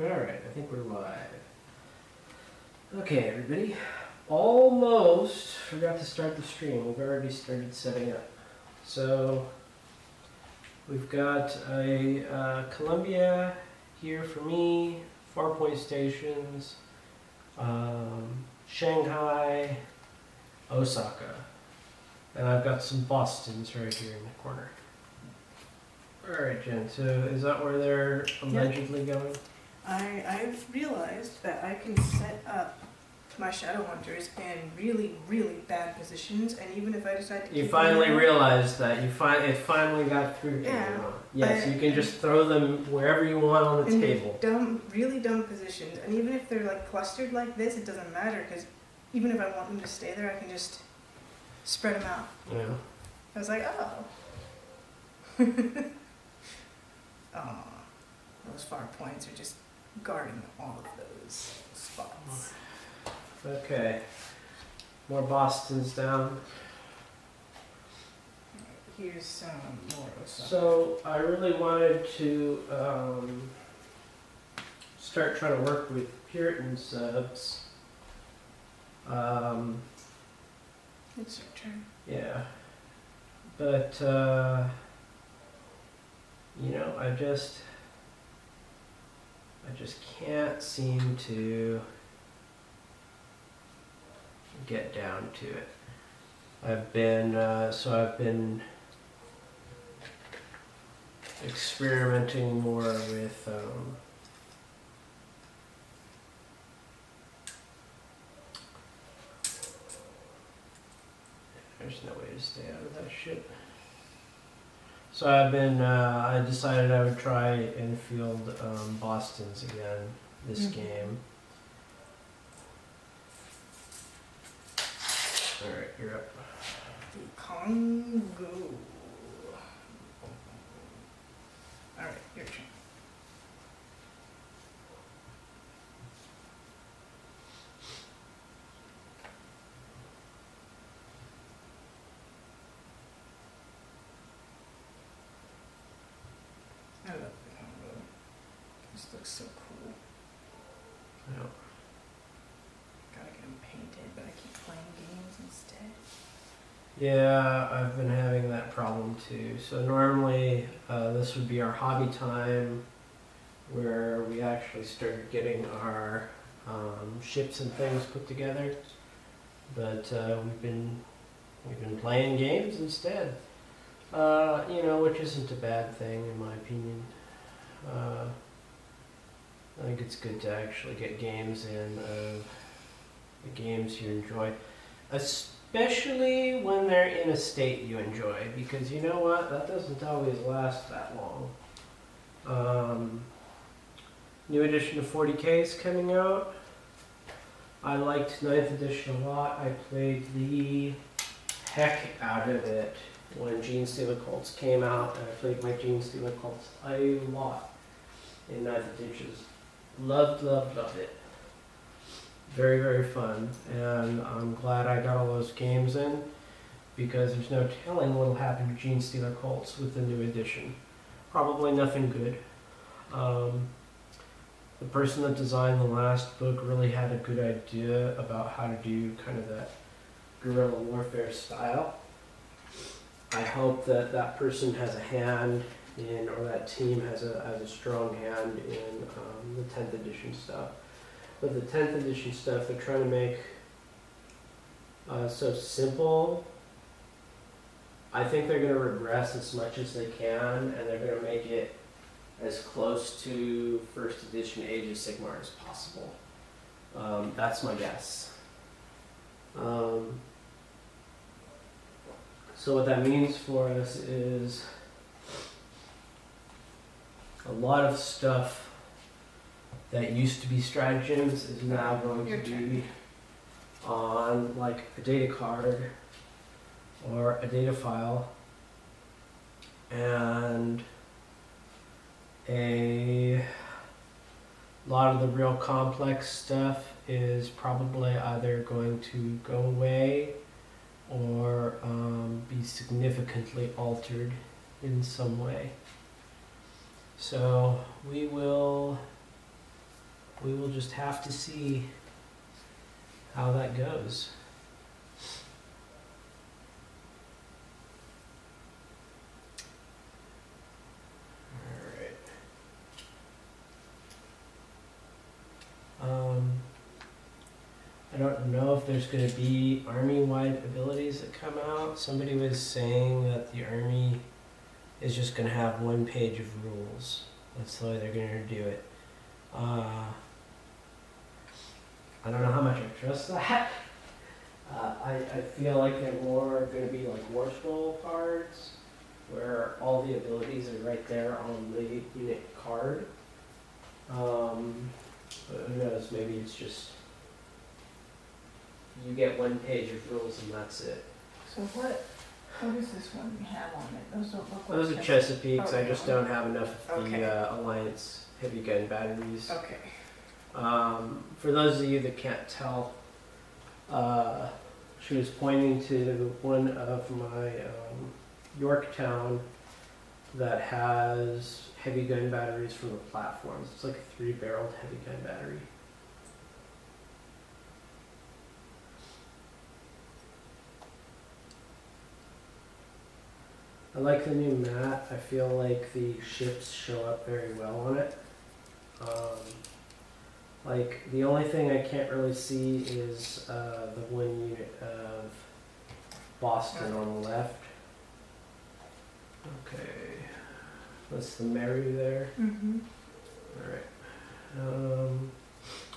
Alright, I think we're live. Okay, everybody. Almost forgot to start the stream. We've already started setting up. So, we've got a Columbia here for me, Farpoint stations, Shanghai, Osaka. And I've got some Bostons right here in the corner. Alright, Jen, so is that where they're allegedly going? I've realized that I can set up my Shadow Hunters in really, really bad positions, and even if I decide to keep You finally them realized that. It finally got through to Yeah. you. Yes, you can just throw them wherever you want on the in table. dumb, really dumb positions, and even if they're like clustered like this, it doesn't matter, because even if I want them to stay there, I can just spread them out. Yeah. I was like, oh. Aw, those far points are just guarding all of those spots. Okay. More Bostons down. Here's some more Osaka. So I really wanted to start trying to work with Puritan subs. It's your turn. Yeah. But you know, I just can't seem to get down to it. I've been experimenting more with there's no way to stay out of that shit. So I decided I would try infield Bostons again this game. Alright, you're up. The Congo. Alright, your turn. I love the Congo. This looks so cool. Yeah. Gotta get them painted, but I keep playing games instead. Yeah, I've been having that problem too. So normally this would be our hobby time where we actually started getting our ships and things put together. But we've been playing games instead. You know, which isn't a bad thing in my opinion. I think it's good to actually get games in of the games you enjoy. Especially when they're in a state you enjoy, because you know what? That doesn't always last that long. New edition of 40K is coming out. I liked 9th edition a lot. I played the heck out of it when Gene Stealer Cults came out, and I played my Gene Stealer Cults a lot in 9th edition. Loved it. Very, very fun, and I'm glad I got all those games in, because there's no telling what'll happen to Gene Stealer Cults with the new edition. Probably nothing good. The person that designed the last book really had a good idea about how to do kind of that guerrilla warfare style. I hope that that person has a hand in, or that team has a strong hand in the 10th edition stuff. But the 10th edition stuff, they're trying to make so simple. I think they're going to regress as much as they can, and they're going to make it as close to first edition Age of Sigmar as possible. That's my guess. So what that means for us is a lot of stuff that used to be stratagems is now going to be on like a data card or a data file, and a lot of the real complex stuff is probably either going to go away or be significantly altered in some way. So we will we will just have to see how that goes. Alright. I don't know if there's going to be army-wide abilities that come out. Somebody was saying that the army is just going to have one page of rules. That's the way they're going to do it. I don't know how much I trust that. I feel like they're more going to be like war scroll cards, where all the abilities are right there on the unit card. But who knows? Maybe it's just you get one page of rules and that's it. So what is this one we have on it? Those don't look like Those are Chesapeake's. Oh, I just don't have enough of okay. the Alliance heavy gun batteries. Okay. For those of you that can't tell, she was pointing to one of my Yorktown that has heavy gun batteries from the platforms. It's like a 3-barreled heavy gun battery. I like the new mat. I feel like the ships show up very well on it. Like the only thing I can't really see is the one unit of Boston on the left. Okay, that's the Mary there. Mm-hmm. All right.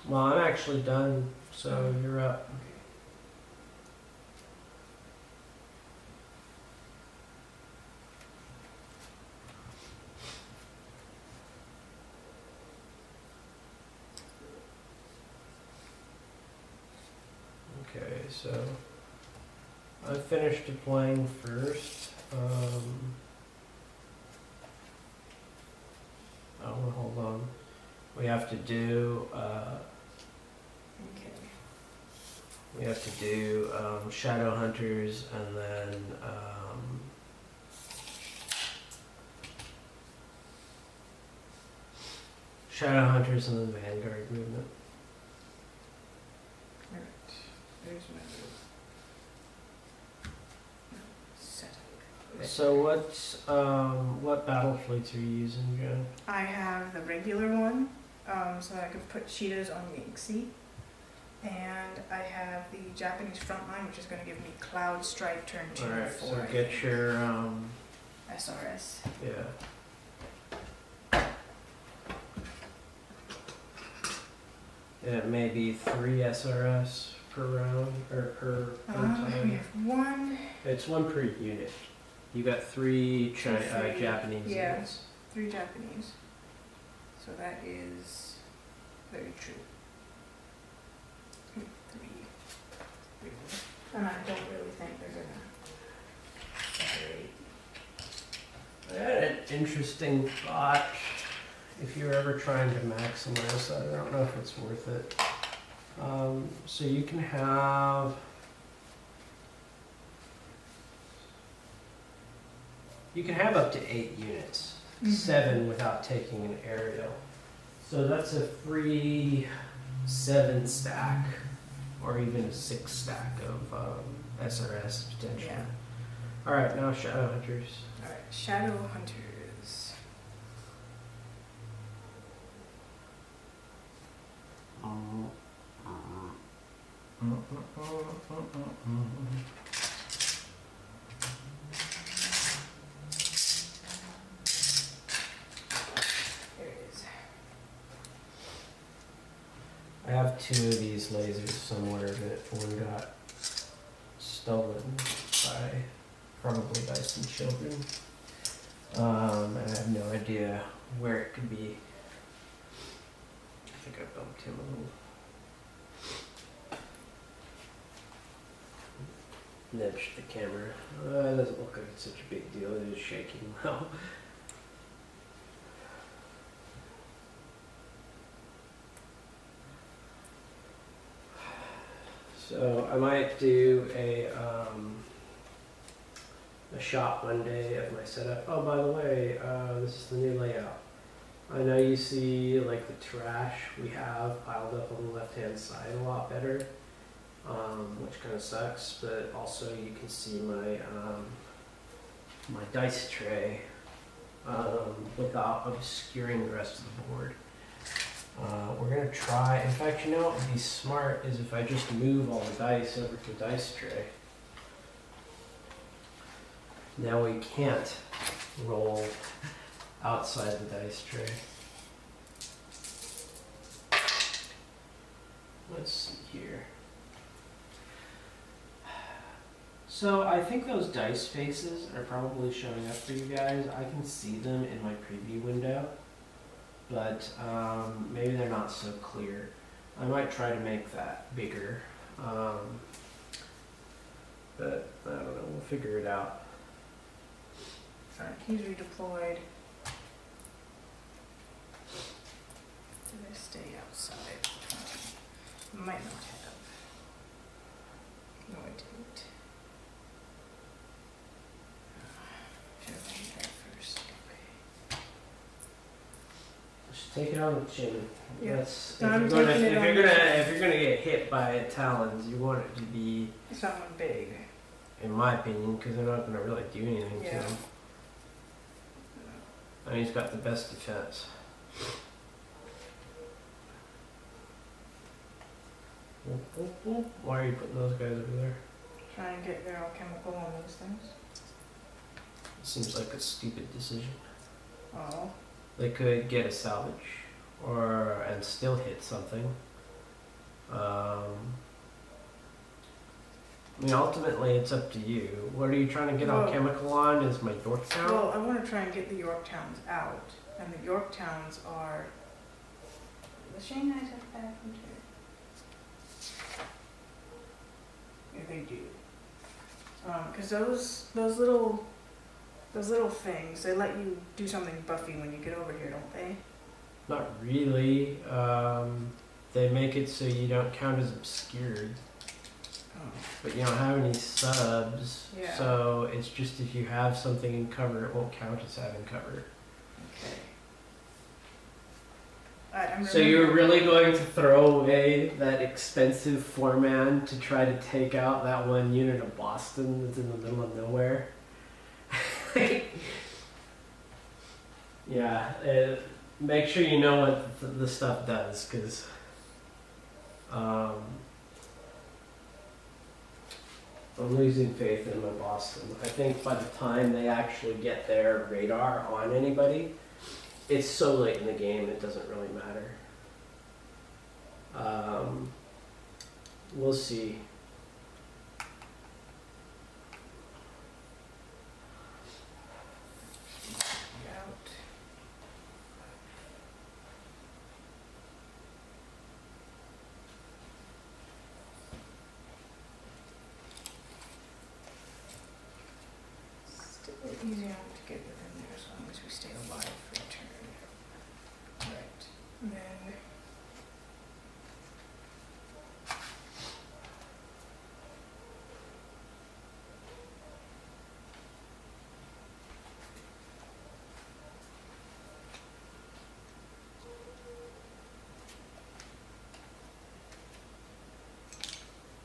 Well, I'm actually done, so you're up. Okay, so I finished deploying first. Oh, hold on. We have to do. Okay. We have to do Shadow Hunters and then Shadow Hunters and then Vanguard movement. Alright. There's my setup. So what battle fleets are you using, Jen? I have the regular one, so that I can put cheetahs on Yangtze. And I have the Japanese frontline, which is going to give me Cloud Strike turn 2 and Alright, 4. so I get think. your SRS. yeah. And it may be 3 SRS per round or per We time. have one, It's 1 per unit. You got 3 Three, Japanese yeah. units. 3 Japanese. So that is very true. 3. And I don't really think they're gonna separate. I had an interesting thought. If you're ever trying to maximize that, I don't know if it's worth it. So you can have up to 8 units, 7 without taking an aerial. So that's a free 7 stack, or even a 6 stack of SRS potentially. Yeah. All right, now Shadow Hunters. Alright, Shadow Hunters. There it is. I have 2 of these lasers somewhere, but one got stolen probably by some children. And I have no idea where it could be. I think I bumped him a little. Nudged the camera. It doesn't look like it's such a big deal. It is shaking well. So I might do a shot one day of my setup. Oh, by the way, this is the new layout. I know you see like the trash we have piled up on the left-hand side a lot better, which kind of sucks. But also you can see my my dice tray without obscuring the rest of the board. We're gonna try. In fact, you know what would be smart is if I just move all the dice over to the dice tray. Now we can't roll outside the dice tray. Let's see here. So I think those dice faces are probably showing up for you guys. I can see them in my preview window, but maybe they're not so clear. I might try to make that bigger, but I don't know, we'll figure it out. Alright, he's redeployed. Did I stay outside? Might not have. No, I didn't. Should have made that first. Okay. Just take it on the chin. Yeah. That's, if, No, I'm you're gonna, taking it if, on you're the gonna, chin. if you're gonna get hit by talons, you want it to be, Someone big. in my opinion, because they're not gonna really do anything to Yeah. him. And he's got the best defense. Why are you putting those guys over there? Try and get their alchemical on those things. Seems like a stupid decision. Oh. They could get a salvage, and still hit something. I mean, ultimately, it's up to you. What are you trying to get Well- alchemical on? Is my Yorktown? Well, I want to try and get the Yorktowns out. And the Yorktowns are. The Shanghais have bad winter. Yeah, they do. Because those little things, they let you do something buffy when you get over here, don't they? Not really. They make it so you don't count as obscured, Oh. but you don't have any subs. Yeah. So it's just if you have something in cover, it won't count as having cover. Okay. I'm So you're really going to throw away that expensive four-man to try to take out that one unit of Boston that's in the middle of nowhere? Yeah, make sure you know what the stuff does, because I'm losing faith in my Boston. I think by the time they actually get their radar on anybody, it's so late in the game it doesn't really matter. We'll see. out. Still easy enough to get within there as long as we stay alive for a turn. Right. And then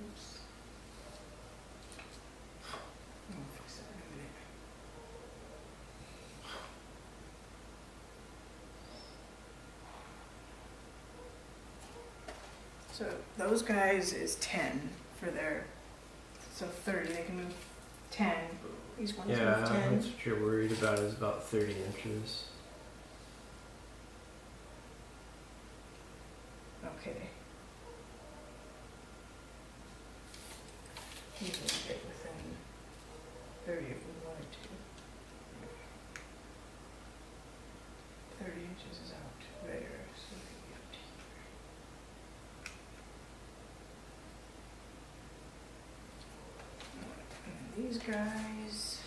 oops. I'll fix that in a minute. So those guys is 10 for their, so 30, they can move 10. These ones Yeah, move 10. that's what you're worried about is about 30 inches. Okay. These will get within 30 if we wanted to. 30 inches is out there, so we get up to here. And then these guys.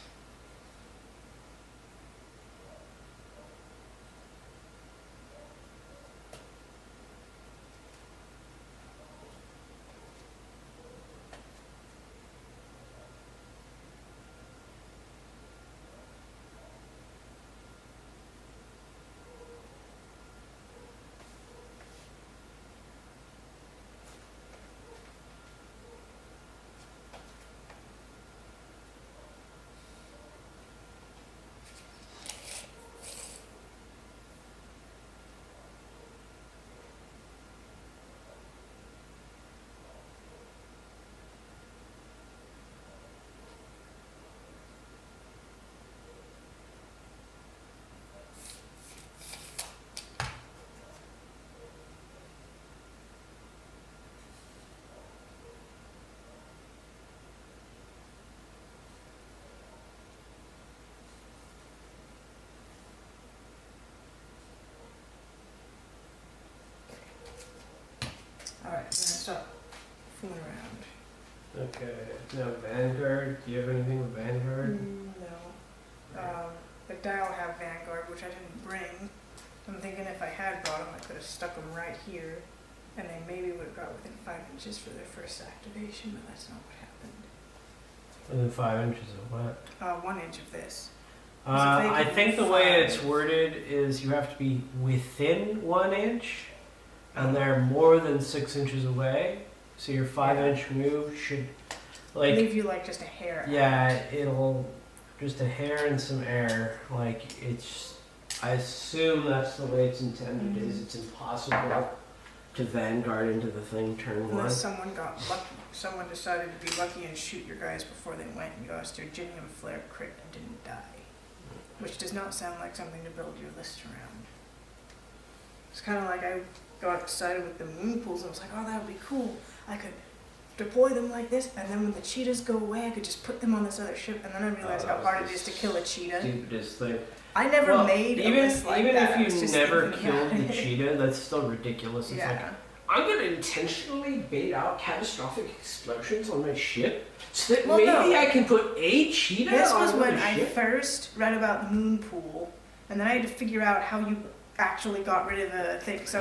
stop fooling around. Okay. Now Vanguard. Do you have anything with Vanguard? No. But Dial have Vanguard, which I didn't bring. I'm thinking if I had brought them, I could have stuck them right here, and they maybe would have got within 5 inches for their first activation, but that's not what happened. Within 5 inches of what? 1 inch of this. I think the way it's worded is you have to be within 1 inch, and they're more than 6 inches away. So your 5-inch move should, like, leave you like just a hair out. yeah, it'll just a hair and some air. Like it's, I assume that's the way it's intended. Is it's impossible to Vanguard into the thing turn one. Unless someone got lucky. Someone decided to be lucky and shoot your guys before they went, and you got a Sturginium Flare crit and didn't die. Which does not sound like something to build your list around. It's kind of like I got excited with the moon pools. I was like, oh, that would be cool. I could deploy them like this, and then when the cheetahs go away, I could just put them on this other ship, and then I realized how hard it is to kill a cheetah. Stupidest thing. I never made a even list like even that. I was if you just never thinking killed about the it. cheetah, that's still ridiculous. It's like, Yeah. I'm going to intentionally bait out catastrophic explosions on my ship so that Well, maybe no. I can put a cheetah This on was when another I ship. first read about the moon pool, and then I had to figure out how you actually got rid of the thing. So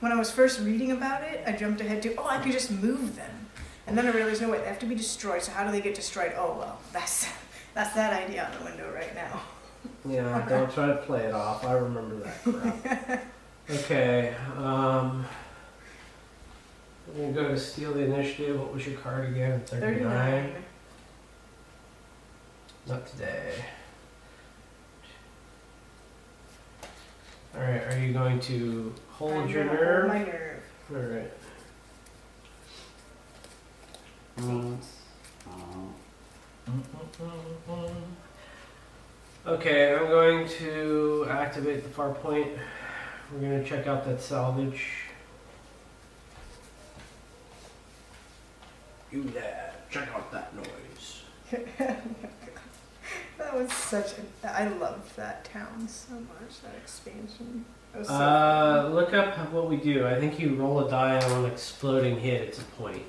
when I was first reading about it, I jumped ahead to, I could just move them. And then I realized, no wait, they have to be destroyed, so how do they get destroyed? Oh well, that's that idea out the window right now. Yeah, don't try to play it off. I remember that crap. Okay, we're going to go to steal the initiative. What was your card again? 39? Not today. Alright, are you going to hold your nerve? My nerve. Alright. Okay, I'm going to activate the far point. We're going to check out that salvage. You there, check out that noise. That was such a. I loved that town so much, that expansion. That was so Look up what we do. I think you roll a die on an exploding hit, it's a point.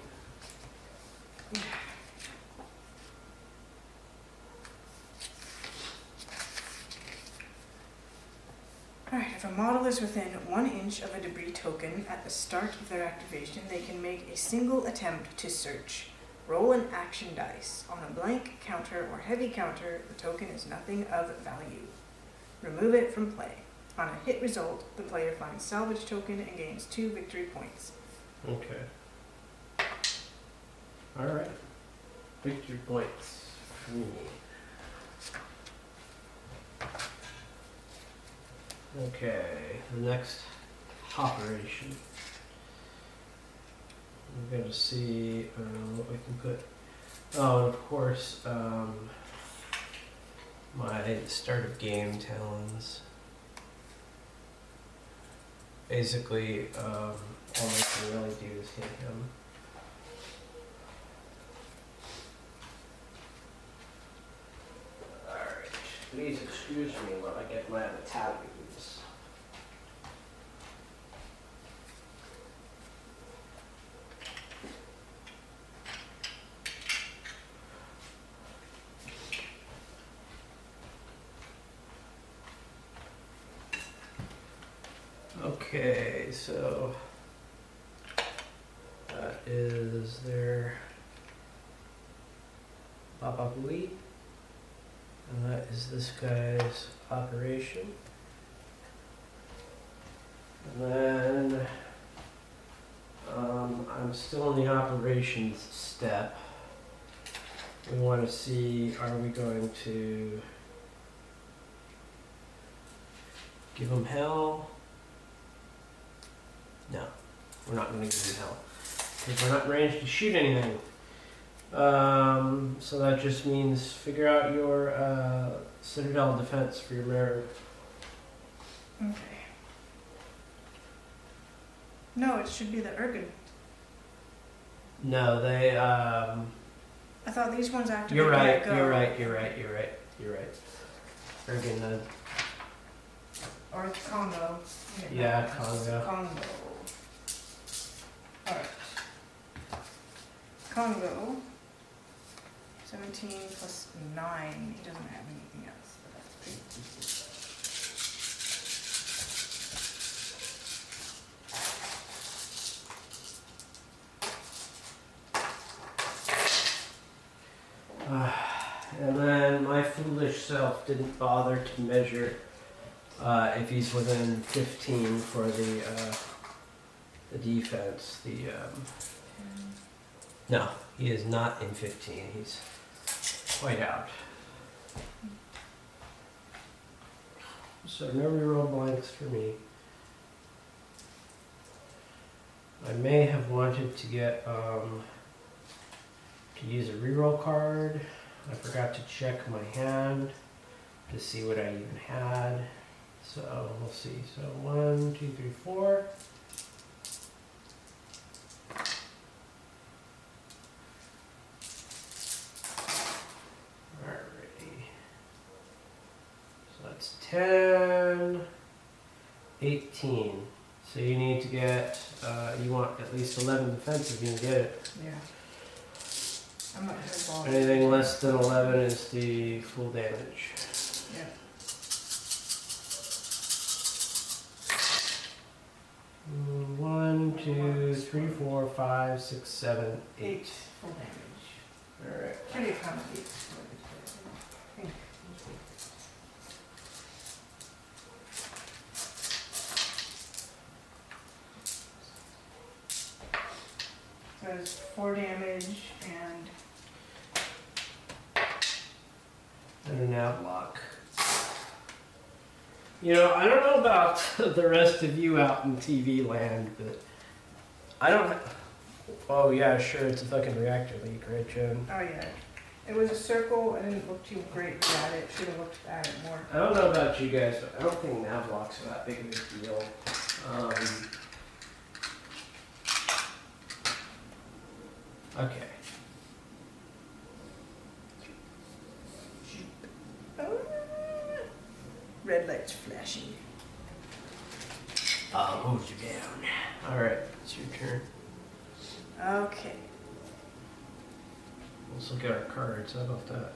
Alright, if a model is within 1 inch of a debris token at the start of their activation, they can make a single attempt to search. Roll an action dice. On a blank counter or heavy counter, the token is nothing of value. Remove it from play. On a hit result, the player finds salvage token and gains 2 victory points. Okay. Alright. Victory points for me. Okay, the next operation. I'm going to see what we can put. Oh, and of course, my start of game talons. Basically, all I can really do is hit him. Alright, please excuse me while I get my battalions. Okay, so that is their Baba Booey, and that is this guy's operation. And then I'm still in the operations step. We want to see, are we going to give him hell? No, we're not going to give him hell because we're not in range to shoot anything. So that just means figure out your Citadel defense for your mirror. Okay. No, it should be the Ergen. No, they. I thought these ones activated. You're right. Go. You're right. Friggin' Or Congo. yeah, Congo. Congo. Alright. Congo. 17 plus 9. He doesn't have anything else, but that's pretty easy. And then my foolish self didn't bother to measure if he's within 15 for the defense. No, he is not in 15. He's quite out. So no reroll blanks for me. I may have wanted to get to use a reroll card. I forgot to check my hand to see what I even had. So we'll see. So 1, 2, 3, 4. Alrighty. So that's 10, 18. So you need to get, you want at least 11 defense if you can get it. Yeah. I'm not sure ball. Anything less than 11 is the full damage. Yeah. One, two, 3, 4, 5, 6, 7, 8. Full damage. Alright. Pretty comfy. So it's 4 damage And an outlock. You know, I don't know about the rest of you out in TV land, but I don't. Oh yeah, sure, it's a fucking reactor leak, right, Jen? oh yeah. It was a circle. I didn't look too great at it. Should have looked at it more. I don't know about you guys, but I don't think nav locks are that big of a deal. Okay. Red light's flashing. I'll move you down. Alright, it's your turn. Okay. Let's look at our cards. How about that?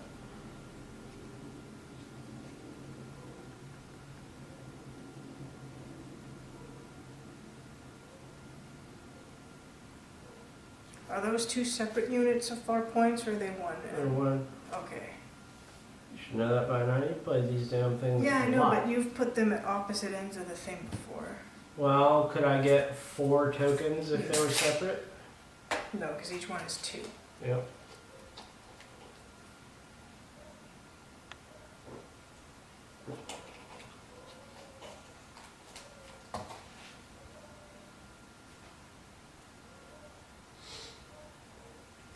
Are those two separate units of 4 points, or are they one? Or one. Okay. You should know that by now. You play these damn things. Yeah, I a know, lot. but you've put them at opposite ends of the thing before. Well, could I get 4 tokens if they were separate? No, because each one is 2. Yep.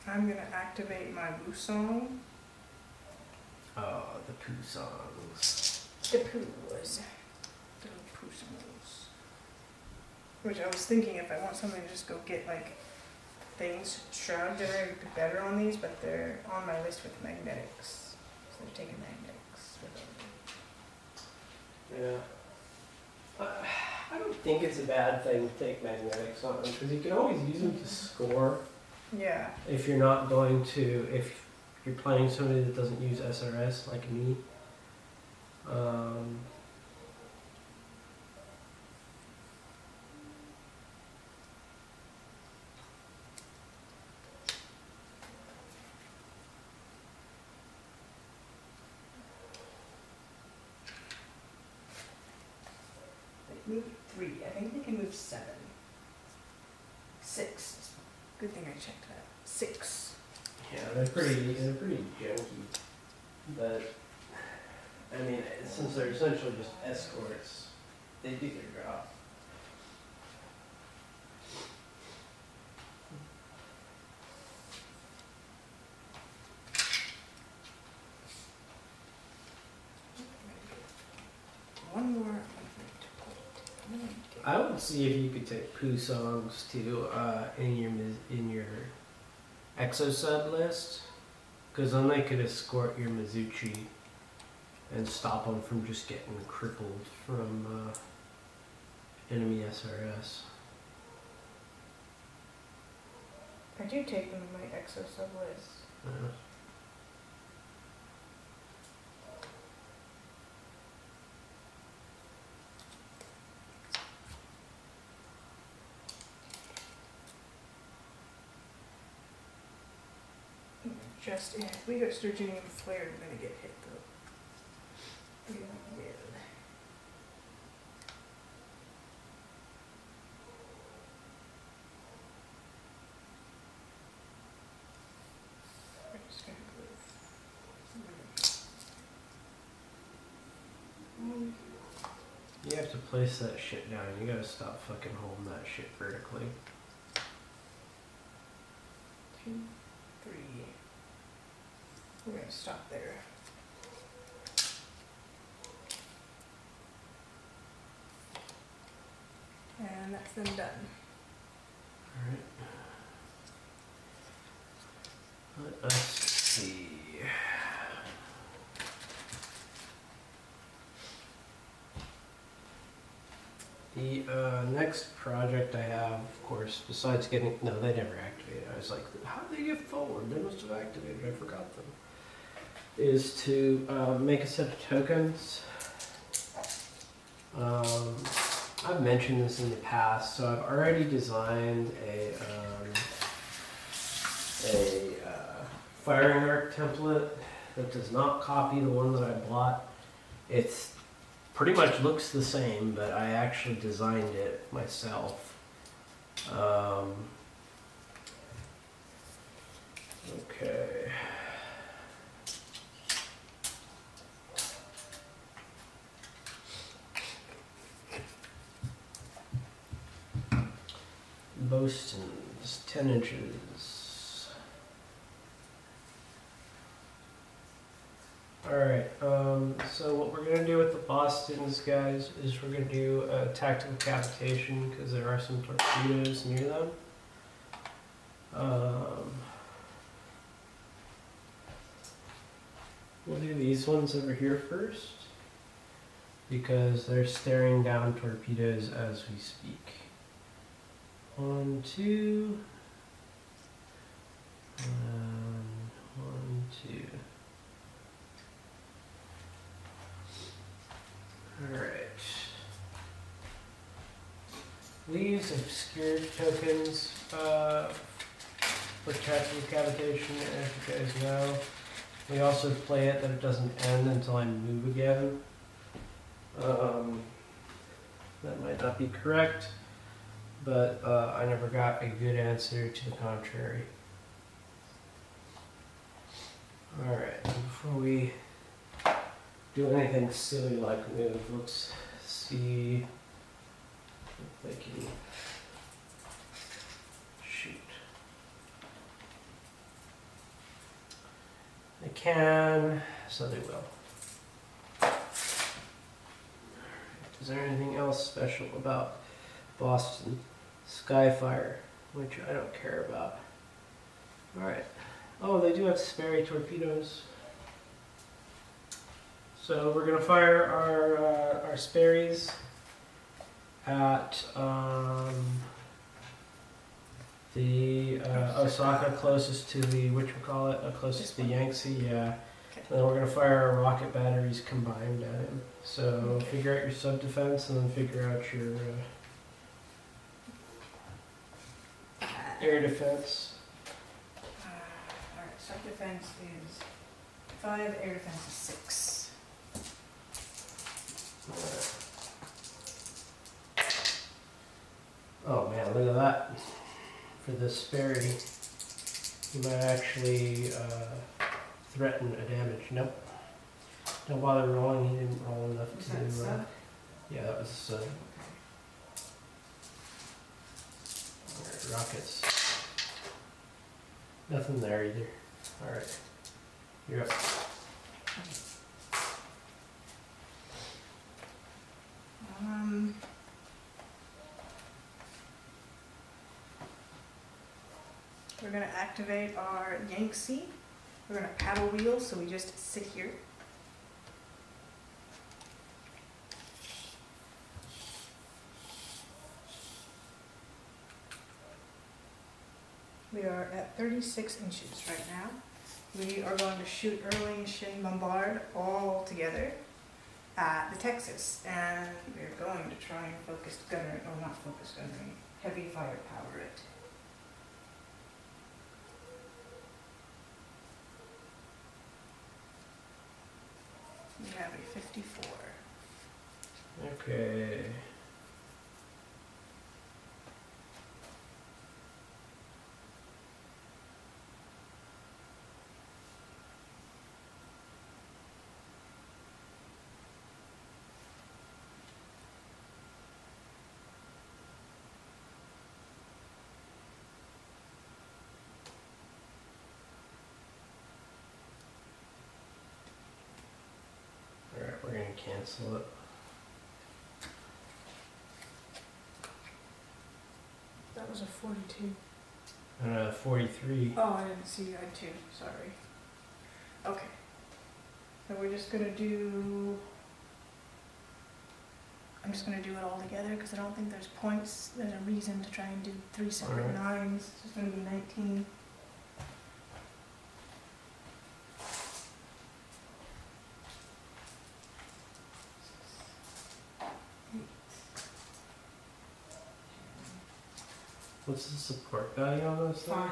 I'm going to activate my Boo Song. Oh, the poo songs. The Poos. The Poo Songs. Which I was thinking if I want something to just go get like things shroud generated better on these, but they're on my list with magnetics. So they're taking magnetics with them. Yeah. I don't think it's a bad thing to take magnetics on them because you can always use them to score Yeah. if you're not going to, if you're playing somebody that doesn't use SRS like me. They move 3. I think they can move 7. 6. Good thing I checked that. 6. Yeah, they're pretty junky, but I mean, since they're essentially just escorts, they do their job. One more. I would see if you could take poo songs to in your exo-sub list, because then they could escort your Mizuchi and stop them from just getting crippled from enemy SRS. I do take them in my exo sub list. Yeah. Just in. If we go Sturgeonian Flare, we're gonna get hit though. Yeah, we will. I'm just gonna move. You have to place that shit down. You gotta stop fucking holding that shit vertically. 2, 3. We're gonna stop there. And that's them done. Alright. Let us see. The next project I have, of course, besides getting... No, they never activated. I was like, how did they get forward? They must have activated. I forgot them. Is to make a set of tokens. I've mentioned this in the past, so I've already designed a firing arc template that does not copy the one that I bought. It's pretty much looks the same, but I actually designed it myself. Okay. Boston's 10 inches. Alright, so what we're going to do with the Bostons, guys, is we're going to do a tactical cavitation because there are some torpedoes near them. We'll do these ones over here first because they're staring down torpedoes as we speak. 1, 2. 1, 2. Alright. We use obscured tokens for tactical cavitation, as you guys know. We also play it that it doesn't end until I move again. That might not be correct, but I never got a good answer to the contrary. Alright, before we do anything silly like move, let's see if they can shoot. They can, so they will. Is there anything else special about Boston? Skyfire, which I don't care about. Alright. Oh, they do have Sperry torpedoes. So we're going to fire our Sperrys at the Osaka closest to the, closest to the Yangtze, yeah. Okay. And then we're going to fire our rocket batteries combined at him. So figure out your sub-defense and then figure out your air defense. Alright, sub-defense is 5, air defense is 6. Oh man, look at that. For this Sperry, you might actually threaten a damage. Nope. Don't bother rolling, he didn't roll enough Was to that sub? yeah, that was Alright, rockets. Nothing there either. Alright. You're up. We're going to activate our Yangtze. We're going to paddle wheel, so we just sit here. We are at 36 inches right now. We are going to shoot Erling, Shin, Bombard all together at the Texas, and we're going to try and focused gunnery, or not focused gunnery, heavy firepower it. We have a 54. Okay. Alright, we're gonna cancel it. That was a 42. 43. Oh, I didn't see you had 2, sorry. Okay. So we're just gonna do... I'm just gonna do it all together because I don't think there's points. There's a reason to try and do 3 separate Alright. 9s. It's just gonna be 19. What's the support value on those things? 5.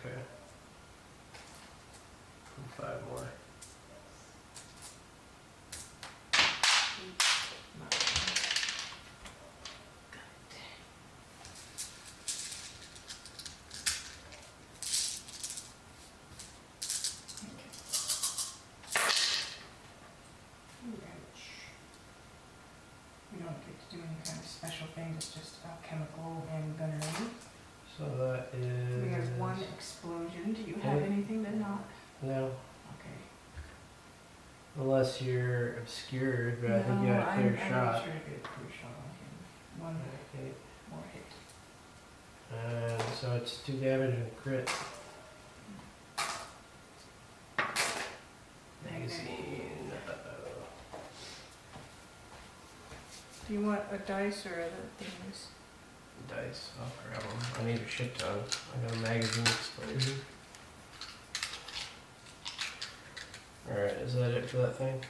Okay. 5 more. 2 damage. We don't get to do any kind of special things, it's just chemical and gunnery. So that is. We have 1 explosion. Do you have Okay. anything to not? No, Okay. unless you're obscured, but I think you had a clear I'm shot. sure to get a clear shot on him. 1 Okay. more hit. And so it's 2 damage and crit. Magazine. Uh-oh. Do you want a dice or other things? Dice. I'll grab them. I need a shit ton. I got a magazine explosion. Alright, is that it for that thing?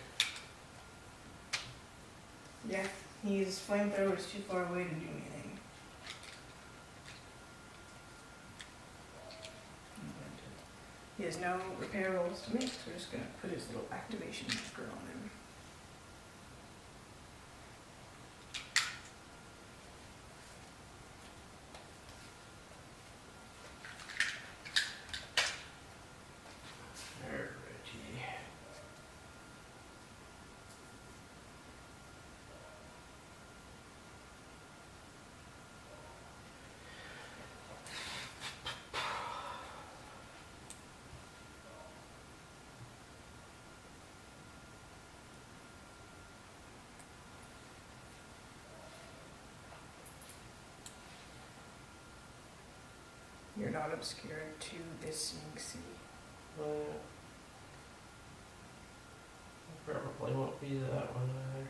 Yeah, his flamethrower is too far away to do anything. He has no repair rolls to make, so we're just gonna put his little activation marker on him. Alrighty. You're not obscured to this Minxie. Probably won't be that one either.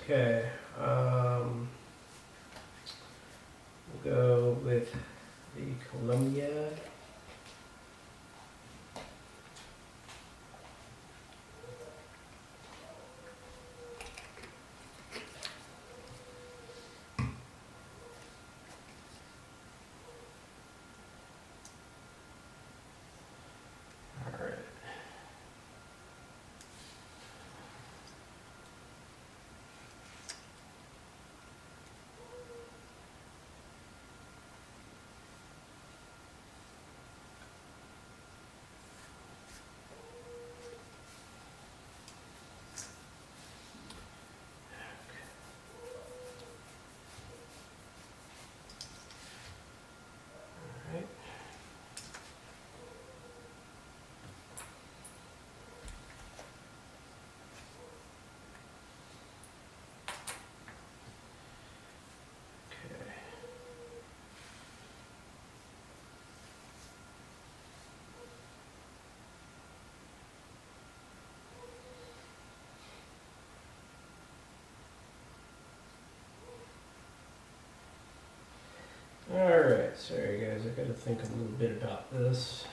Okay, we'll go with the Columbia. Alright. Alright, sorry guys, I gotta think a little bit about this.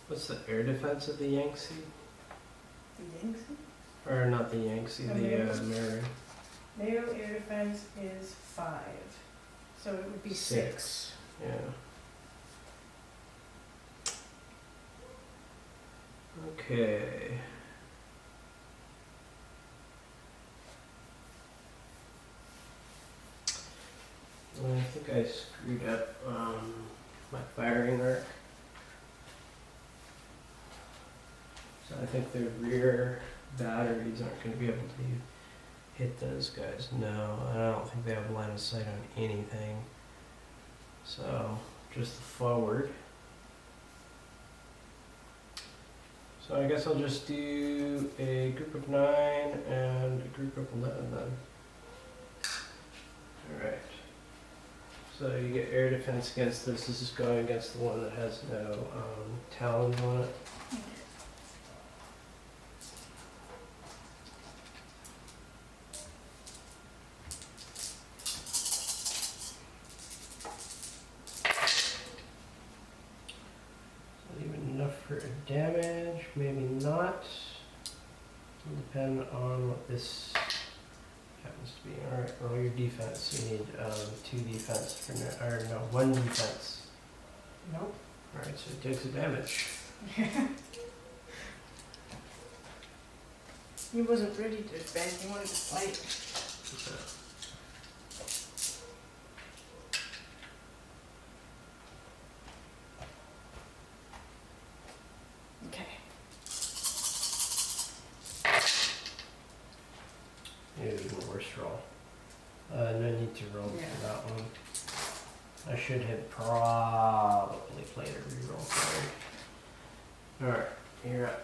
What's the air defense of the Yangtze? The Yangtze? Or not the Yangtze, The the Meru? Meru. Naval air defense is 5. So it would be 6. Yeah. Okay. Well, I think I screwed up my firing arc. So I think the rear batteries aren't going to be able to hit those guys. No, I don't think they have line of sight on anything. So just the forward. So I guess I'll just do a group of 9 and a group of 11 then. Alright. So you get air defense against this. This is going against the one that has no talons on it. For damage, maybe not. It'll depend on what this happens to be. Alright, roll your defense. You need 2 defense for no, or no, 1 defense. Nope. Alright, so it takes a damage. He wasn't ready to defend, he wanted to fight. Okay. Yeah, even worse roll. No need to roll Yeah. for that one. I should have probably played a reroll card. Alright, you're up.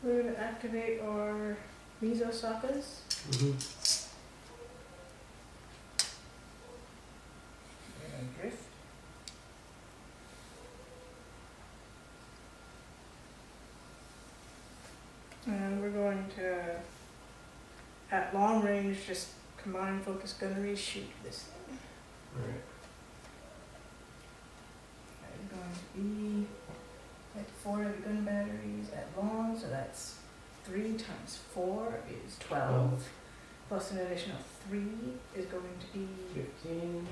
We're going to activate our Mizo Sakas. Mm-hmm. We're going to drift. And we're going to, at long range, just combine focus gunnery, shoot this thing. Alright. It's going to be like 4 of the gun batteries at long, so that's 3 times 4 is 12. Plus an additional 3 is going to be 15.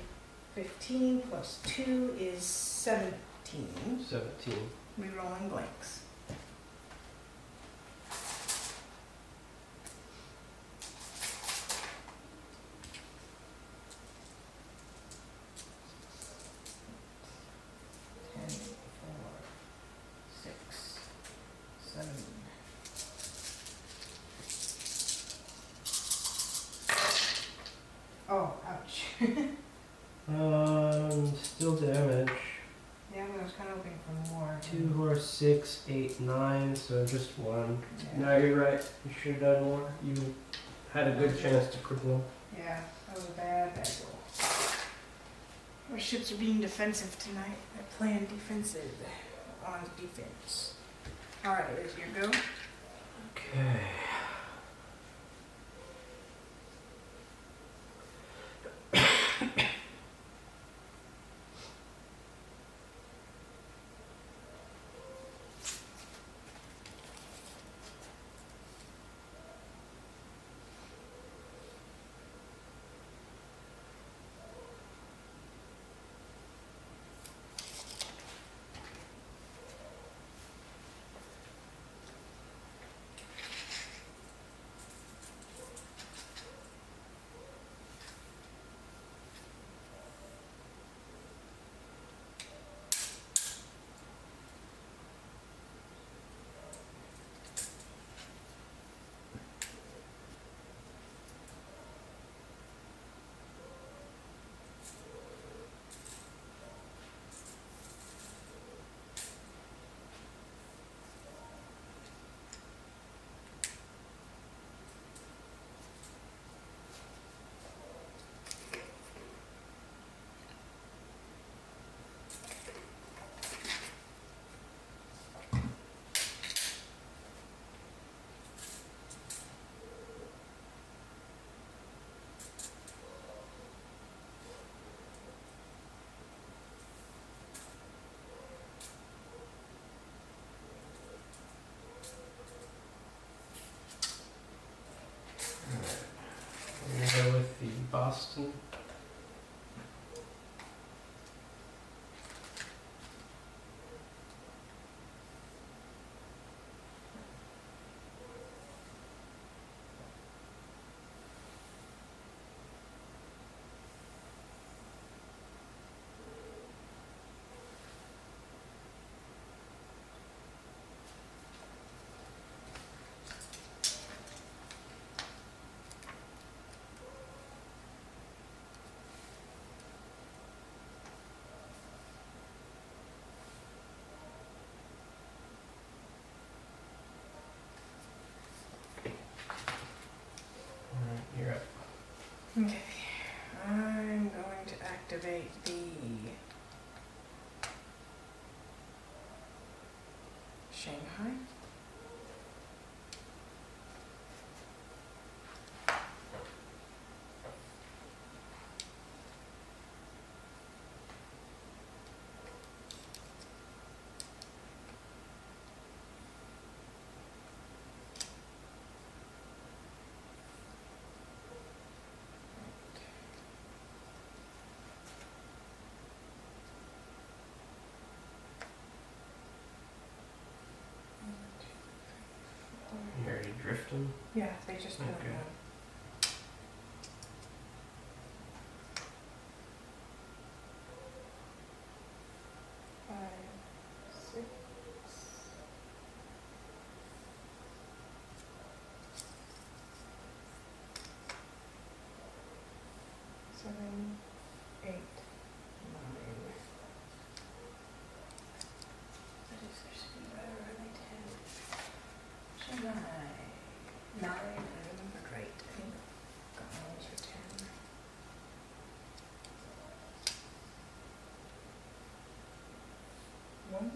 15 plus 2 is 17. 17. Rerolling blanks. Oh, ouch. Still damage. Yeah, but I was kind of hoping for more. 2, 4, 6, 8, 9, so just 1. Yeah. No, you're right. You should have done more. You had a good chance to cripple. Yeah, that was a bad roll. Our ships are being defensive tonight. I plan defensive on defense. Alright, there's your go. Okay. You're up. Okay. I'm going to activate the Shanghai. You already drifting? Yeah, they just put Okay. it on. Five, six. Seven, 8, 9. What is their speed? Are they 10? Shanghai. 9, I remembered right. I think got those for 10. One.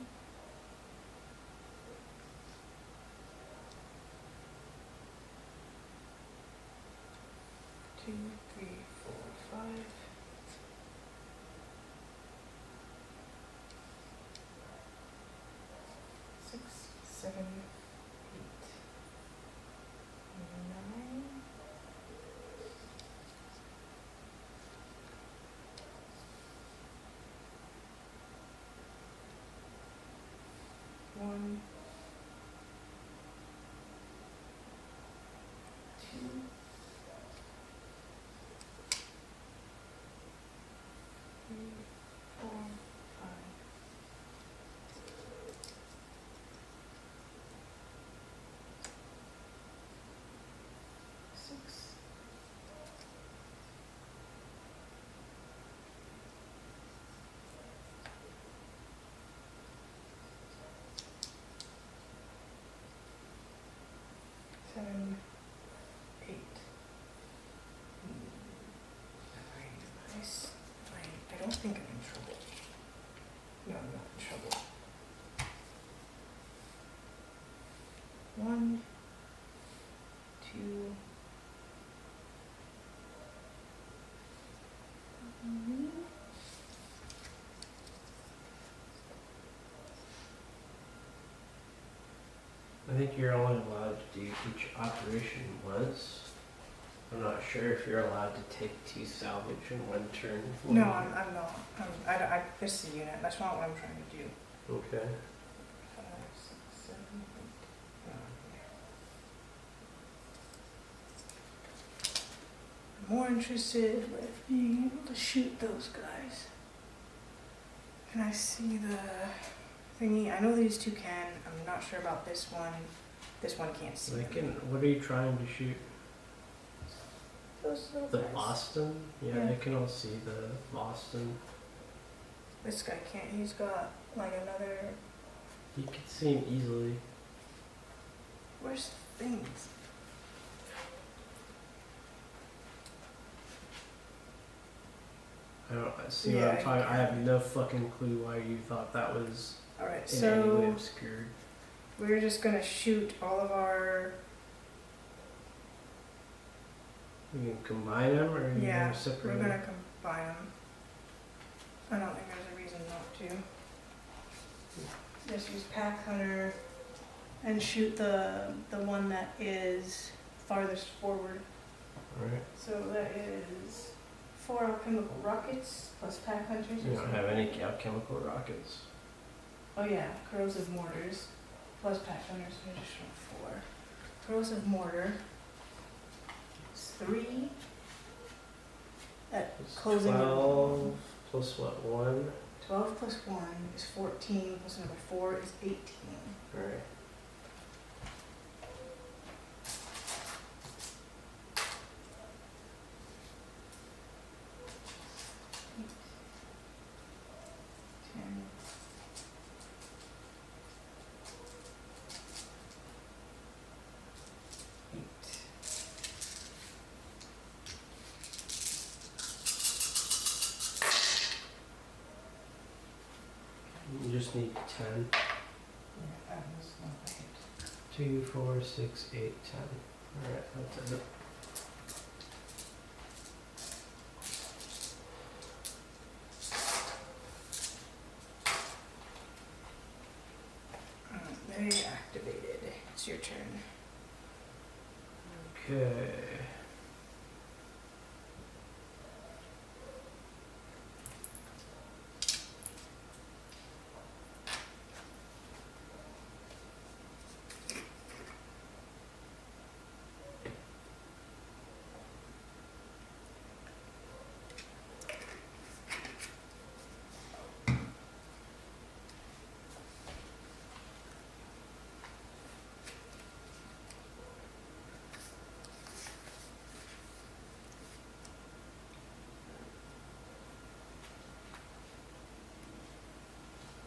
Two, three, four, 5. Six, 7, 8, 9. One, 2, 3, 4, 5. 6. 7, 8. 9. Nice. 9. I don't think I'm in trouble. No, I'm not in trouble. 1, 2. 3. I think you're only allowed to do each operation once. I'm not sure if you're allowed to take 2 salvage in one turn. No, I'm not. This is the unit. That's not what I'm trying to do. Okay. 5, 6, 7, 8, 9. I'm more interested with being able to shoot those guys. Can I see the thingy? I know these two can. I'm not sure about this one. This one can't see. They can. What are you trying to shoot? Those little The guys. Boston? Yeah, Yeah. they can all see the Boston. This guy can't. He's got like another. You can see him easily. Where's the things? I don't see Yeah, what I'm talking. I have can. no fucking clue why you thought that was All right, in any way so obscured. we're just gonna shoot all of our. You can combine them, or you Yeah, want to separate we're them? gonna combine them. I don't think there's a reason not to. Just use Pack Hunter and shoot the one that is farthest forward. Alright. So that is 4 alchemical rockets plus Pack Hunters. You don't have any alchemical rockets. Oh yeah, corrosive mortars plus Pack Hunters, an additional 4. Corrosive mortar is 3. At It's closing. 12 plus what, 1? 12 plus 1 is 14, plus another 4 is 18. Alright. just need 10. Yeah, that was not a hit. 2, 4, 6, 8, 10. Alright, that's it. They activated. It's your turn. Okay.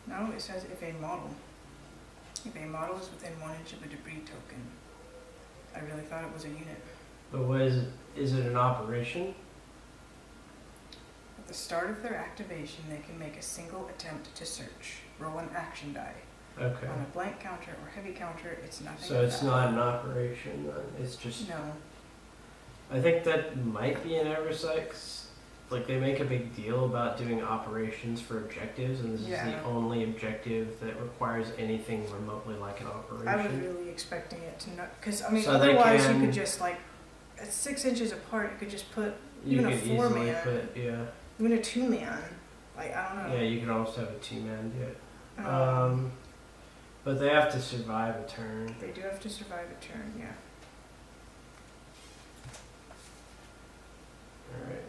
No, it says if a model is within 1 inch of a debris token. I really thought it was a unit. But what is it? Is it an operation? At the start of their activation, they can make a single attempt to search. Roll an action die. Okay. On a blank counter or heavy counter, it's nothing. So it's not an operation then. It's just. No. I think that might be an oversight. 'Cause, like, they make a big deal about doing operations for objectives, and this is the Yeah. only objective that requires anything remotely like an operation. I was really expecting it to not, because I mean, So they otherwise you can- could just like, at 6 inches apart, you could just put You even a could easily 4-man. put, yeah. even a 2-man. Like I don't know. Yeah, you could almost have a 2-man do it. Um, But they have to survive a turn. they do have to survive a turn. Yeah. Alright.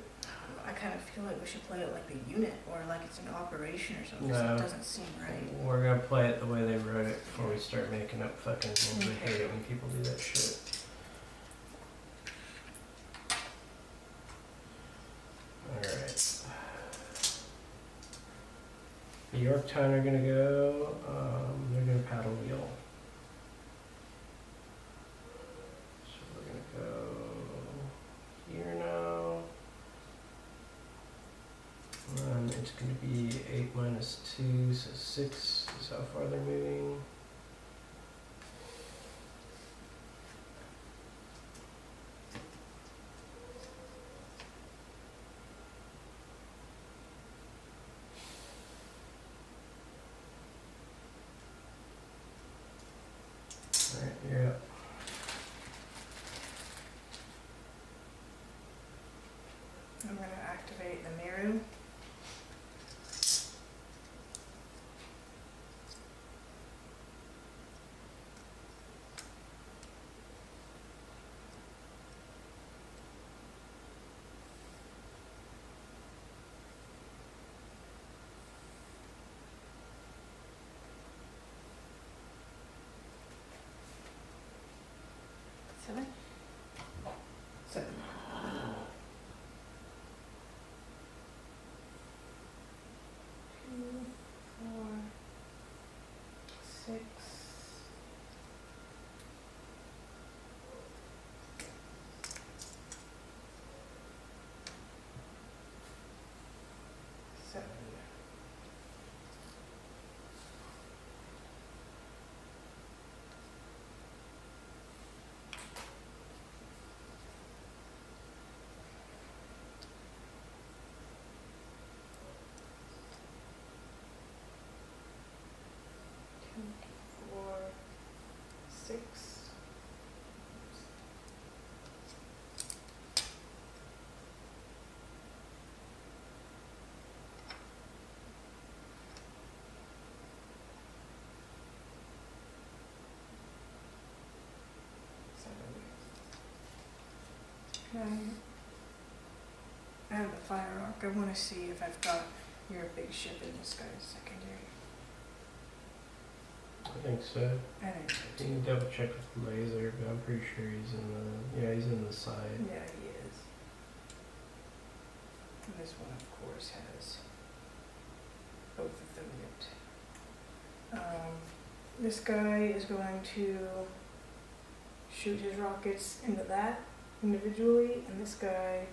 I kind of feel like we should play it like a unit or like it's an operation or something. 'Cause No. it doesn't seem right. We're gonna play it the way they wrote it before we start making up fucking rules. I Okay. hate it when people do that shit. Alright. The Yorktown are gonna go, they're gonna paddle wheel. So we're gonna go here now. It's gonna be 8 minus 2, so 6 is how far they're moving. Alright, you're up. I'm gonna activate the Miru. Seven. 2, 4, 6. Seven. Two, 4, 6. I have the fire arc. I want to see if I've got your big ship in this guy's secondary. I think so. I think so You too. can double check with the laser, but I'm pretty sure he's in the, yeah, he's in the side. Yeah, he is. And this one, of course, has both of them in it. This guy is going to shoot his rockets into that individually, and this guy.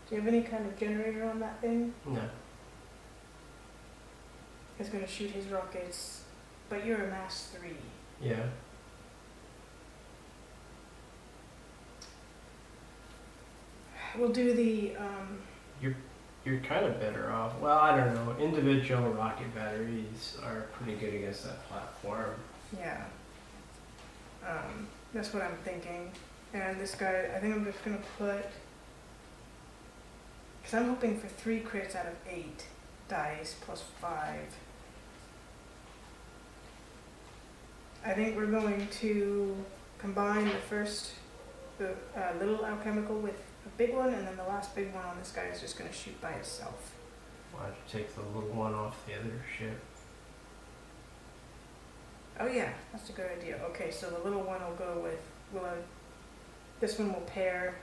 Do you have any kind of generator on that thing? No. is gonna shoot his rockets, but you're a mass 3. Yeah. We'll do the, You're kind of better off. Well, I don't know. Individual rocket batteries are pretty good against that platform. yeah. That's what I'm thinking. And this guy, I think I'm just gonna put, because I'm hoping for 3 crits out of 8 dice plus 5. I think we're going to combine the little alchemical with a big one, and then the last big one on this guy is just going to shoot by itself. Why'd you take the little one off the other ship? Oh yeah, that's a good idea. Okay, so the little one will go with, this one will pair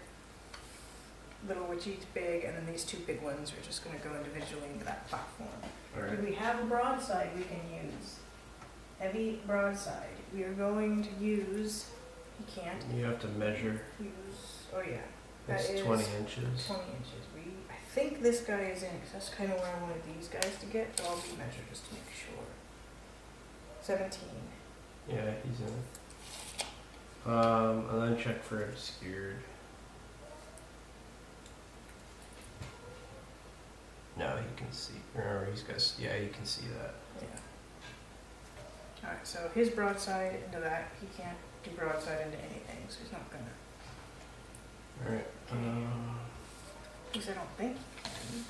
little which each big, and then these 2 big ones are just going to go individually into that platform. Alright. Do we have a broadside we can use? Heavy broadside. We are going to use, you can't You have to measure. use, oh yeah, that It's is 20 inches. 20 inches. I think this guy is in, because that's kind of where I wanted these guys to get, so I'll be measured just to make sure. 17. Yeah, he's in. And then check for obscured. No, he can see. Remember, he's got. Yeah, you can see that. Yeah. Alright, so his broadside into that, he can't do broadside into anything, so he's not gonna. Alright. At least I don't think he can.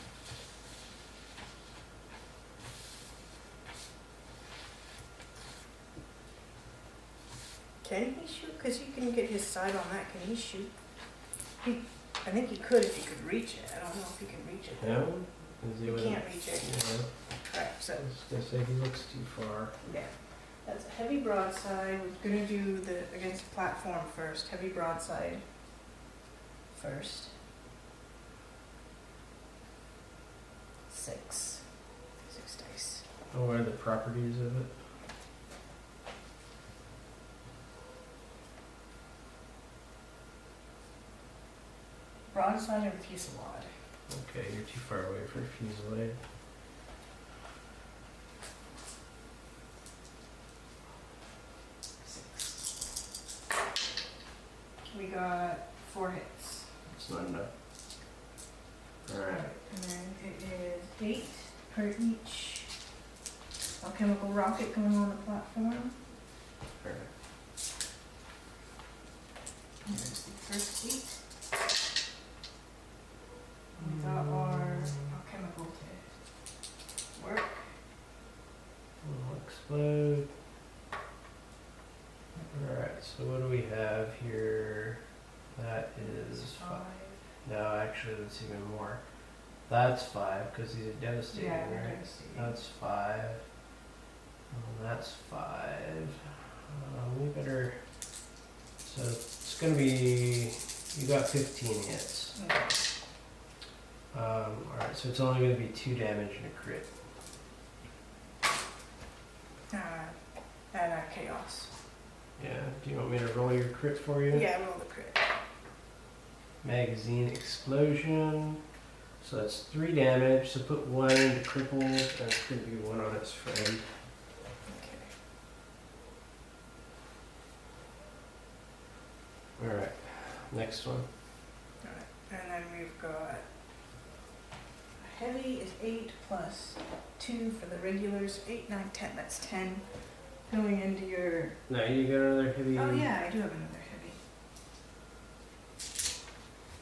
Can he shoot? Because you can get his side on that. Can he shoot? I think he could if he could reach it. I don't know if he can reach it. Yeah? Is he He with can't reach it. Yeah. Correct, so, I was gonna say he looks too far. yeah. That's a heavy broadside. We're gonna do the, against the platform first. Heavy broadside first. 6. 6 dice. Oh, what are the properties of it? Broadside and fusillade. Okay, you're too far away for fusillade. We got 4 hits. It's not enough. Alright. And then it is 8 per each alchemical rocket going on the platform. Alright. Here's the first 8. We got our alchemical to work. Will explode. Alright, so what do we have here? That is 5. No, actually, that's even more. That's 5 because these are devastating, Yeah, right? they're devastating. That's 5. That's 5. We better. So it's gonna be. You got 15 hits. Okay. Alright, so it's only gonna be 2 damage and a crit. And chaos. Yeah. Do you want me to roll your crit for you? Yeah, roll the crit. Magazine explosion. So that's 3 damage. So put 1 into crippled, and it's gonna be 1 on its friend. Okay. Alright. Next one. Alright. And then we've got heavy is 8 plus 2 for the regulars. 8, 9, 10. That's 10. Going into your. Now you got another heavy. Oh yeah, I do have another heavy.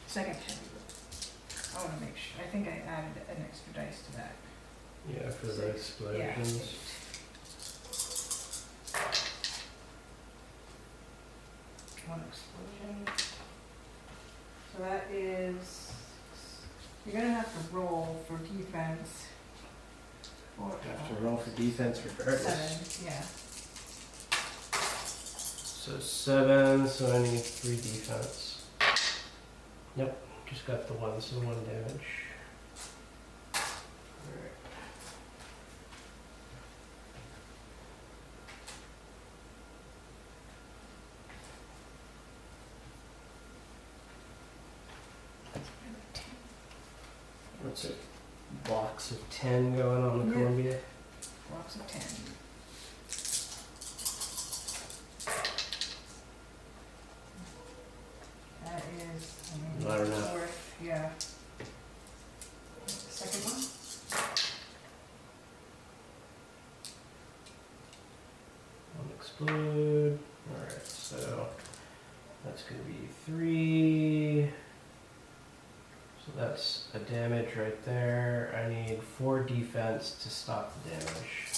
Second heavy. I want to make sure. I think I added an extra dice to that. Yeah, for the 6. Yeah. explosions. 1 explosion. So that is. You're gonna have to roll for defense. You have to roll for defense regardless. 7. Yeah. So 7, so I need 3 defense. Yep, just got the 1, so 1 damage. Alright. What's it? Blocks of 10 going on the Yeah. Columbia. blocks of 10. That is, Not enough. worth, yeah. Second one? One explode. Alright, so that's going to be 3. So that's a damage right there. I need 4 defense to stop the damage.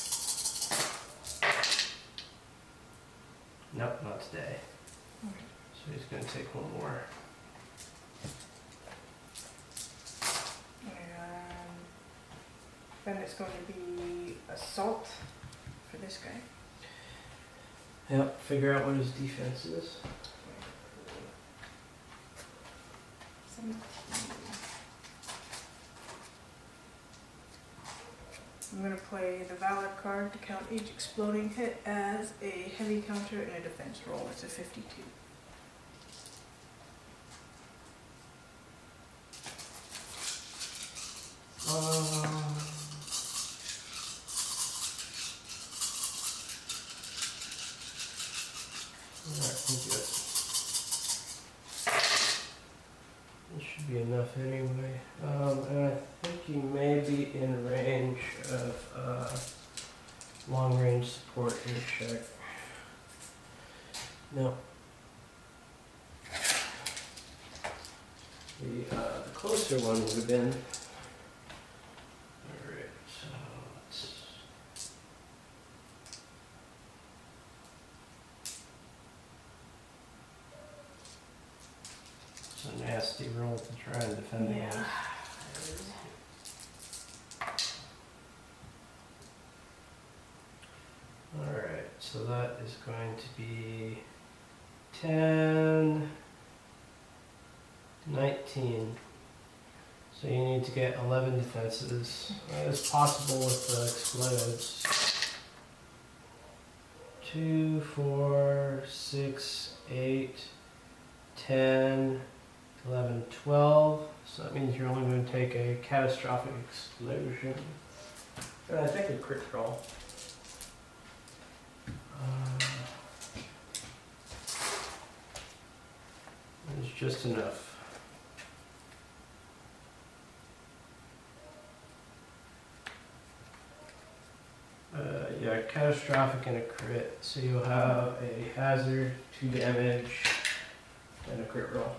Nope, not today. Okay. So he's going to take 1 more. And then it's going to be assault for this guy. Yep, figure out what his defense is. 17. I'm going to play the Valor card to count each exploding hit as a heavy counter and a defense roll. It's a 52. Alright, we'll do it. This should be enough anyway. And I think he may be in range of long range support here. Check. No. The closer one would have been. Alright, so let's. It's a nasty roll to try and defend against. Alright, so that is going to be 10, 19. So you need to get 11 defenses. It's possible with the explodes. 2, 4, 6, 8, 10, 11, 12. So that means you're only going to take a catastrophic explosion. And I think a crit roll. It's just enough. Yeah, catastrophic and a crit. So you'll have a hazard, 2 damage, and a crit roll.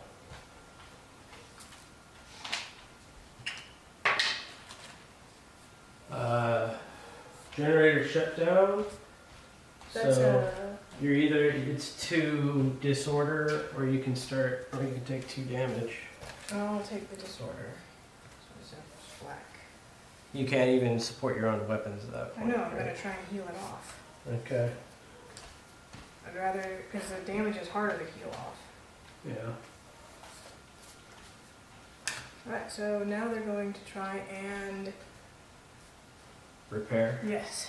Generator shut down. That's So you're either, it's 2 disorder, or you can start, or you can take 2 damage. I'll take the disorder. So it's a whack. You can't even support your own weapons at that I point. know, I'm right? going to try and heal it off. Okay. I'd rather, because the damage is harder to heal off. Yeah. Alright, so now they're going to try and... Repair. Yes.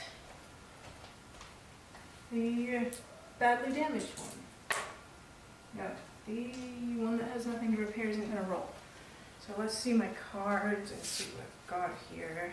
The badly damaged one. No, the one that has nothing to repair isn't going to roll. So let's see my cards and see what I've got here.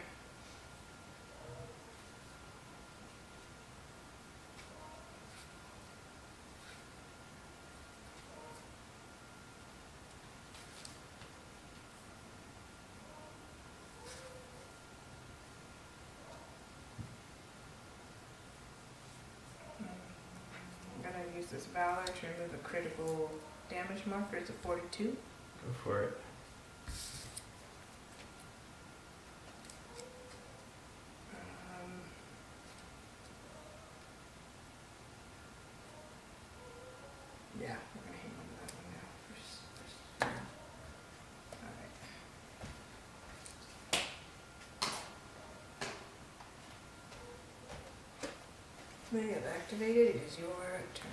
I'm going to use this Valor to remove a critical damage marker. It's a 42. Go for it. Yeah, we're going to hang on to that one now. First. Alright. They have activated. It is your turn.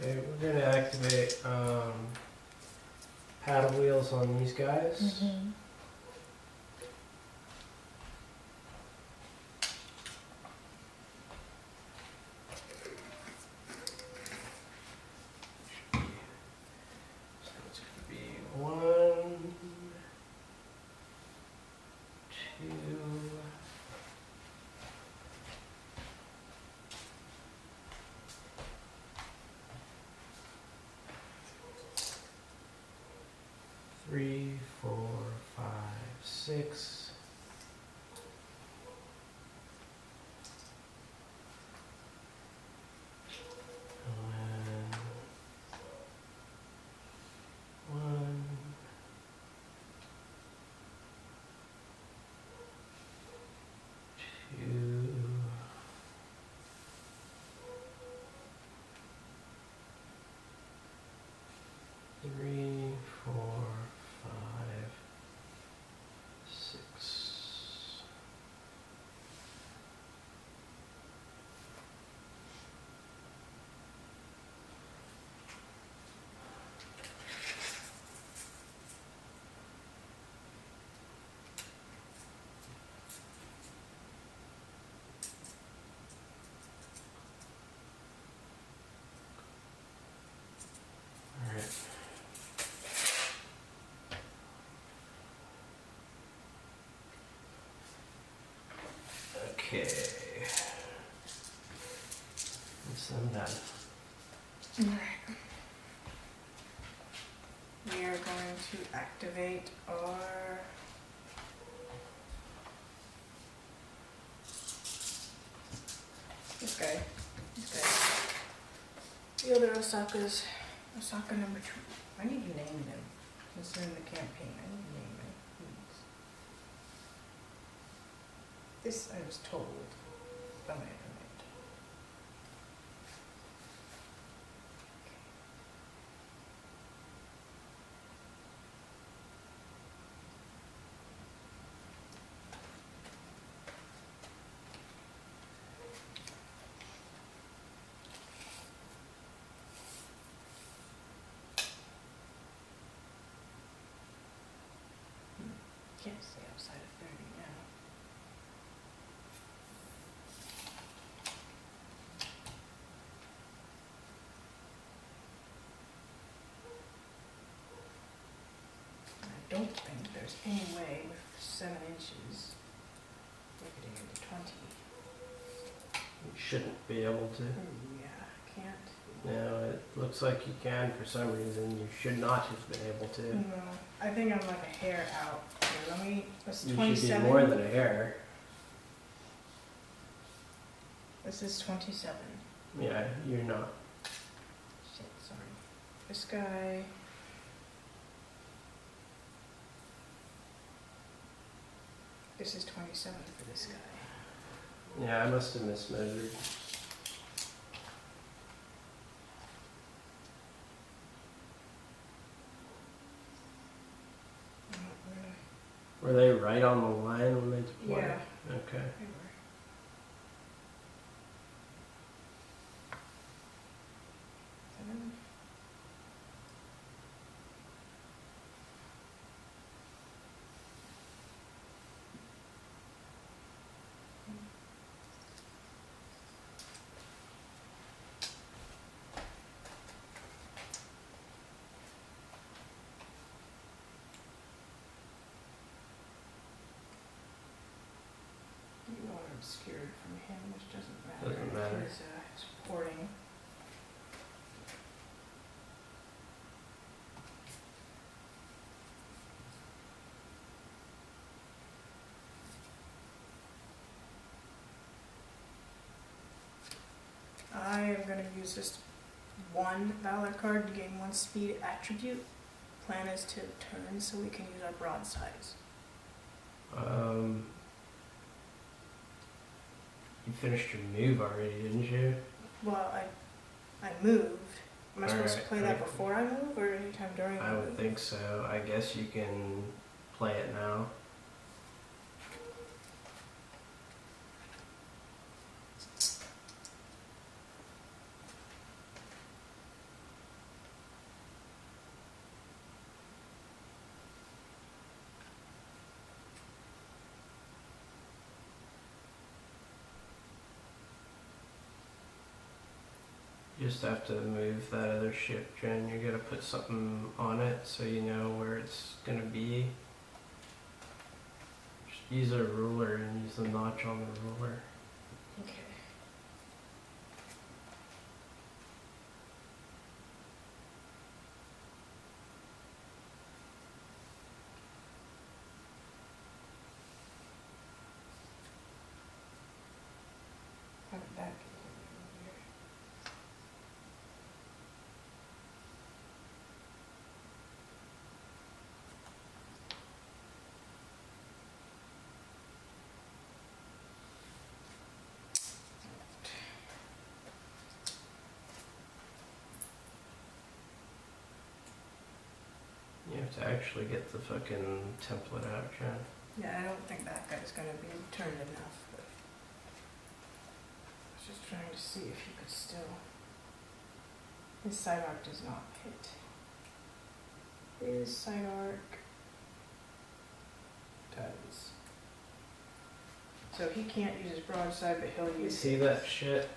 Okay, we're gonna activate paddle wheels on these guys. Mm-hmm. So it's gonna be 1, 2, 3, 4, 5, 6. And then 1, 2, 3, 4, 5, 6. All right. Okay. That's them done. Alright. We are going to activate our this guy. The other Osaka's Osaka number 2. I need to name them. Since they're in the campaign, I need to name them. Please. This I was told by my roommate. Can't stay outside of 30 now. I don't think there's any way with 7 inches we're getting into 20. You shouldn't be able to. Ooh, yeah, can't. No, it looks like you can for some reason. You should not have been able to. No, I think I'm like a hair out. Here, let's You 27. should be more than a hair. This is 27. Yeah, you're not. Shit, sorry. This guy. This is 27 for this guy. Yeah, I must have mismeasured. Were they right on the line when they deployed? Yeah. Okay. They were. Seven. You are obscured from him, which doesn't matter. Doesn't matter. He's supporting. I am going to use this 1 valor card to gain 1 speed attribute. Plan is to turn so we can use our broadsides. You finished your move already, didn't you? Well, I moved. Am I supposed to Alright, play that alright. before I move or anytime during the I move? would think so. I guess you can play it now. just have to move that other ship, Jen. You gotta put something on it so you know where it's gonna be. Just use a ruler and use the notch on the ruler. Okay. Have it back in here. You have to actually get the fucking template out, Jen. Yeah, I don't think that guy's gonna be turned enough, but I was just trying to see if he could still. His side arc does not hit. His side arc does. So he can't use his broadside, but he'll You use. see that shit?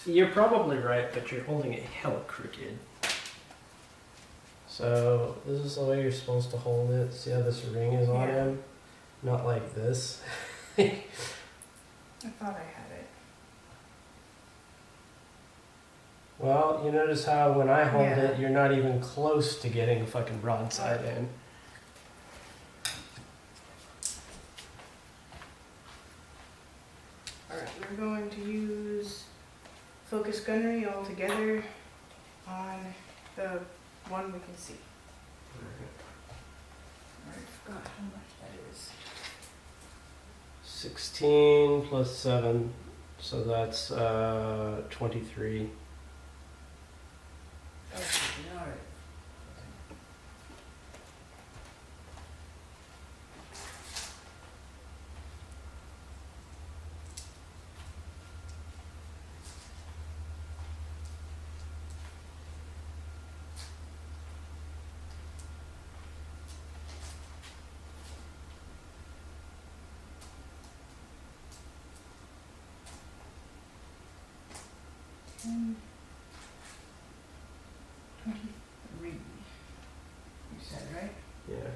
You're probably right, but you're holding it hella crooked. So this is the way you're supposed to hold it. See how this ring is on Yeah. him? Not like this. I thought I had it. Well, you notice how when I hold Yeah. it, you're not even close to getting a fucking broadside in. Alright, we're going to use focus gunnery all together on the one we can see. I forgot how much that is. 16 plus 7, so that's 23. Okay, alright. Mm. 23. You said, right? Yeah.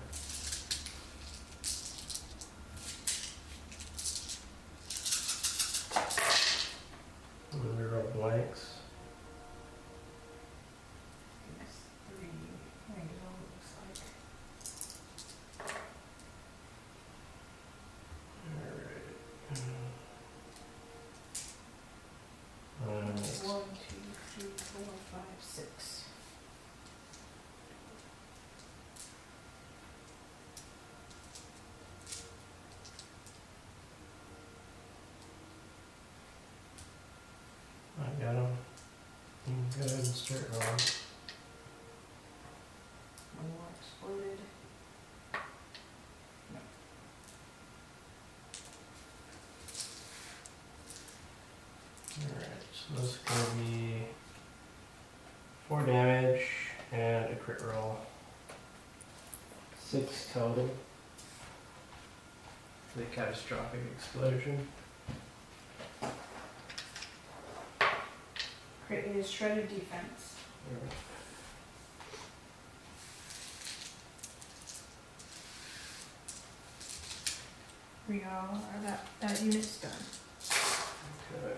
And we roll blanks. Yes, 3. I think it all looks like. Alright. 1, 2, 3, 4, 5, 6. I got him. You can go ahead and start rolling. One more exploded. Alright, so this is gonna be 4 damage and a crit roll. 6 total. The catastrophic explosion. Crit is shredded defense. We go, that unit's done. Okay.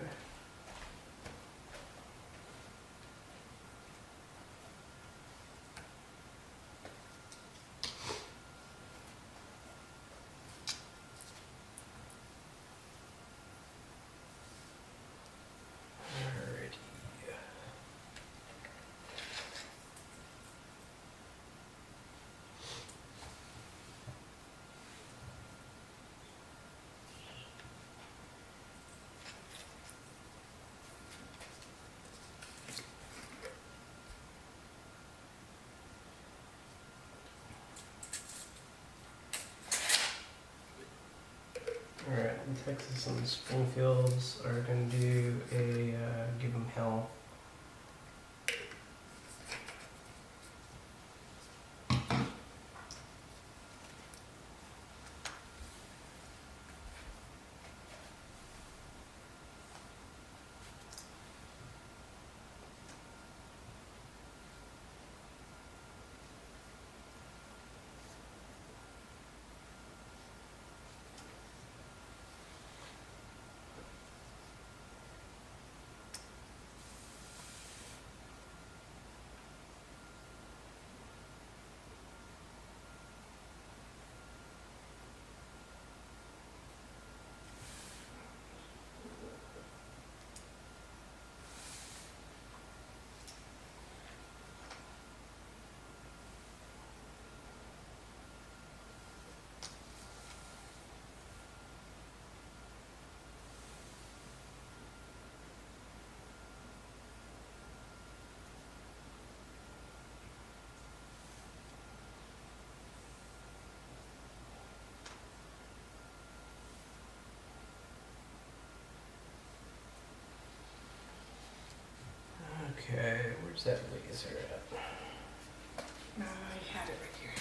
Alrighty. Alright, the Texas and the Springfields are going to do a give them hell. Where's that laser at? No, I had it right here.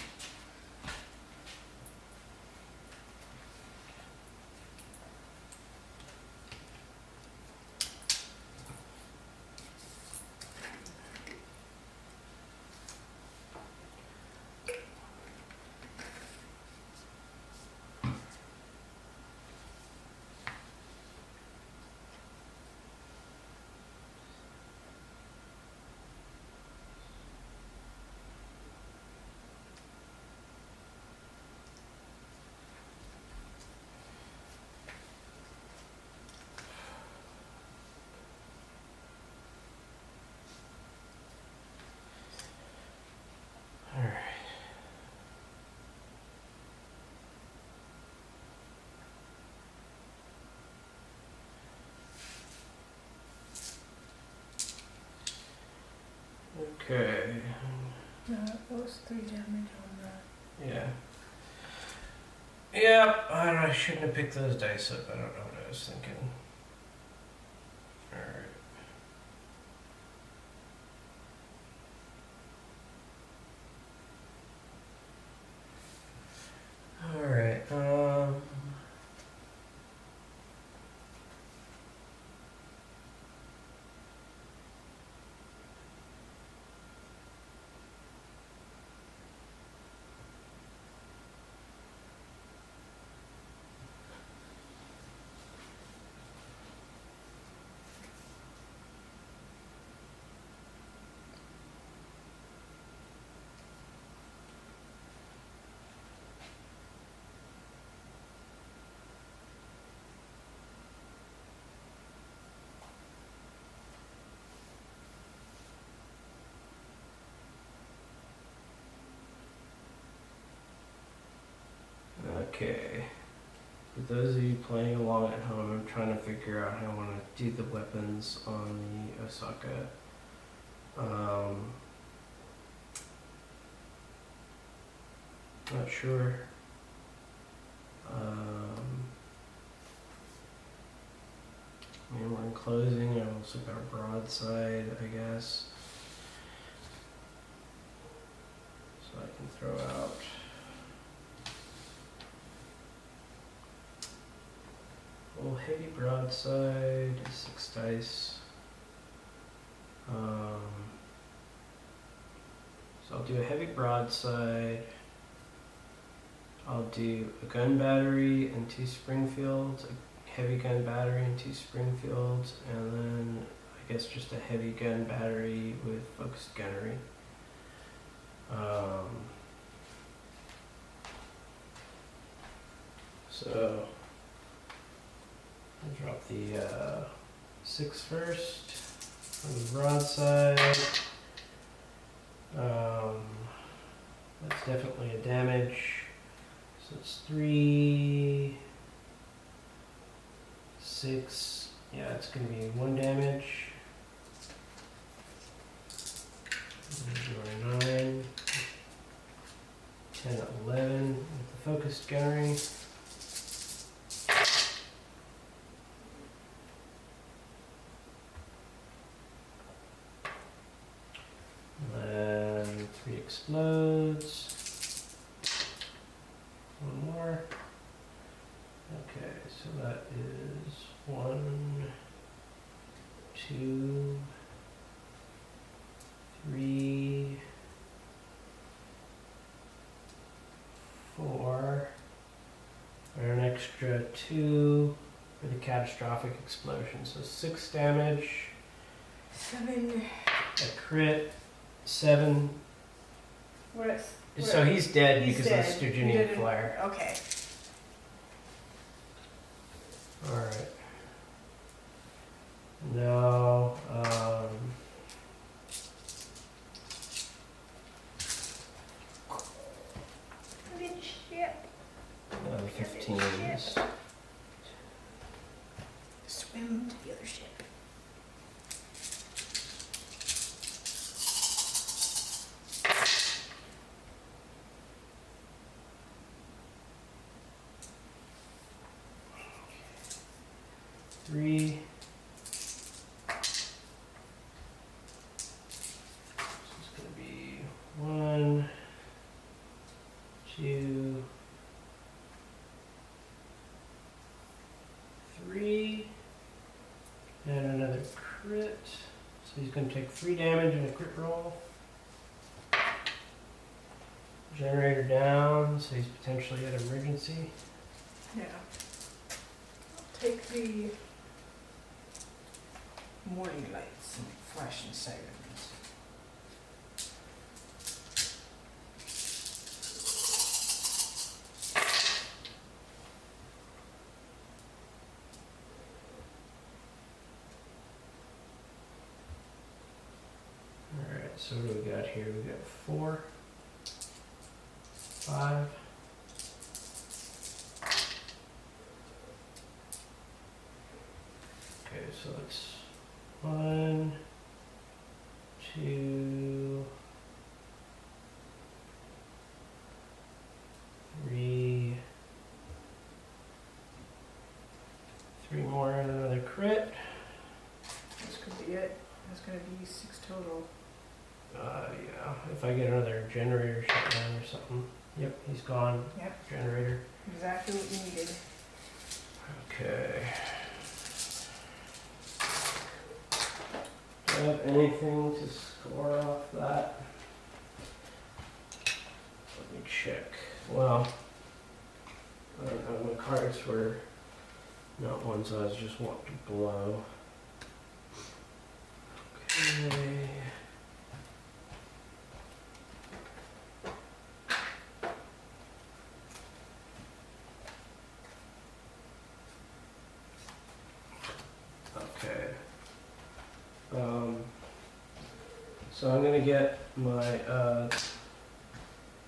Alright. Okay. No, it was 3 damage on that. Yeah. Yep, I shouldn't have picked those dice up. I don't know what I was thinking. Alright. Okay. For those of you playing along at home, I'm trying to figure out how I want to do the weapons on the Osaka. Not sure. I mean, we're in closing. I also got a broadside, I guess. So I can throw out. Well, heavy broadside, 6 dice. So I'll do a heavy broadside. I'll do a gun battery and 2 Springfields, a heavy gun battery and 2 Springfields, and then I guess just a heavy gun battery with focused gunnery. So I'll drop the 6 first on the broadside. That's definitely a damage. So it's 3, 6. Yeah, it's going to be 1 damage. 9, 10, 11 with the focused gunnery. Then 3 explodes. 1 more. Okay, so that is 1, 2, 3, 4, and an extra 2 for the catastrophic explosion. So 6 damage, 7. a crit, 7. So What? he's dead He's because dead. of the He Sterginian didn't- flare. Okay. Alright. Now, Good ship. another 15s. Swim to the other ship. So he's going to take 3 damage in a crit roll. Generator down, so he's potentially at emergency. Yeah. I'll take the morning lights and flashing sirens. Alright, so what do we got here? We got 4, 5. Okay, so it's 1, 2, 3, 3 more and another crit. This could be it. That's gonna be 6 total. Yeah, if I get another generator shut down or something. Yep, he's gone. Yep. Generator. Exactly what you needed. Okay. Do I have anything to score off that? Let me check. Well, I don't know, my cards were not ones I was just wanting to blow. Okay. Okay. So I'm gonna get my, I'm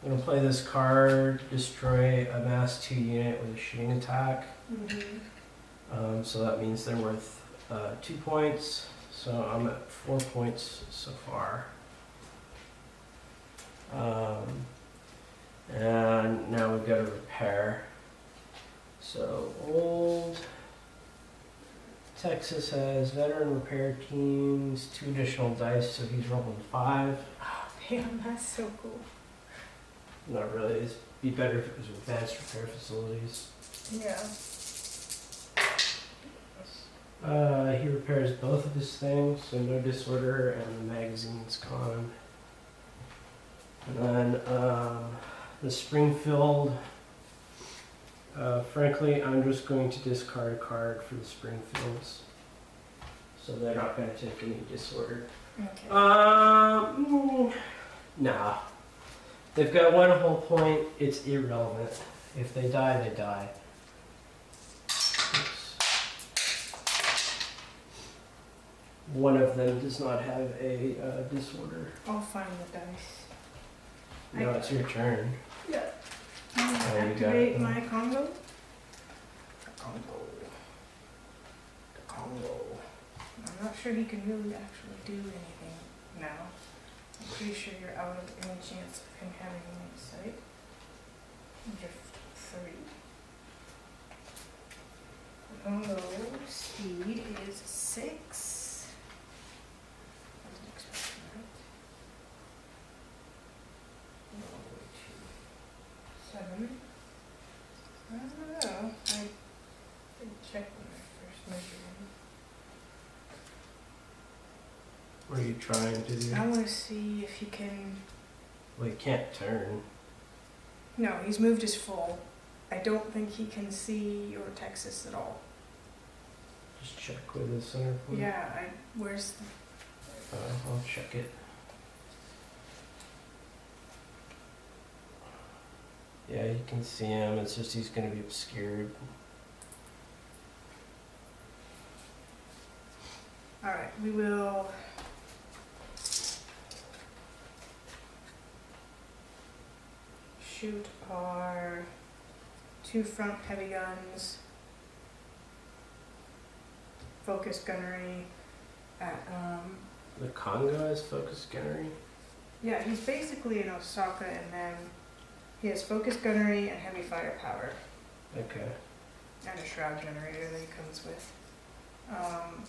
gonna play this card, destroy a mass 2 unit with a shooting attack. Mm-hmm. So that means they're worth 2 points. So I'm at 4 points so far. And now we've got to repair. So old Texas has veteran repair teams, 2 additional dice, so he's rolling 5. Oh, damn, that's so cool. Not really. It'd be better if it was advanced repair facilities. Yeah. He repairs both of his things, so no disorder, and the magazine's gone. And then the Springfield. Frankly, I'm just going to discard a card for the Springfields, so they're not going to take any disorder. Okay. Nah. They've got 1 whole point. It's irrelevant. If they die, they die. Oops. One of them does not have a disorder. I'll find the dice. No, it's your turn. Yeah. you got Activate it. my Congo. The Congo. I'm not sure he can really actually do anything now. I'm pretty sure you're out of any chance of him having any sight. Drift 3. Congo speed is 6. Wasn't expecting that. 7. I don't know. I didn't check when I first measured him. What are you trying to do? I want to see if he can. Well, he can't turn. No, he's moved his full. I don't think he can see your Texas at all. Just check with the center point. Yeah, where's the. I'll check it. Yeah, you can see him. It's just he's going to be obscured. Alright, we will. Shoot our 2 front heavy guns. Focus gunnery at, The Congo has focus gunnery. yeah, he's basically an Osaka, and then he has focus gunnery and heavy firepower. Okay. And a shroud generator that he comes with. And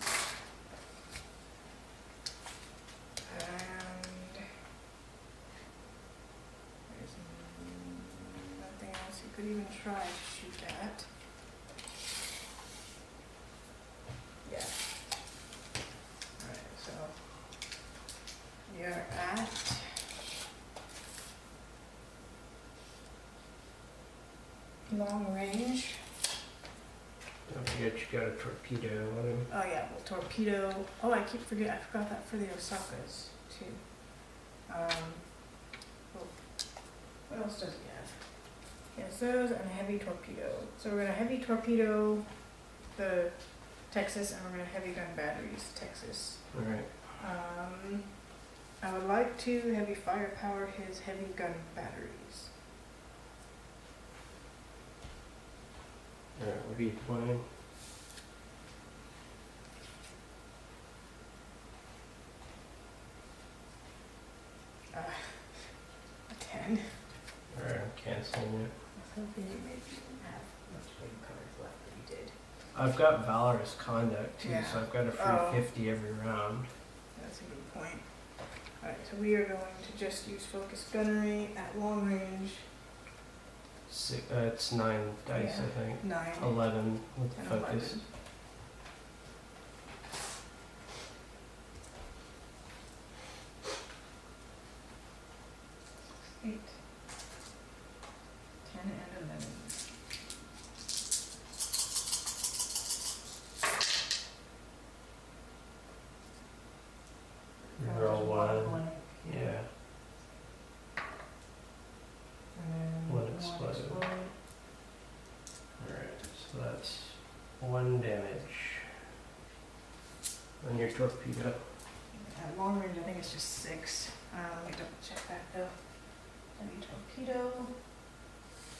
there's nothing else you could even try to shoot at. Yeah. Alright, so long range. Don't forget you got a torpedo on him. Oh yeah, well, torpedo. Oh, I keep forgetting. I forgot that for the Osakas too. Oh, what else does he have? He has those and a heavy torpedo. So we're gonna heavy torpedo the Texas, and we're gonna heavy gun batteries Texas. Alright. I would like to heavy firepower his heavy gun batteries. Alright, what are you playing? A 10. Alright, I'm canceling it. I was hoping you maybe didn't have much big cards left, but you did. I've got Valorous Conduct too, Yeah. so I've got a free Oh. 50 every round. That's a good point. Alright, so we are going to just use focus gunnery at long range. It's 9 dice, Yeah. I think. 9 11 with and focus. 11. Eight. 10 and 11. Roll one. Yeah. And then One explode. Alright, so that's 1 damage on your torpedo. At long range, I think it's just 6. Let me double check that though. Heavy torpedo.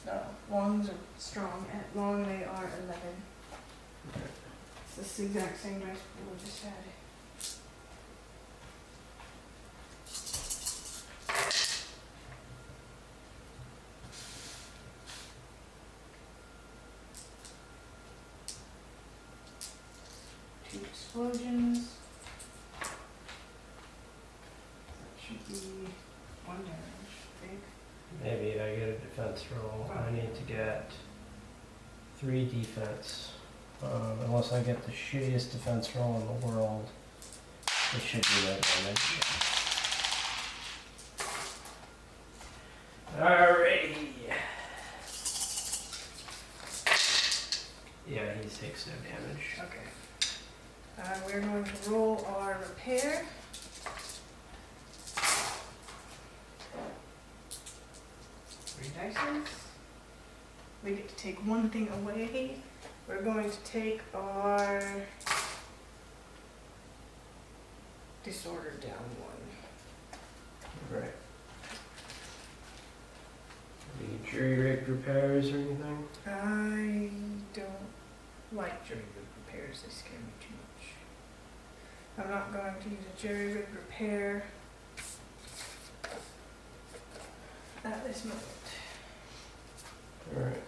No, longs are strong. At long, they are 11. Okay. It's the exact same dice pool we just had. Two explosions. That should be 1 damage, I think. Maybe I get a defense roll. I need to get 3 defense. Unless I get the shittiest defense roll in the world, it should be no damage. Alrighty. Yeah, he takes no damage. Okay. We're going to roll our repair. Three dices. We get to take one thing away. We're going to take our disorder down 1. Right. Any jury-rigged repairs or anything? I don't like jury-rigged repairs. They scare me too much. I'm not going to use a jury-rigged repair at this moment. Alright.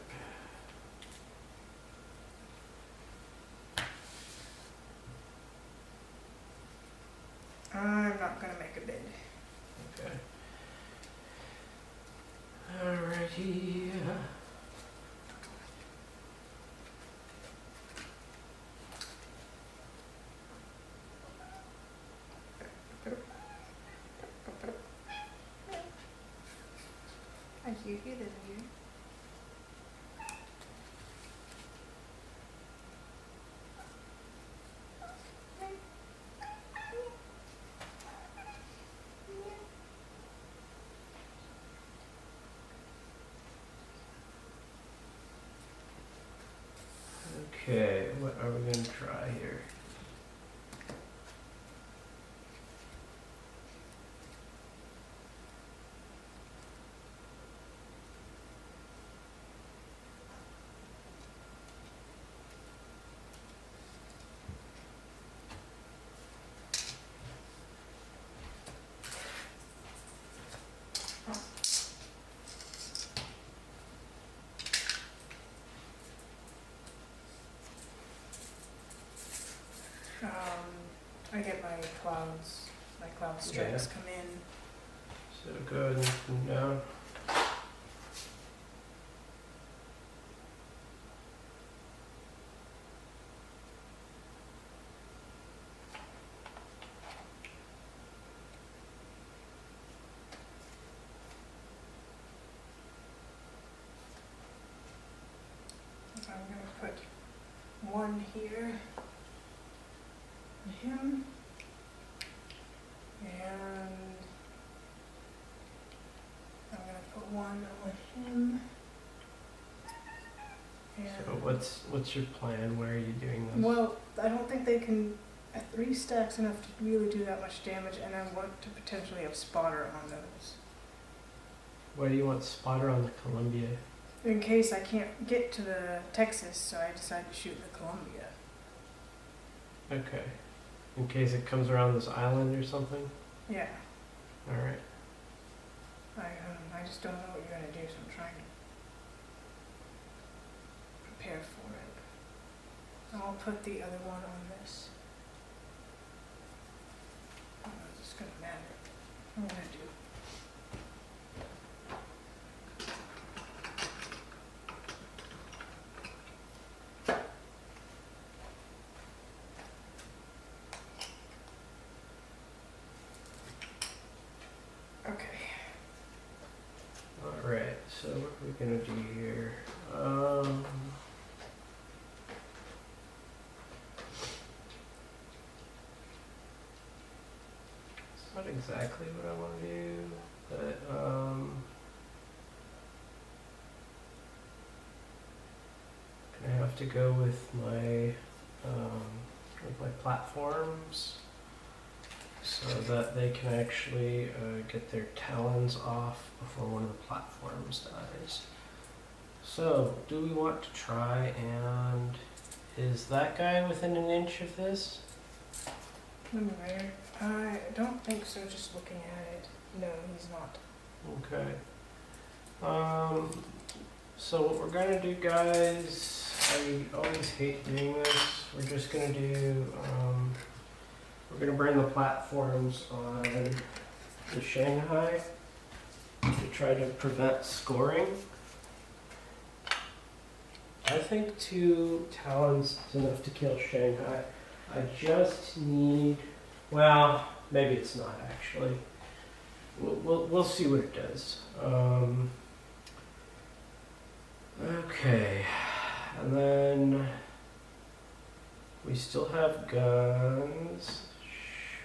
I'm not going to make a bid. Okay. Alrighty. I hear you, little you. Okay, what are we gonna try here? I get my cloud strikes come in. So go ahead and put them down. put one here on him, and I'm gonna put one on him. And So what's your plan? Where are you doing this? well, I don't think they can. A 3 stack's enough to really do that much damage, and I want to potentially have spotter on those. Why do you want spotter on the Columbia? In case I can't get to the Texas, so I decide to shoot the Columbia. Okay. In case it comes around this island or something? Yeah. Alright. I just don't know what you're gonna do, so I'm trying to prepare for it. I'll put the other one on this. I don't know if it's gonna matter. I'm gonna do. Okay. Alright, so what are we gonna do here? It's not exactly what I want to do, but gonna have to go with my platforms so that they can actually get their talons off before one of the platforms dies. So, do we want to try and... Is that guy within an inch of this? Let me write. I don't think so, just looking at it. No, he's not. Okay. So what we're gonna do, guys, I always hate doing this. We're just gonna do, we're gonna burn the platforms on the Shanghai to try to prevent scoring. I think 2 talons is enough to kill Shanghai. I just need, well, maybe it's not actually. We'll see what it does. Okay, and then we still have guns,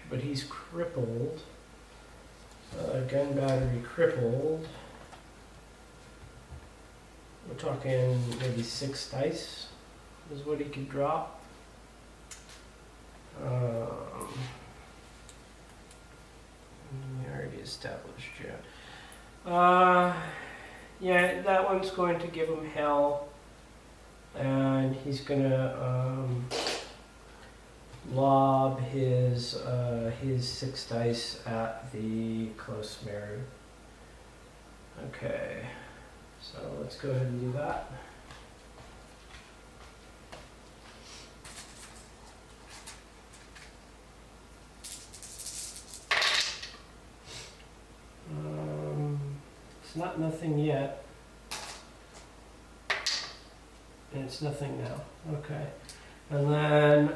but he's crippled. Gun battery crippled. We're talking maybe 6 dice is what he could drop. We already established, yeah. Yeah, that one's going to give him hell, and he's gonna lob his 6 dice at the close mirror. Okay, so let's go ahead and do that. It's not nothing yet. And it's nothing now. Okay. And then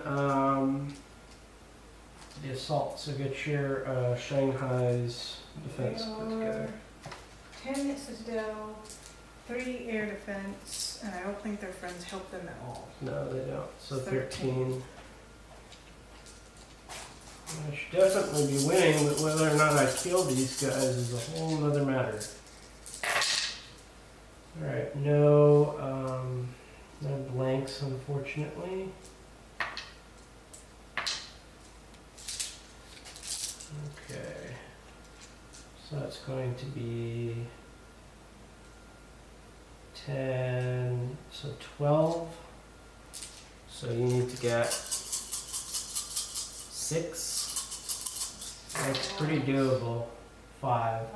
the assault. So get your Shanghai's defense put together. 10 Citadel, 3 air defense, and I don't think their friends help them at all. No, they don't. So 13. I should definitely be winning, but whether or not I kill these guys is a whole other matter. Alright, no blanks, unfortunately. Okay, so that's going to be 10, so 12. So you need to get 6. That's pretty doable. 5.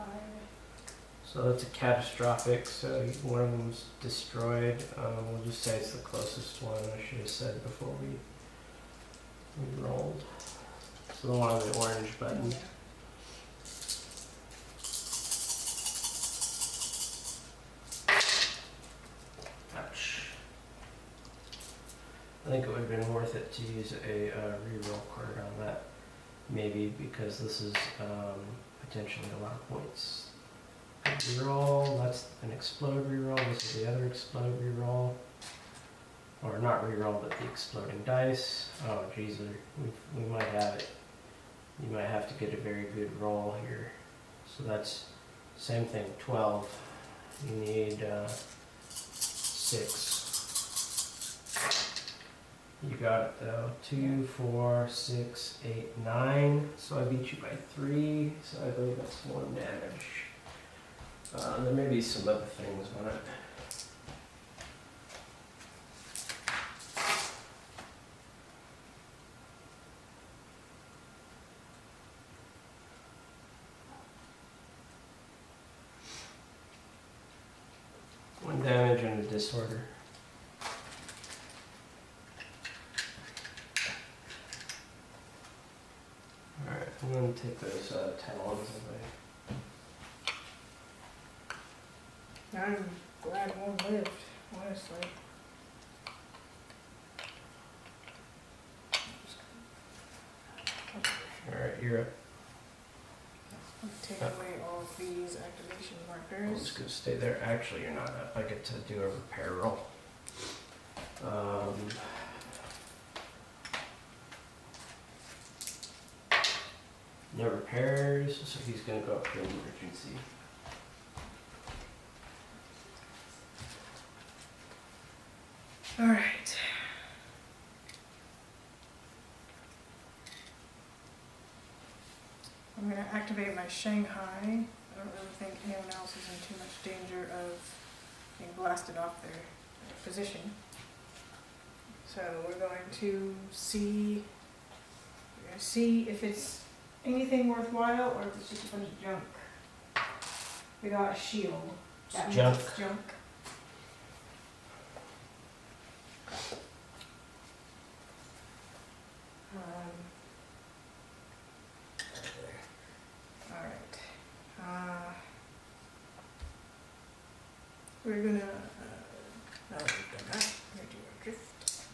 So that's a catastrophic, so one of them's destroyed. We'll just say it's the closest one, I should have said before we rolled. So the one on the orange button. Ouch. I think it would have been worth it to use a reroll card on that. Maybe because this is potentially a lot of points. Reroll, that's an explode reroll, this is the other explode reroll. Or or not reroll, but the exploding dice. Oh, geez, we might have it. You might have to get a very good roll here. So that's same thing, 12. You need 6. You got it though. 2, 4, 6, 8, 9. So I beat you by 3. So I believe that's 1 damage. There may be some other things on it. One damage and a disorder. Alright, I'm going to take those talons away. I'm glad one lived, honestly. Alright, you're up. Take away all of these activation I'm markers. just going to stay there. Actually, you're not up. I get to do a repair roll. No repairs, so he's going to go up to emergency. Alright. I'm going to activate my Shanghai. I don't really think anyone else is in too much danger of being blasted off their position. So we're going to see if it's anything worthwhile or if it's just a bunch of junk. We got a shield. That Junk. means it's junk. Alright. We're gonna, now that we've done that, we're gonna do our drift.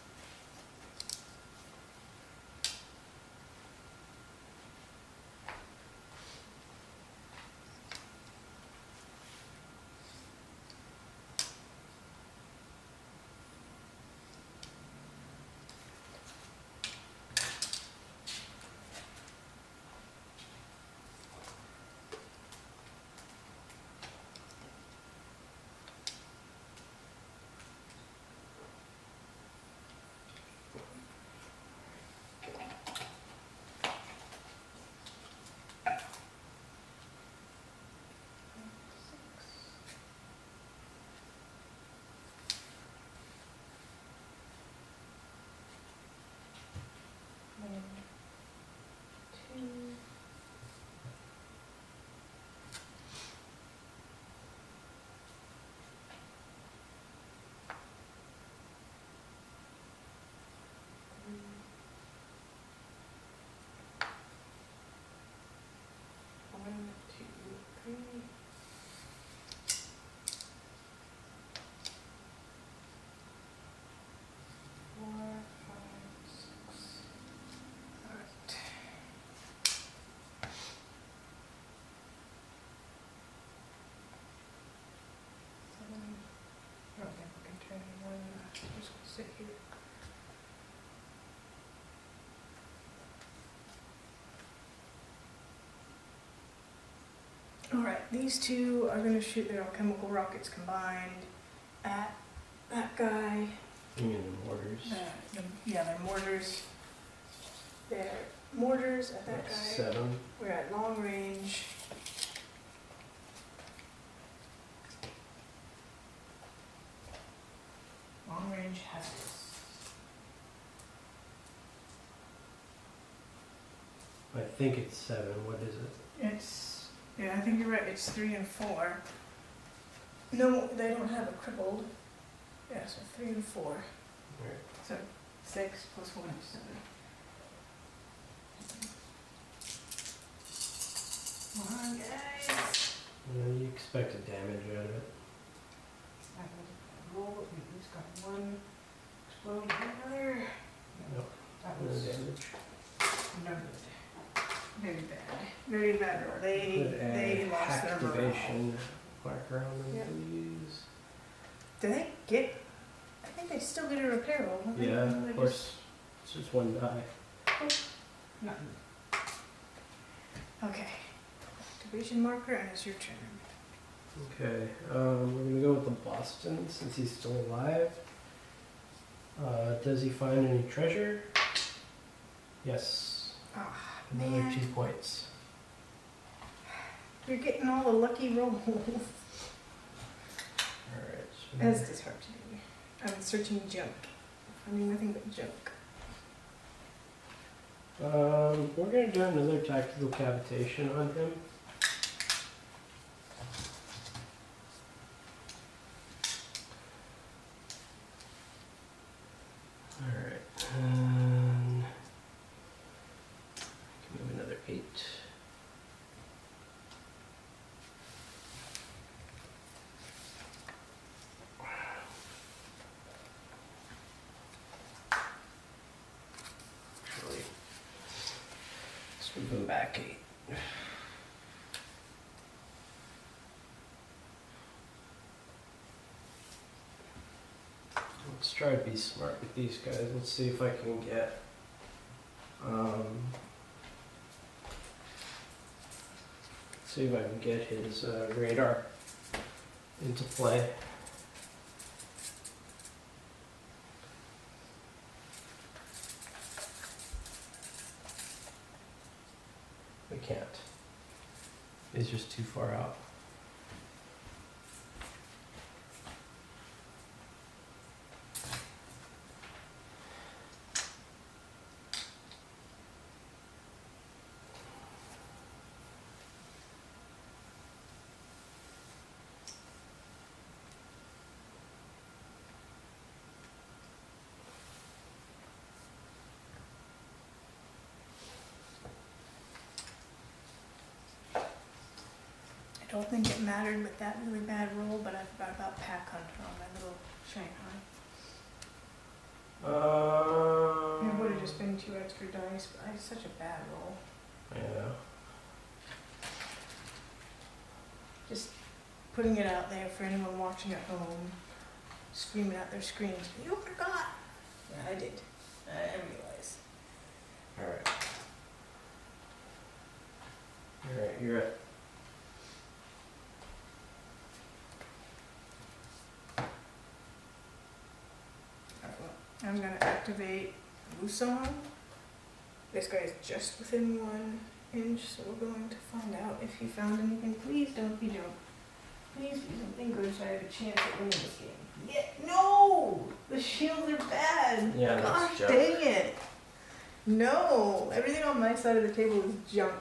One, two, three. Four, five, six. Alright. Seven. I don't think we can turn anyone. I'm just gonna sit here. Alright, these two are going to shoot their chemical rockets combined at that guy. You mean the mortars? Yeah, they're mortars. They're mortars at that That's guy. 7. We're at long range. Long range hazards. I think it's 7. What is it? Yeah, I think you're right. It's 3 and 4. No, they don't have a crippled. Yeah, so 3 and 4. Right. So 6 plus 1 is 7. Come on, guys. You expected damage out of it. I will roll. He's got 1 explode here. Nope. That No was damage. no good. Very bad. Very bad roll. They lost their morale. Activation marker on them, Yep. please. Do they get? I think They still get a repair roll. Don't they? Yeah, They of course. It's just one die. Nothing. Okay. Activation marker, and it's your turn. Okay, we're gonna go with the Boston since he's still alive. Does he find any treasure? Yes. Ah, Another man. 2 points. You're getting all the lucky rolls. Alright. That's disheartening. I'm searching junk. Finding nothing but junk. We're gonna do another tactical cavitation on him. Alright, move another 8. Actually, let's move him back 8. Let's try to be smart with these guys. Let's see if I can get see if I can get his radar into play. We can't. He's just too far out. I don't think it mattered with that really bad roll, but I forgot about Pack Hunter on my little Shanghai. It would have just been 2 extra dice, but I had such a bad roll. Yeah. Just putting it out there for anyone watching at home, screaming out their screens. You forgot! Yeah, I did. I realized. Alright. Alright, you're at. Alright, well, I'm gonna activate Wusong. This guy is just within 1 inch, so we're going to find out if he found anything. Please don't be junk. Please be something good so I have a chance at winning this game. Yeah, no! The shields are bad! Yeah, that's Gosh junk. dang it! No! Everything on my side of the table is junk.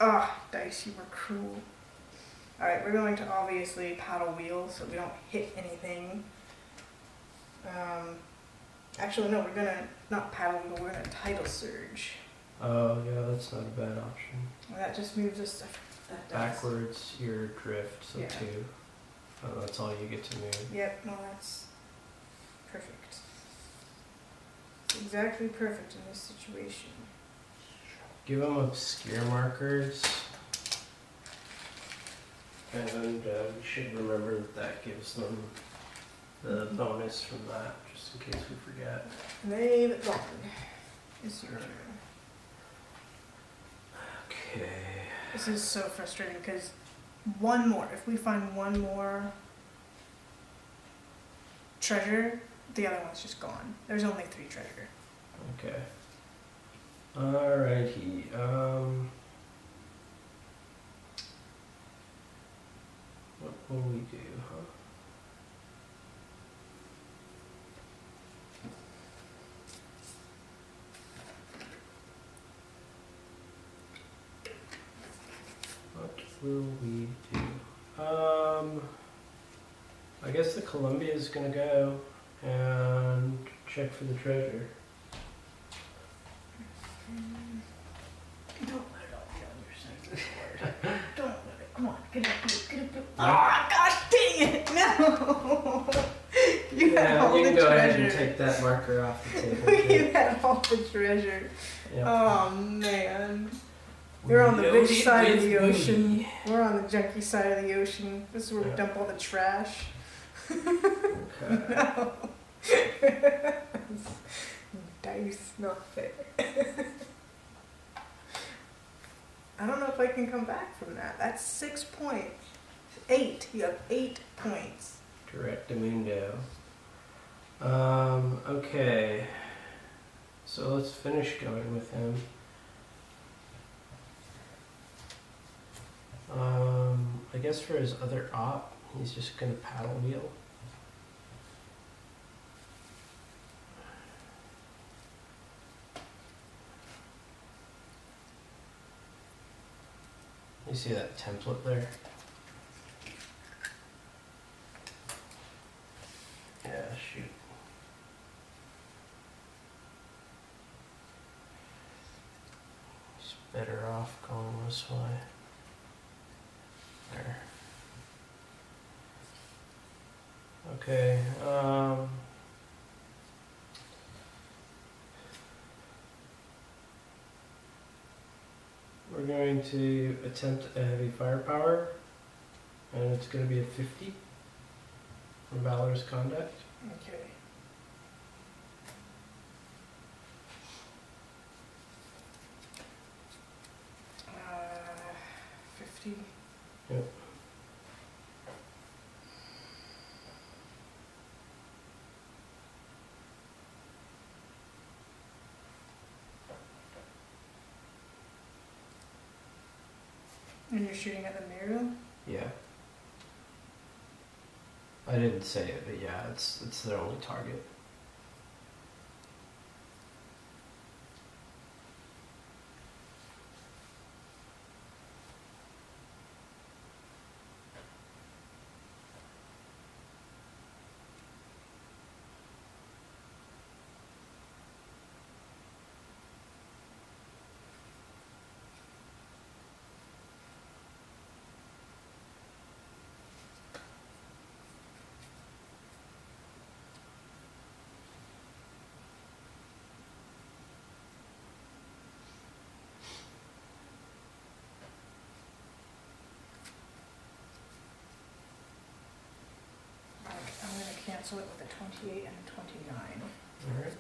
Ah, dice, you were cruel. Alright, we're going to obviously paddle wheel so we don't hit anything. Actually, no, we're gonna not paddle wheel, we're gonna tidal surge. Oh, yeah, that's not a bad option. And that just moves us to that dice. Backwards, your drift, so Yeah. 2. Oh, that's all you get to move. Yep, no, that's perfect. It's exactly perfect in this situation. Give them obscure markers. And we should remember that gives them the bonus from that, just in case we forget. Leave it gone. It's your turn. Okay. This is so frustrating because one more, if we find one more treasure, the other one's just gone. There's only 3 treasure. Okay. Alrighty. What will we do, huh? What will we do? I guess the Columbia is gonna go and check for the treasure. Don't let it all be on your senses. Don't let it. Come on, get up here, get up here. Ah, gosh dang it! No! You had all you the can go ahead and treasure. take that marker off the table. You had all the treasure. Yep. Oh man. We're on the Loaded rich side of with the ocean. booty. We're on the junky side of the ocean. This is where we Yeah. dump all the trash. Okay. No. Dice, not fair. I don't know if I can come back from that. That's 6 points. 8. You have 8 points. Directamundo. Okay. So let's finish going with him. I guess for his other op, he's just gonna paddle wheel. You see that template there? Yeah, shoot. He's better off going this way. There. Okay, we're going to attempt a heavy firepower, and it's going to be a 50 for Valorous Conduct. Okay. Uh, 50. Yep. And you're shooting at the Muriel? Yeah. I didn't say it, but yeah, it's their only target. I'm going to cancel it with a 28 and a 29. Alright.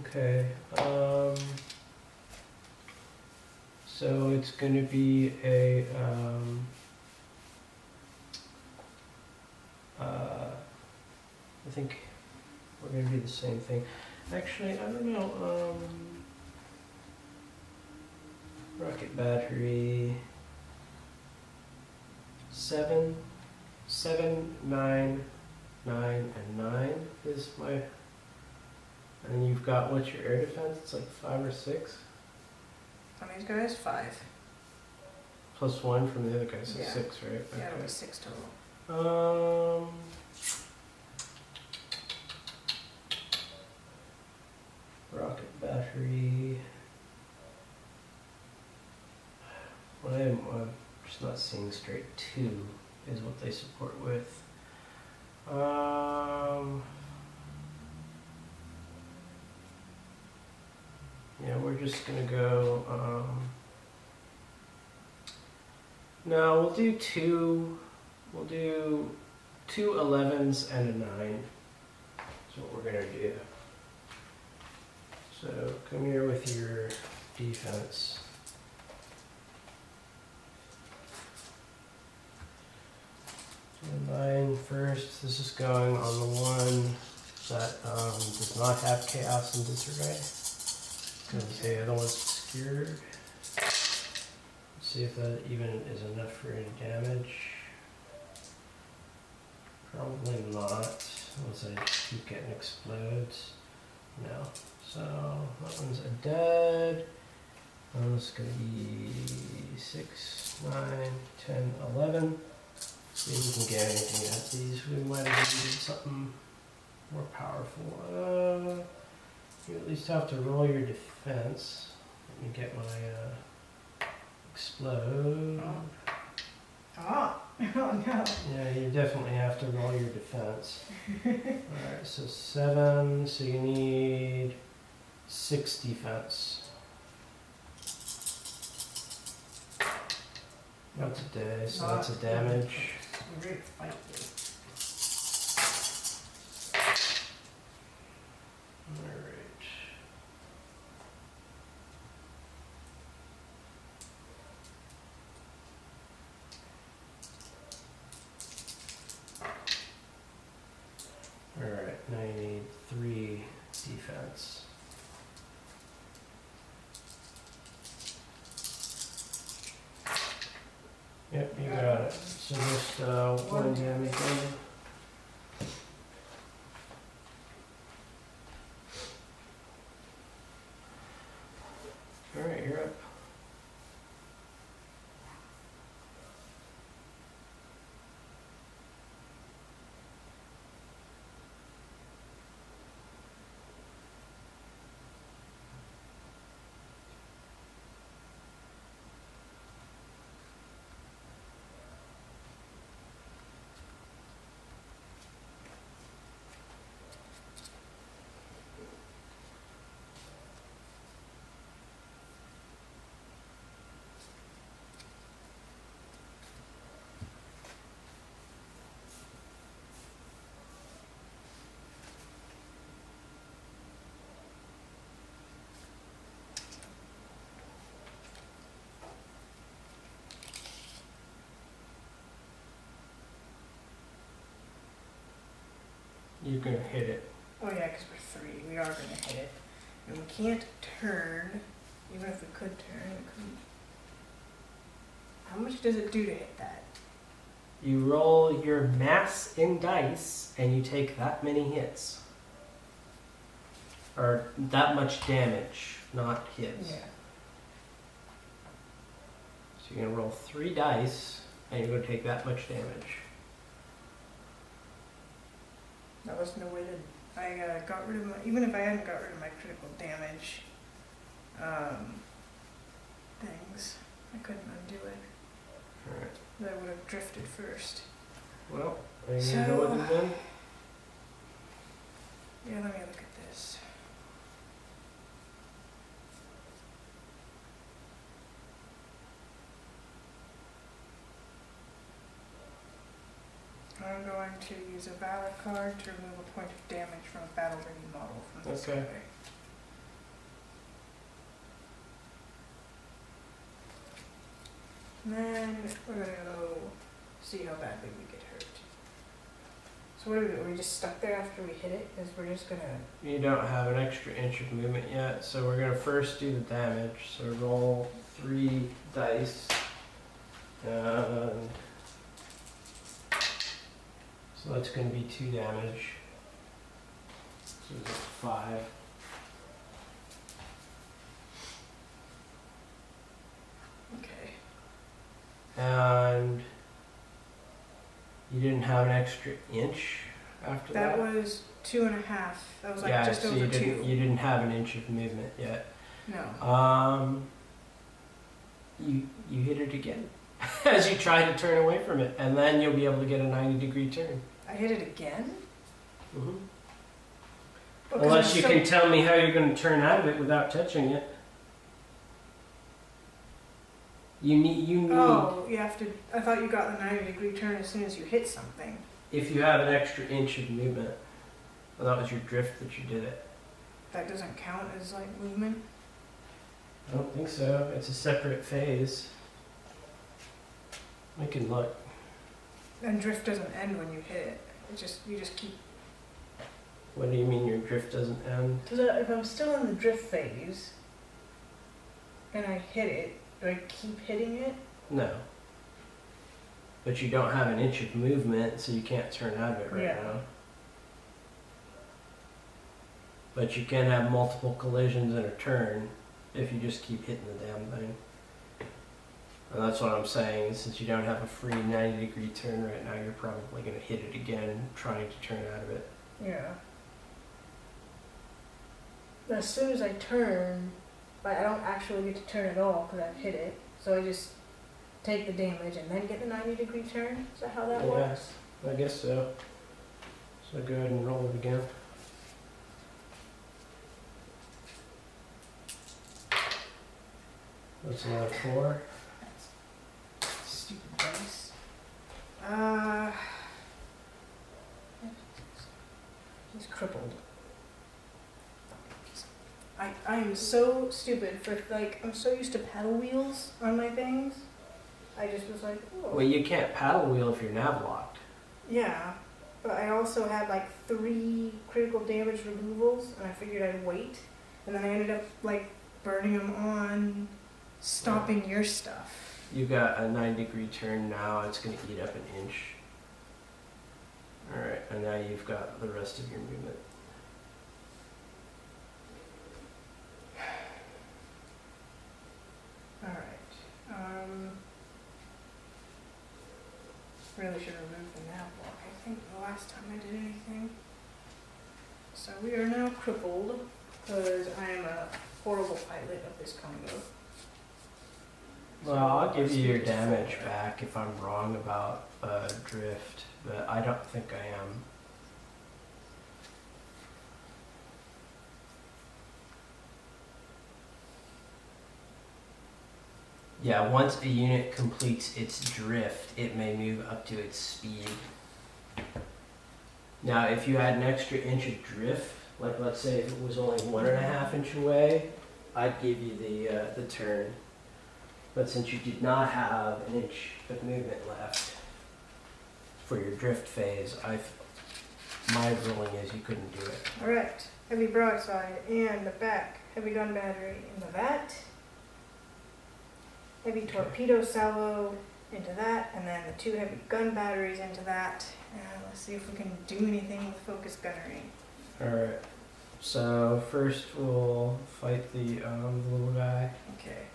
Okay. So it's going to be a I think we're going to do the same thing. Actually, I don't know. Rocket battery 7, 9, 9, and 9 is my. And then you've got, what's your air defense? It's like 5 or 6. On these guys, 5. Plus 1 from the other guy, so Yeah. 6, right? Yeah, it'll be 6 total. Rocket battery. What I'm just not seeing straight. 2 is what they support with. Yeah, we're just gonna go. No, we'll do 2. We'll do 2 11s and a 9. That's what we're gonna do. So come here with your defense. 9 first. This is going on the one that does not have chaos and disarray. Because the other one's obscured. Let's see if that even is enough for any damage. Probably not, unless I keep getting explodes. No. So that one's a dead. This is going to be 6, 9, 10, 11. See if we can get anything at these. We might have needed something more powerful. You at least have to roll your defense. Let me get my explode. Oh, oh no. Yeah, you definitely have to roll your defense. Alright, so 7, so you need 6 defense. That's a day, so that's a damage. We're ready to fight you. Alright. Alright, now you need 3 defense. Yep, you got it. So just 1 damage in. Alright, you're up. You're gonna hit it. Oh yeah, because we're 3. We are going to hit it. And we can't turn. Even if we could turn, we couldn't. How much does it do to hit that? You roll your mass in dice and you take that many hits. Or that much damage, not hits. Yeah. So you're gonna roll 3 dice and you're gonna take that much damage. That was no way to. I got rid of my. Even if I hadn't got rid of my critical damage things, I couldn't undo it. Alright. I would have drifted first. Well, are you gonna go with it then? Yeah, let me look at this. I'm going to use a valor card to remove a point of damage from a battle ready model from this Okay. guy. And then we're gonna go see how badly we get hurt. So what do we do? Are we just stuck there after we hit it? Because we're just gonna. You don't have an extra inch of movement yet, so we're gonna first do the damage. So roll 3 dice. And so that's gonna be 2 damage. So it's 5. Okay. And you didn't have an extra inch after that? That was 2.5. That was like yeah, just so over you 2. didn't have an inch of movement yet. No. You hit it again as you try to turn away from it, and then you'll be able to get a 90-degree turn. I hit it again? Mm-hmm. Oh, Unless you can tell me how you're going to turn out of it without touching it. You need. Oh, you have to. I thought you got the 90-degree turn as soon as you hit something. If you have an extra inch of movement, well, that was your drift that you did it. That doesn't count as like movement? I don't think so. It's a separate phase. I can look. And drift doesn't end when you hit it. You just keep. What do you mean your drift doesn't end? Because if I'm still in the drift phase and I hit it, do I keep hitting it? No. But you don't have an inch of movement, so you can't turn out of it right Yeah. now. But you can have multiple collisions in a turn if you just keep hitting the damn thing. And that's what I'm saying, since you don't have a free 90-degree turn right now, you're probably going to hit it again trying to turn out of it. Yeah. As soon as I turn, but I don't actually get to turn at all because I've hit it. So I just take the damage and then get the 90-degree turn? Is that how that Yeah. works? I guess so. So go ahead and roll it again. That's another 4. Stupid dice. He's crippled. I am so stupid for, like, I'm so used to paddle wheels on my things. I just was like, oh. Well, you can't paddle wheel if you're nav locked. Yeah, but I also had like 3 critical damage removals, and I figured I'd wait. And then I ended up like burning them on stopping your stuff. You got a 9-degree turn now. It's going to eat up an inch. All right, and now you've got the rest of your movement. Alright. Really should have removed the nav block, I think, the last time I did anything. So we are now crippled, because I am a horrible pilot of this Congo. Well, I'll give you your damage back if I'm wrong about drift, but I don't think I am. Yeah, once a unit completes its drift, it may move up to its speed. Now, if you had an extra inch of drift, like let's say if it was only 1.5 inch away, I'd give you the turn. But since you did not have an inch of movement left for your drift phase, my ruling is you couldn't do it. Alright, heavy broadside and the back, heavy gun battery in the vat. Heavy torpedo salvo into that, and then the 2 heavy gun batteries into that. And let's see if we can do anything with focus gunnery. Alright, so first we'll fight the little guy. Okay.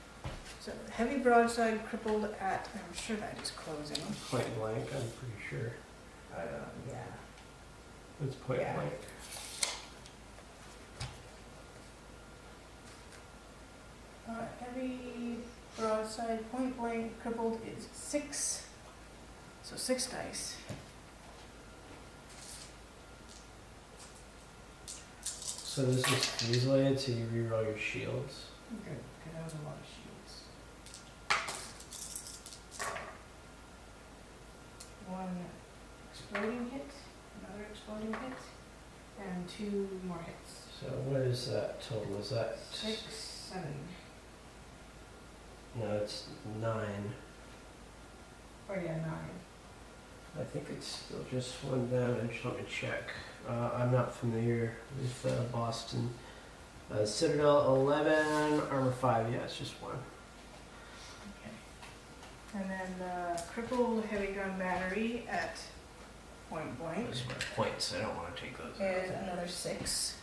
So heavy broadside crippled at, I'm sure that is closing. Point blank, I'm pretty sure. Yeah. It's point Yeah. blank. Heavy broadside point blank crippled is 6. So 6 dice. So this is freeze-laid, so you reroll your shields. Good, because that was a lot of shields. 1 exploding hit, another exploding hit, and 2 more hits. So what is that total? Is that 6, 7. No, it's 9. Oh yeah, 9. I think it's still just 1 damage. Let me check. I'm not familiar with Boston. Citadel 11, armor 5. Yeah, it's just 1. Okay. And then the crippled heavy gun battery at point blank Those are my points. I don't want to take those. is another 6.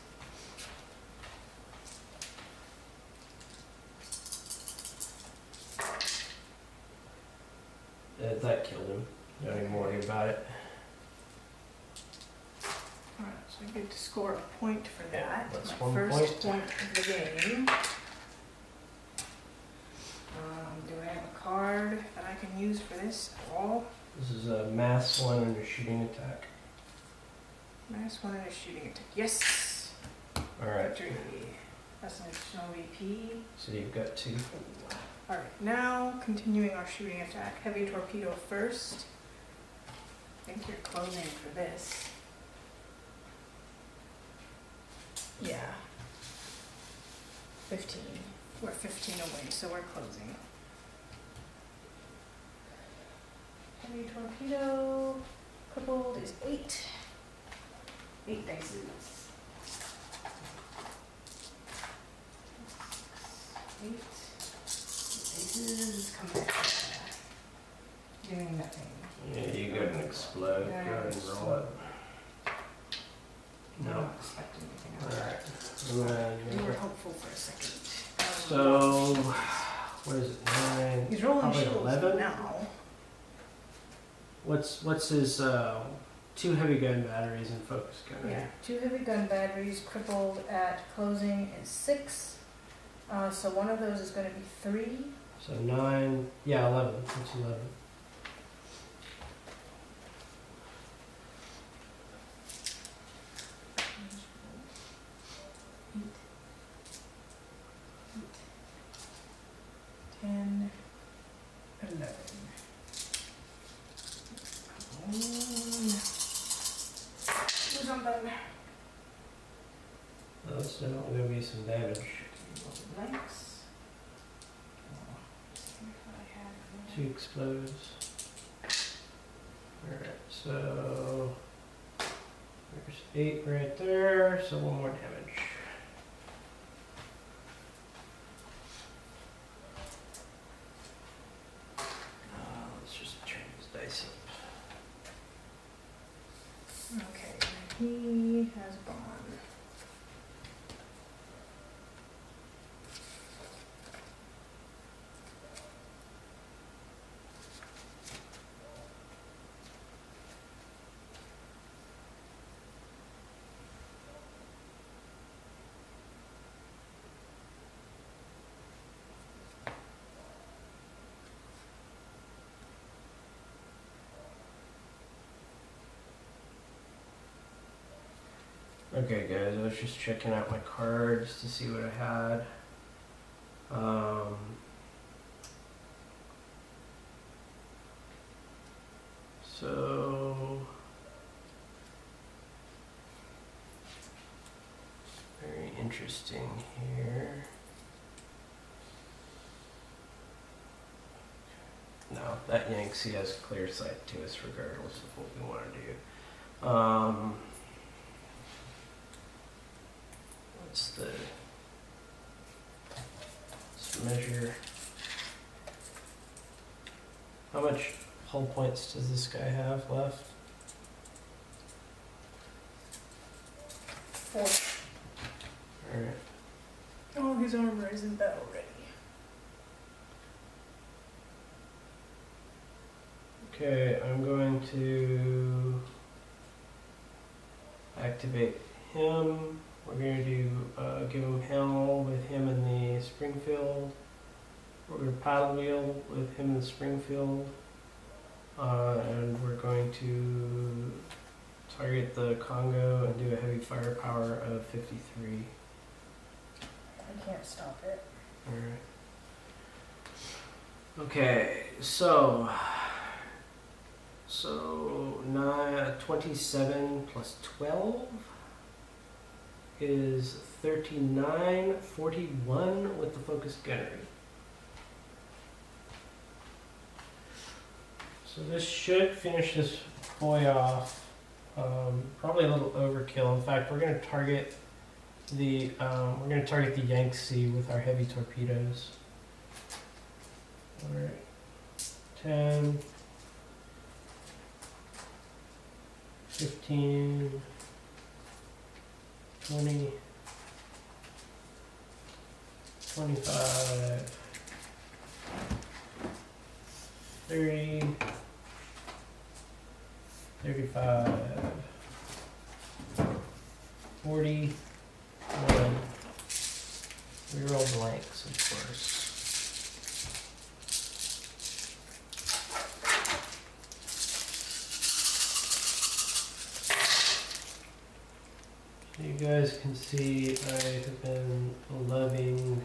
That killed him. Don't even worry about it. Alright, so I get to score a point for that. That's My 1 first point. point of the game. Do I have a card that I can use for this at all? This is a mass 1 under shooting attack. Minus 1 and a shooting attack. Yes! Alright, Victory. That's an additional VP. so you've got 2. Alright, now continuing our shooting attack. Heavy torpedo first. I think you're closing for this. Yeah. 15. We're 15 away, so we're closing. Heavy torpedo crippled is 8. 8 dice. 8. Dices come back. Doing nothing. Yeah, you go ahead and explode. Go ahead and roll it. I'm No. not expecting anything else. Alright. And then We were hopeful for a second. so, what is it? 9. He's rolling probably shields 11? now. What's his 2 heavy gun batteries and focus gun? Yeah, 2 heavy gun batteries crippled at closing is 6. So one of those is going to be 3. So 9. Yeah, 11. What's 11? Ten, 11. Do something. That's definitely gonna be some damage. Blanks. Oh, see what I had. 2 explodes. Alright, so there's 8 right there, so 1 more damage. Let's just turn this dice up. Okay, he has gone. Okay guys, I was just checking out my cards to see what I had. So very interesting here. No, that Yangtze has clear sight to us regardless of what we want to do. What's the, let's measure, how much hull points does this guy have left? 4. Alright. Oh, his armor isn't battle ready. Okay, I'm going to activate him. We're going to do give him hell with him in the Springfield. We're going to paddle wheel with him in the Springfield. And we're going to target the Congo and do a heavy firepower of 53. I can't stop it. Alright. Okay, so 27 plus 12 is 39, 41 with the focused gunnery. So this should finish this boy off. Probably a little overkill. In fact, we're going to target the Yangtze with our heavy torpedoes. All right, 10, 15, 20, 25, 30, 35, 40, 1. We roll blanks, of course. You guys can see I have been loving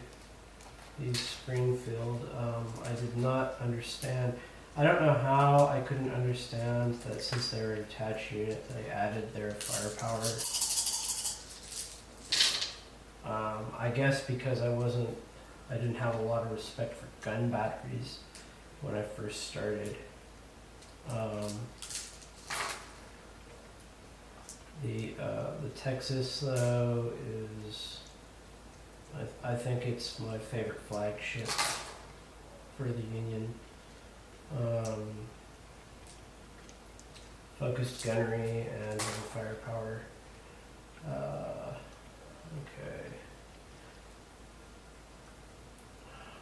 the Springfield. I did not understand. I don't know how I couldn't understand that since they were an attached unit, they added their firepower. I guess because I didn't have a lot of respect for gun batteries when I first started. The Texas though is, I think it's my favorite flagship for the Union. Focused gunnery and firepower. Okay.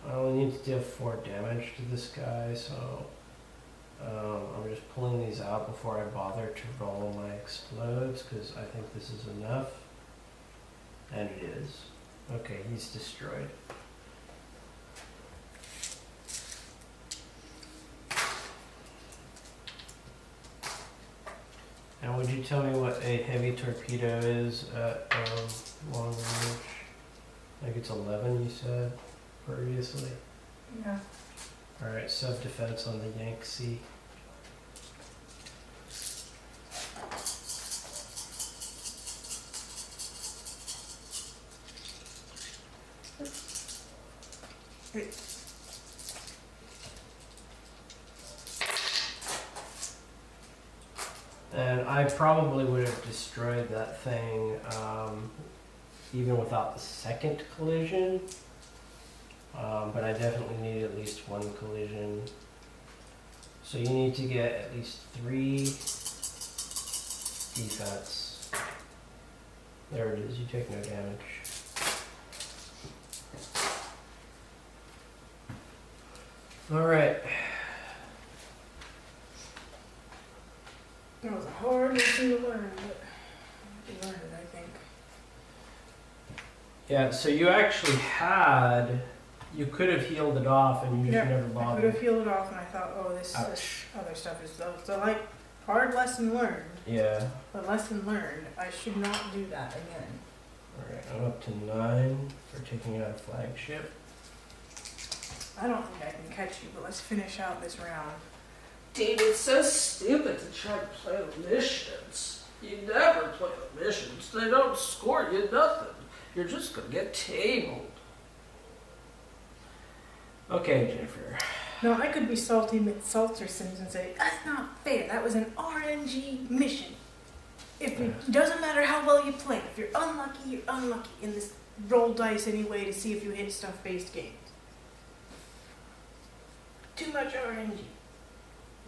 I only need to deal 4 damage to this guy, so I'm just pulling these out before I bother to roll my explodes because I think this is enough. And it is. Okay, he's destroyed. And would you tell me what a heavy torpedo is at long range? I think it's 11 you said previously. Yeah. Alright, self-defense on the Yangtze. And I probably would have destroyed that thing even without the second collision. But I definitely need at least one collision. So you need to get at least 3 defense. There it is, you take no damage. Alright. That was a hard lesson to learn, but you learned it, I think. Yeah, so you actually had, you could have healed it off and you just never I could bothered. have healed it off, and I thought, oh, this other stuff is so like hard lesson learned. Yeah. But lesson learned, I should not do that again. Alright, I'm up to 9 for taking out a flagship. I don't think I can catch you, but let's finish out this round. Dude, it's so stupid to try to play the missions. You never play the missions. They don't score you nothing. You're just gonna get tabled. Okay, Jennifer. No, I could be salty Saltersons and say, that's not fair. That was an RNG mission. If it doesn't matter how well you play, if you're unlucky, you're unlucky in this roll dice anyway to see if you hit stuff-based games. Too much RNG.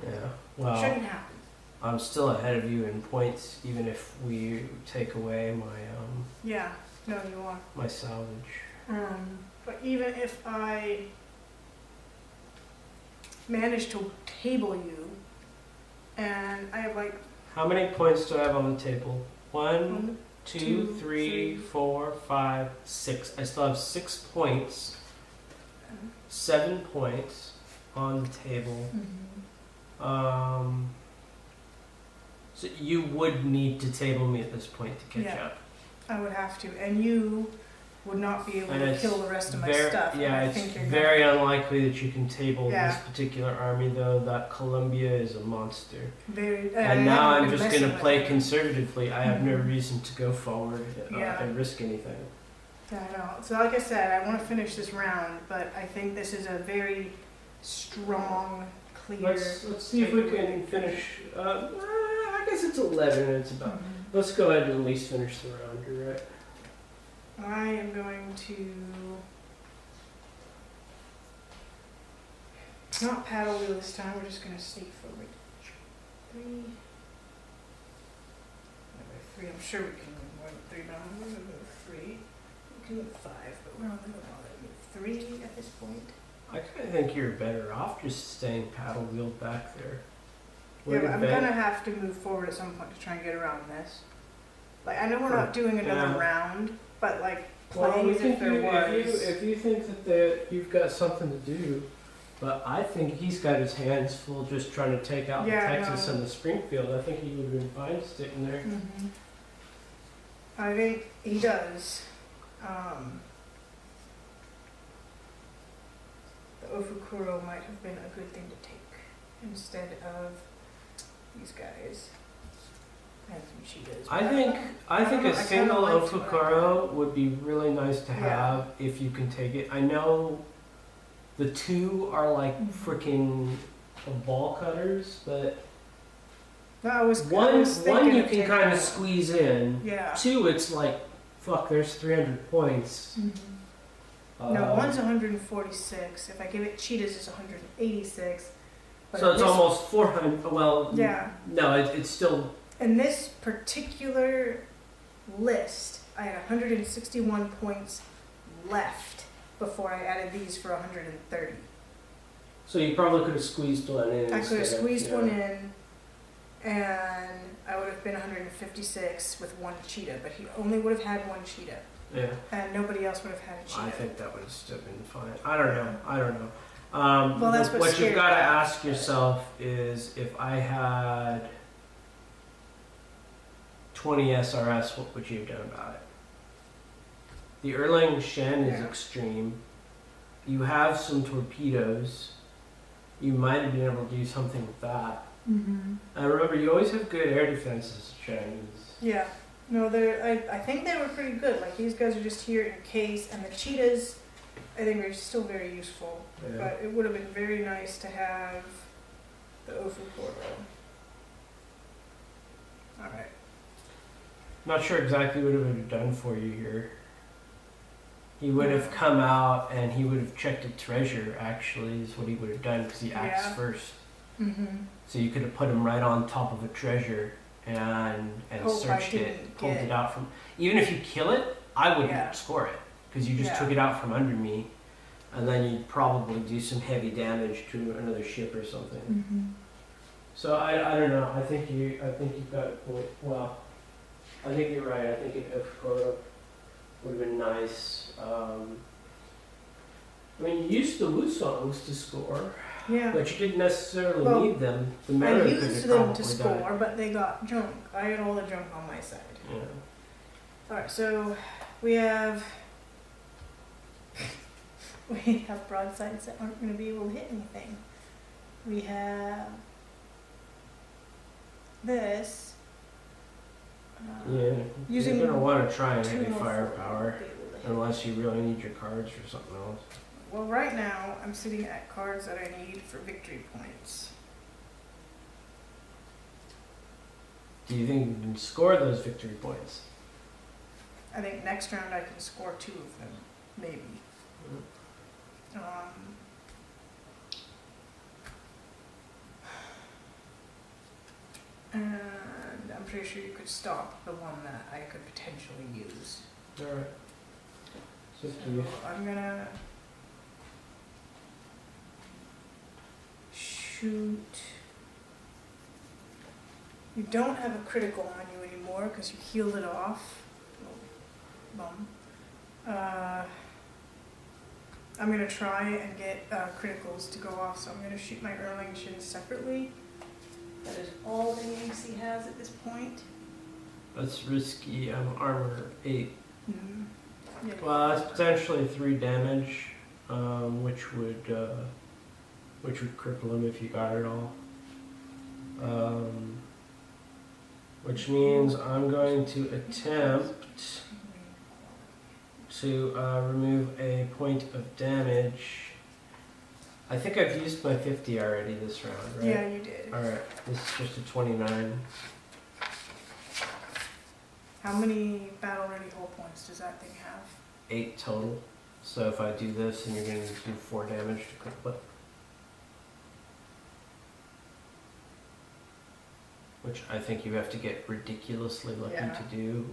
Yeah, well, Shouldn't happen. I'm still ahead of you in points, even if we take away my Yeah, no, you are. my salvage. But even if I manage to table you, and I have like How many points do I have on the table? 1, 1, 2, 2, 3, 3, 4, 5, 6. I still have 6 points, 7 points on the table. So you would need to table me at this point to catch Yeah. up. I would have to, and you would not be able And to it's kill the rest of my Ver- stuff. and Yeah, I it's think you're very unlikely that you can table Yeah. this particular army, though. That Columbia is a monster. very. And now I'm haven't been just messing going to with play it. conservatively. I have no Mhm. reason to go forward Yeah. and risk anything. Yeah, I know. So like I said, I want to finish this round, but I think this is a very strong, clear. Let's see if we can finish. I guess it's 11 and it's about. Mhm. Let's go ahead and at least finish the round. You're right. I am going to not paddle wheel this time. We're just going to stay forward. 3. Number 3. I'm sure we can move more than 3, but I'm going to move 3. We can move 5, but we're not going to bother to move 3 at this point. I kind of think you're better off just staying paddle wheeled back there. Yeah, but I'm Ben- gonna have to move forward at some point to try and get around this. Like, I know we're not doing another Yeah. round, but like Well, playing we as if think there was. if you think that you've got something to do, but I think he's got his hands full just trying to take out Yeah, the Texas no. and the Springfield. I think he would have been fine sitting there. Mhm. I think he does. The Ofukuro might have been a good thing to take instead of these guys. And some cheetahs. I but think I don't know, a I kinda single liked what I Ofukuro would be really nice to Yeah. have if you can take it. I know the 2 are like Mhm. freaking ball cutters, but No, I was one you can taking kind of one. squeeze in. Yeah. 2, it's like, fuck, there's 300 points. No, one's 146. If I give it cheetahs, it's 186. But So it's this- almost 400. Well, Yeah. no, it's still. In this particular list, I had 161 points left before I added these for 130. So you probably could have squeezed one in. I could have instead of, squeezed yeah. one in, and I would have been 156 with one cheetah, but he only would have had one cheetah, Yeah, and nobody else would have had a cheetah. I think that would have still been fine. I don't know. Well, that's what's what you've scary got to about ask it. yourself is if I had 20 SRS, what would you have done about it? The Erlang Shen is Yeah. extreme. You have some torpedoes. You might have been able to do something with that. Mm-hmm. And remember, you always have good air defenses, Chinese. Yeah. No, I think they were pretty good. Like, these guys are just here in case, and the cheetahs, I think, are still very useful. Yeah. But it would have been very nice to have the Ofukoro. Alright. Not sure exactly what it would have done for you here. He would have come out and he would have checked a treasure, actually, is what he would have done, because he acts Yeah. first. Mm-hmm. So you could have put him right on top of a treasure and Hope I searched didn't it, pulled get- it out from. Even if you kill it, I wouldn't Yeah. score it, because you just Yeah. took it out from under me, and then you'd probably do some heavy damage to another ship or something. Mm-hmm. So I don't know. I think you've got a point. Well, I think you're right. I think it would have been nice. I mean, you used the Wusungs to score, Yeah. but you didn't necessarily Well, need them. The I meta could used have them probably to died. score, but they got junk. I had all the junk on my side. Yeah. Alright, so we have broadsides that aren't going to be able to hit anything. We have this. Yeah. Using You're gonna want to try and two heavy more firepower, forward to be able to hit. unless you really need your cards for something else. Well, right now I'm sitting at cards that I need for victory points. Do you think you can score those victory points? I think next round I can score 2 of them, maybe. And I'm pretty sure you could stop the one that I could potentially use. All right. So So do you. I'm gonna shoot. You don't have a critical on you anymore because you healed it off. Bum. I'm gonna try and get criticals to go off, so I'm gonna shoot my Erlingshins separately. That is all the AC has at this point. That's risky. Armor 8. Mm. Yeah. Well, that's potentially 3 damage, which would cripple him if you got it all. Which means I'm going to attempt to remove a point of damage. I think I've used my 50 already this round, right? Yeah, you did. Alright, this is just a 29. How many battle ready hull points does that thing have? 8 total. So if I do this, then you're going to do 4 damage to cripple it. Which I think you have to get ridiculously lucky Yeah. to do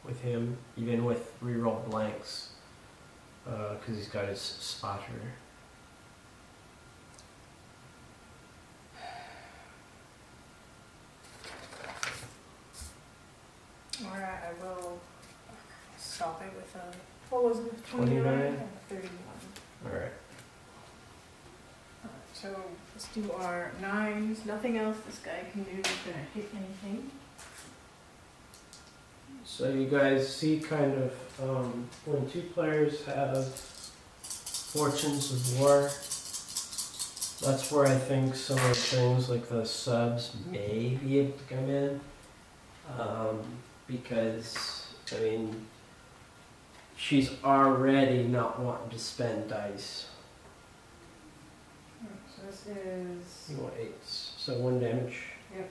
with him, even with reroll blanks, because he's got his spotter. Alright, I will stop it with a, what was it, 29? 29? 31. Alright. Alright, so let's do our 9s. Nothing else this guy can do is gonna hit anything. So you guys see kind of when 2 players have Fortunes of War, that's where I think some of the things like the subs may be able to come in. Because, I mean, she's already not wanting to spend dice. So this is, You want 8s, so 1 damage. yep.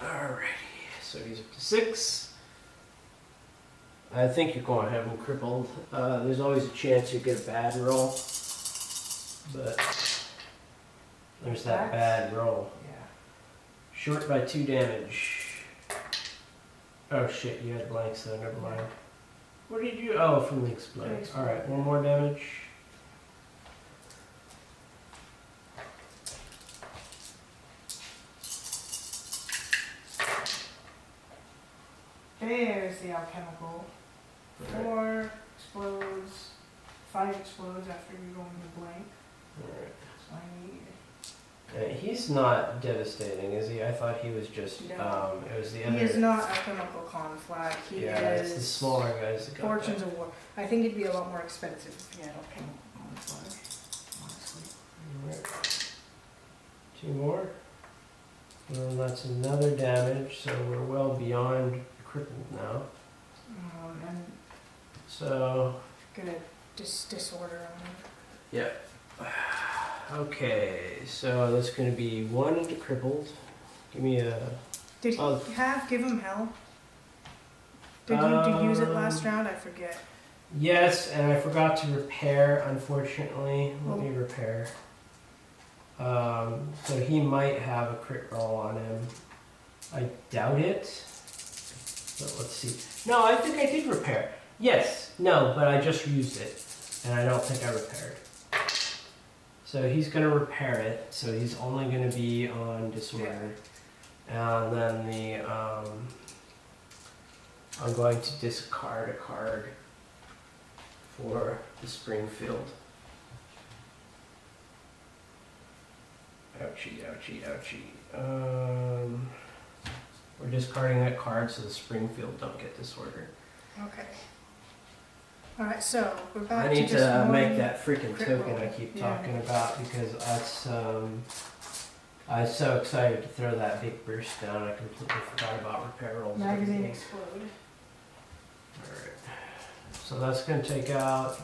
Alrighty, so he's up to 6. I think you're going to have him crippled. There's always a chance you get a bad roll, but there's that bad roll. Yeah. Short by 2 damage. Oh shit, you had blanks though, never mind. Where did you? Oh, from the explode. Explode. Alright, 1 more damage. There's the alchemical. Alright. 4 explodes, 5 explodes after you go into blank. Alright. So I need. He's not devastating, is he? I thought he was just, No. it was the He other. is not alchemical conflag. He yeah, is it's the smaller guys that got Fortunes that. of War. I think it'd be a lot more expensive if he had alchemical conflag. Honestly. Alright. 2 more. Well, that's another damage, so we're well beyond crippled now. I'm So, gonna disorder on him. yeah. Okay, so that's gonna be 1 into crippled. Give me a. Did he Oh. give him hell? Did you use it last round? I forget. Yes, and I forgot to repair, unfortunately. Let Oh. me repair. So he might have a crit roll on him. I doubt it. But let's see. No, I think I did repair. Yes, no, but I just used it. And I don't think I repaired. So he's going to repair it. So he's only going to be on disorder. And then I'm going to discard a card for the Springfield. Ouchie, ouchie, ouchie. We're discarding that card so the Springfield don't get disorder. Okay. All right, so we're back I need to just to one make that freaking crit token roll. I keep Yeah. talking about because that's I was so excited to throw that big burst down I completely forgot about repair rolls. Magazine explode. Alright. So that's gonna take out,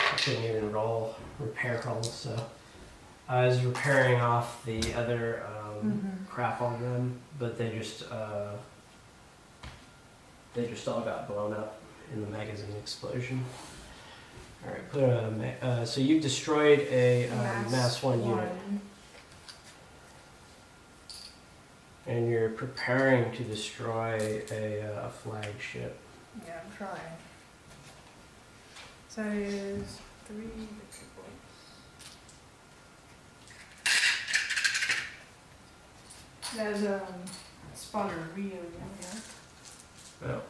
I couldn't even roll repair rolls, so I was repairing off the other crap on them, but they just all got blown up in the magazine explosion. Alright, put a so you've destroyed a mass 1 unit. And you're preparing to destroy a flagship. Yeah, I'm trying. So that is 3 victory points. There's spotter Rio down here. Well,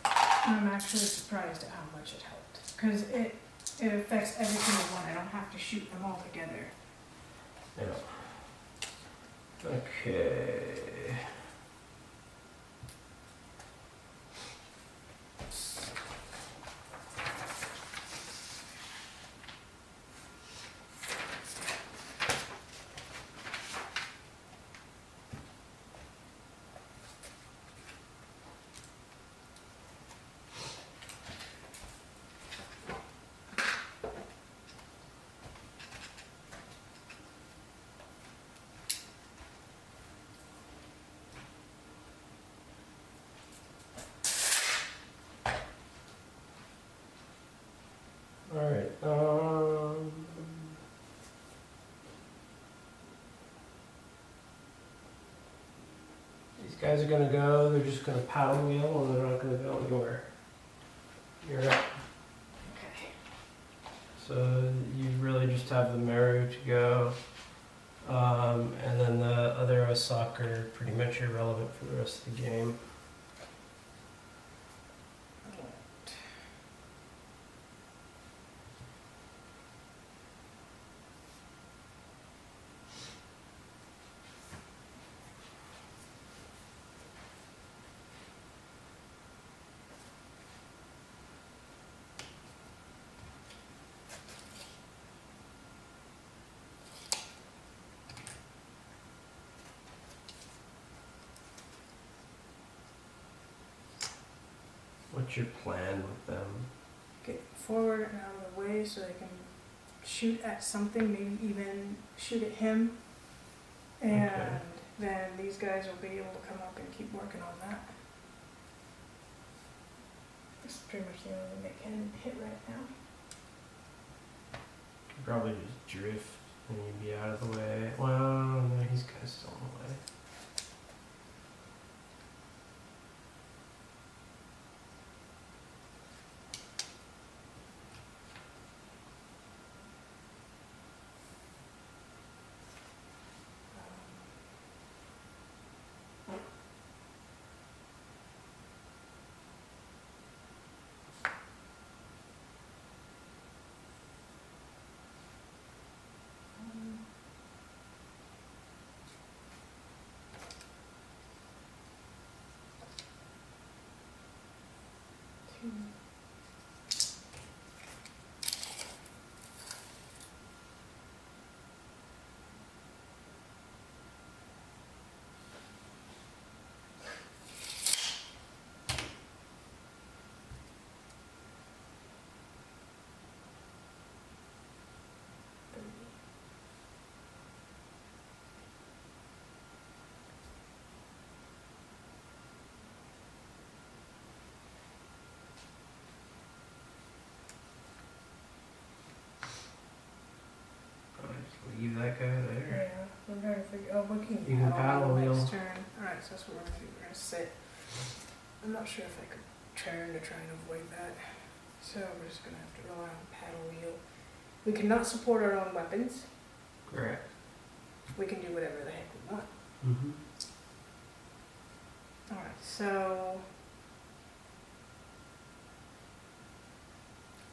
I'm actually surprised at how much it helped. Because it affects every single one. I don't have to shoot them all together. yeah. Okay. Alright, these guys are gonna go, they're just gonna paddle wheel and they're not gonna go anywhere. You're up. Okay. So you really just have the Meru to go. And then the other Osaka are pretty much irrelevant for the rest of the game. What's your plan with them? Get forward and out of the way so they can shoot at something, maybe even shoot at him. And Okay. then these guys will be able to come up and keep working on that. That's pretty much the only thing they can hit right now. You'd probably just drift and you'd be out of the way. Well, no, he's kind of still in the way. we can You can paddle wheel. next turn. Alright, so that's what we're gonna do. We're gonna sit. I'm not sure if I could turn to try and avoid that. So we're just gonna have to rely on paddle wheel. We cannot support our own weapons. Correct. We can do whatever the heck we want. Mm-hmm. Alright, so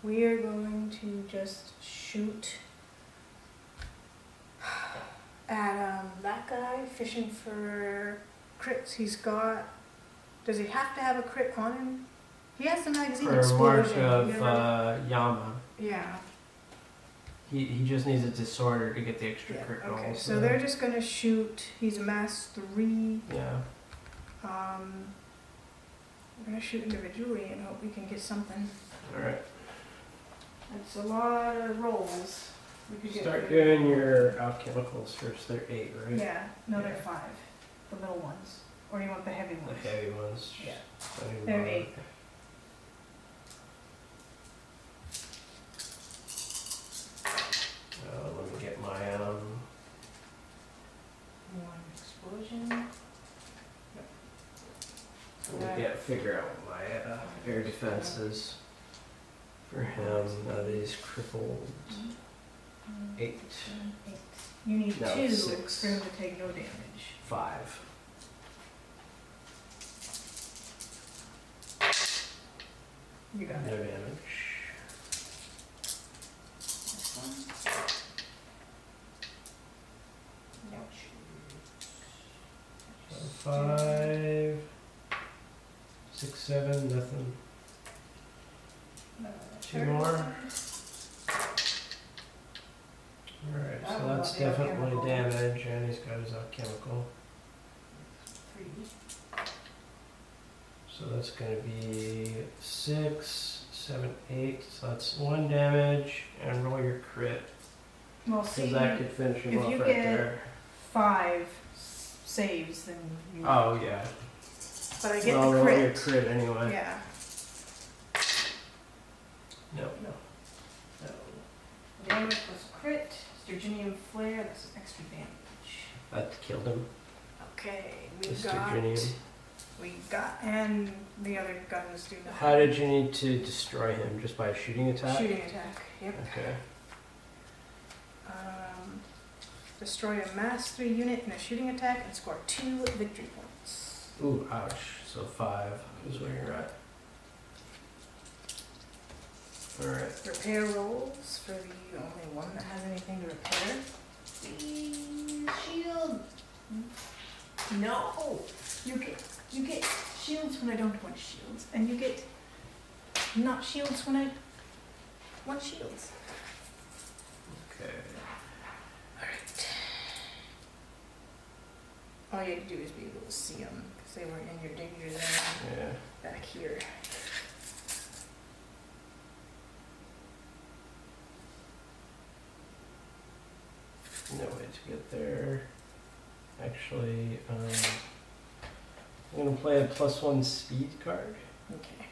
we are going to just shoot at that guy fishing for crits. He's got. Does he have to have a crit on him? He has the magazine For a mark explosion. of You never- Yama. Yeah. He just needs a disorder to get the extra Yeah. crit Okay. rolls. So they're just gonna shoot. He's a mass 3. Yeah. We're gonna shoot individually and hope we can get something. Alright. It's a lot of rolls. We could Start doing your alchemicals first. They're 8, right? Yeah, no, they're Yeah. 5. The little ones. Or you want the heavy The ones? heavy ones. Yeah. Don't even They're bother. 8. Let me get my One explosion. figure out what my air defense is for him. He's crippled. 8. 8. You need No, 2 6. for him to take no damage. 5. You got No it. damage. This one. Ouch. So 5, 6, 7, nothing. 2 more. Alright, I so don't that's want the definitely alchemical. damage, and he's got his alchemical. 3. So that's going to be 6, 7, 8. So that's 1 damage, and roll your crit. Well, Because see, that could finish him if off you right get- there. 5 saves, then you. Oh, yeah. But I get Well, the roll your crit. crit anyway. Yeah. No. No. So, damage plus crit. Sturgeonian flare, that's extra damage. That killed him. Okay, The we got. Sturgeonian. And the other guns do nothing. How did you need to destroy him? Just by a shooting attack? Shooting attack, yep. Okay. Destroy a mass 3 unit in a shooting attack and score 2 victory points. Ooh, ouch. So 5 is where you're at. Alright. Repair rolls for the only one that has anything to repair. Please, shield. No, you get shields when I don't want shields, and you get not shields when I want shields. Okay. Alright. All you had to do is be able to see them, because they weren't in your danger zone Yeah. back here. No way to get there. Actually, I'm going to play a +1 speed card. Okay.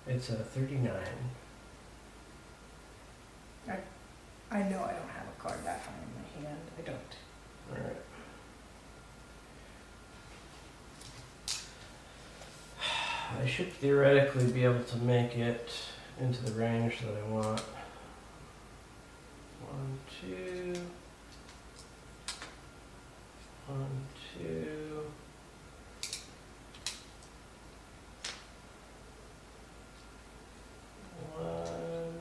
It's a 39. I know I don't have a card that high in my hand. I don't. Alright. I should theoretically be able to make it into the range that I want. 1, 2. 1, 2. One,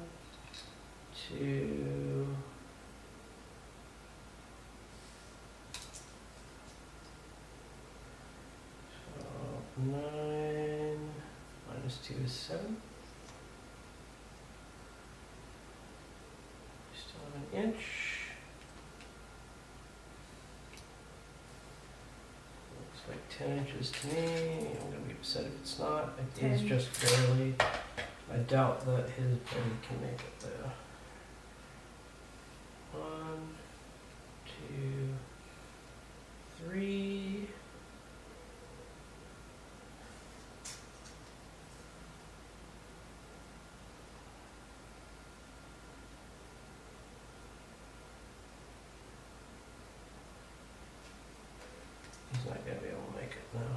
2. So 9 minus 2 is 7. Still have an inch. Looks like 10 inches to me. I'm going to be upset if it's not. It is 10. just barely. I doubt that his buddy can make it though. 1, 2, 3. He's not gonna be able to make it now.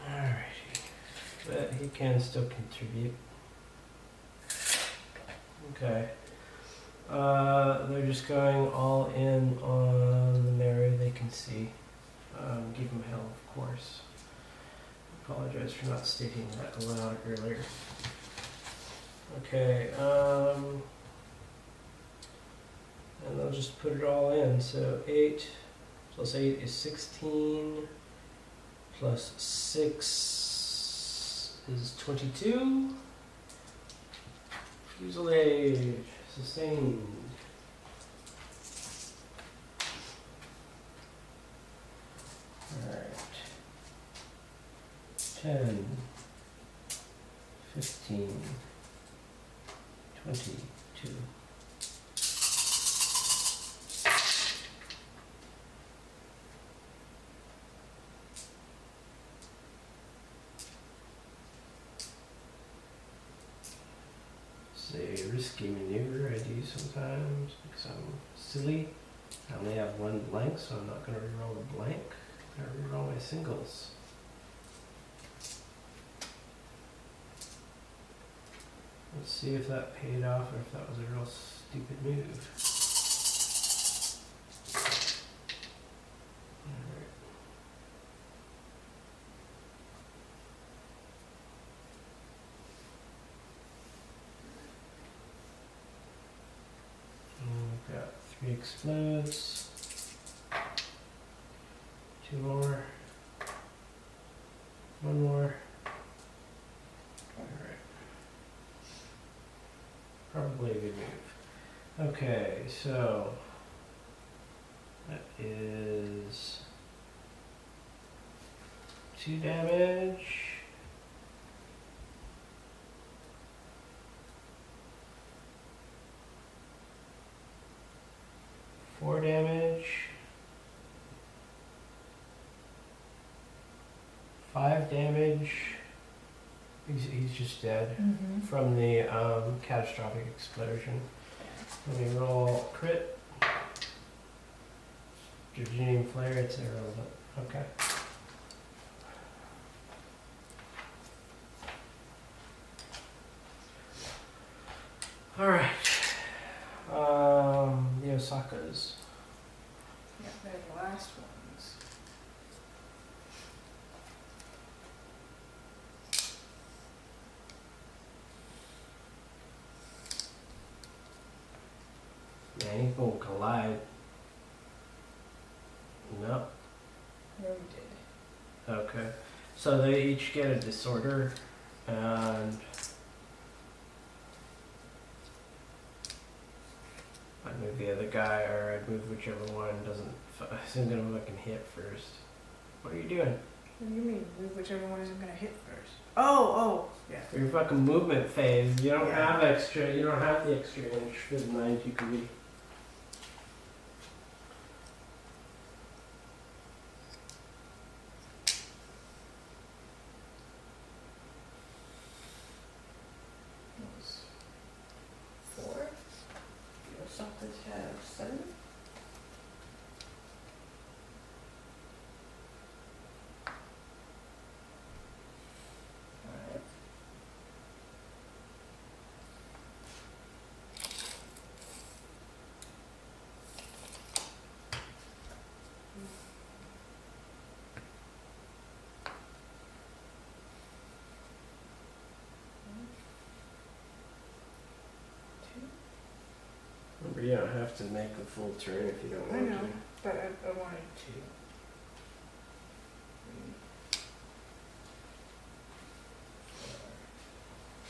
Alrighty. But he can still contribute. Okay. They're just going all in on the Mary they can see. Give him hell, of course. Apologize for not stating that aloud earlier. Okay, and I'll just put it all in. So 8 plus 8 is 16, plus 6 is 22. Fuselage, sustained. Alright. 10, 15, 22. It's a risky maneuver I do sometimes because I'm silly. I only have one blank, so I'm not going to reroll a blank. I'm going to reroll my singles. Let's see if that paid off or if that was a real stupid move. Alright. We've got 3 explodes. 2 more. 1 more. Alright. Probably a good move. Okay, so that is 2 damage. 4 damage. 5 damage. He's just dead from the catastrophic explosion. Let me roll crit. Deuterium flare, it's irrelevant. Okay. Alright. The Osakas. Yeah, they're the last ones. Man, he's gonna collide. No. No, we did. Okay. So they each get a disorder, and I'd move the other guy, or I'd move whichever one doesn't. I'm gonna fucking hit first. What are you doing? What do you mean? Move whichever one isn't gonna hit first. Oh, yeah. For your fucking movement phase, you don't Yeah. have extra. You don't have the extra inch for the 90 degree. That was 4. Your suckers have 7. Alright. Remember, you don't have to make a full turn if you don't I want know, to. but I wanted to.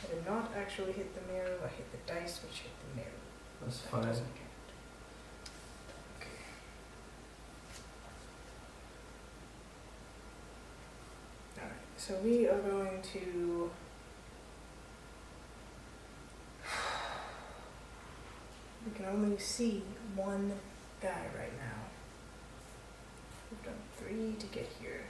I did not actually hit the mirror, I hit the dice which hit the mirror. That's That fine. doesn't count. Okay. Alright, so we are going to we can only see one guy right now. We've done 3 to get here.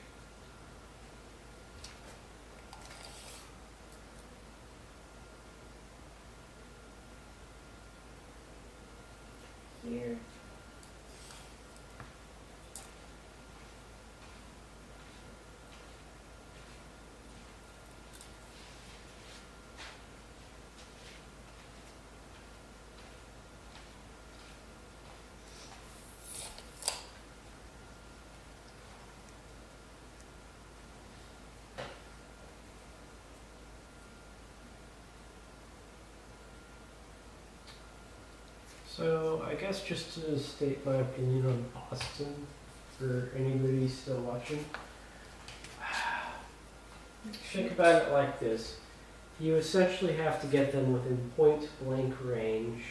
Here So I guess just to state my opinion on Boston, for anybody still watching, think about it like this. You essentially have to get them within point blank range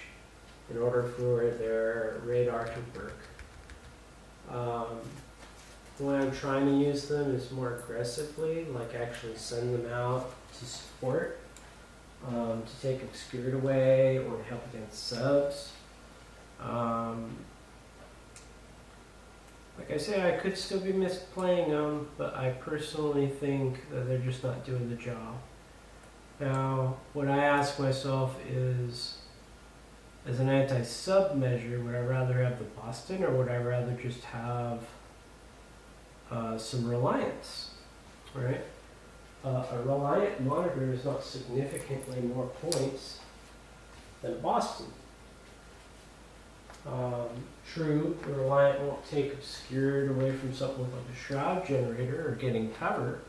in order for their radar to work. When I'm trying to use them is more aggressively, like actually send them out to support, to take obscured away or to help against subs. Like I say, I could still be misplaying them, but I personally think that they're just not doing the job. Now, what I ask myself is, as an anti-sub measure, would I rather have the Boston or would I rather just have some reliance, right? A reliant monitor is not significantly more points than Boston. True, the reliant won't take obscured away from something like a shroud generator or getting cover,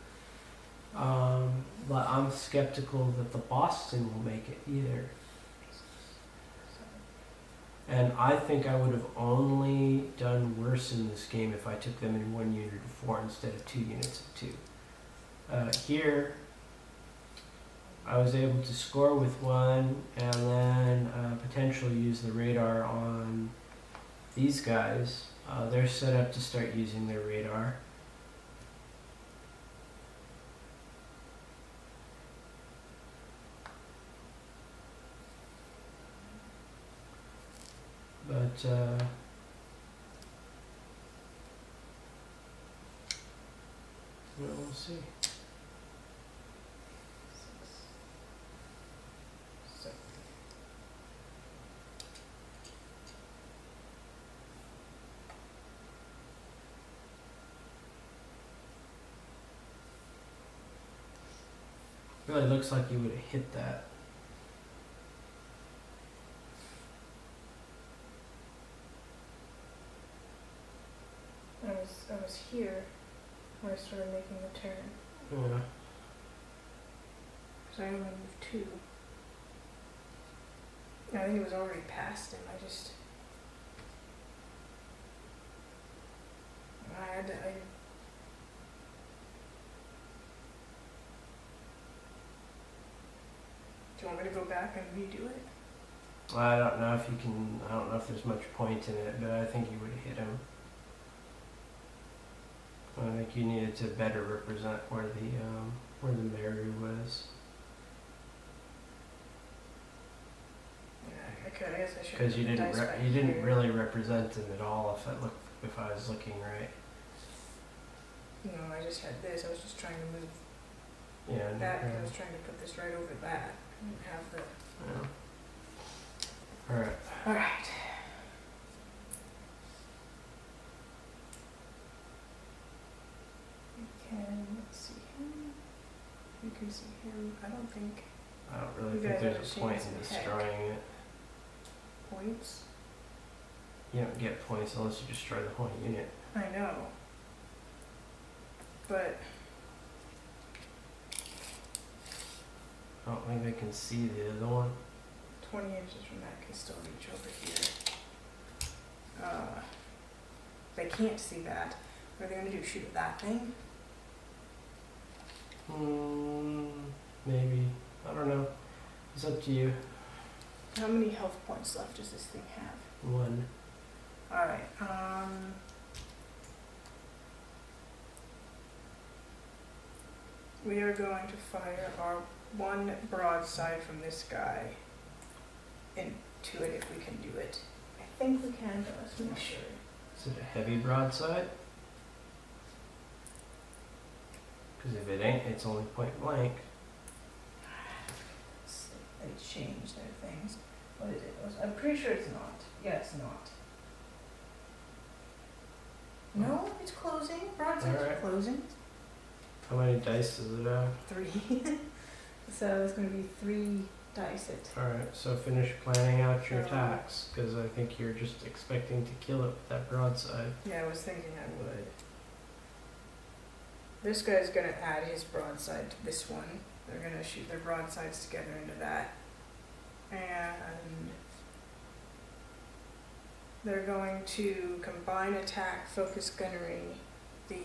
but I'm skeptical that the Boston will make it either. And I think I would have only done worse in this game if I took them in 1 unit of 4 instead of 2 units of 2. Here, I was able to score with one and then potentially use the radar on these guys. They're set up to start using their radar. But we'll see. Really looks like you would have hit that. I was here when I started making the turn. Yeah. So I only moved 2. I think it was already past him. Do you want me to go back and redo it? I don't know if you can. I don't know if there's much point in it, but I think you would have hit him. I think you needed to better represent where the Mary was. Yeah, I guess I should. Because you didn't really represent him at all. If I was looking right. No, I just had this. I was just trying to move Yeah. that because I was trying to put this right over that. I didn't have the. Yeah. All right. All right. Let's see him. You can see him. I don't think I don't really You think guys there's have a point chance in in heck. destroying it. points. You don't get points unless you destroy the whole unit. I know. But I don't think they can see the other one. 20 inches from that can still reach over here. They can't see that. What are they going to do? Shoot at that thing? Maybe. I don't know. It's up to you. How many health points left does this thing have? 1. Alright, we are going to fire our 1 broadside from this guy into it if we can do it. I think we can, but let's make sure. Is it a heavy broadside? Because if it ain't, it's only point blank. They changed their things. What is it? I'm pretty sure it's not. Yeah, it's not. No, it's closing. Broadside's Alright. closing. How many dice does it have? 3. So it's going to be 3 dice it. Alright, so finish planning out your attacks, because I think you're just expecting to kill it with that broadside. Yeah, I was thinking I would. This guy's going to add his broadside to this one. They're going to shoot their broadsides together into that. And they're going to combine attack, focus gunnery, the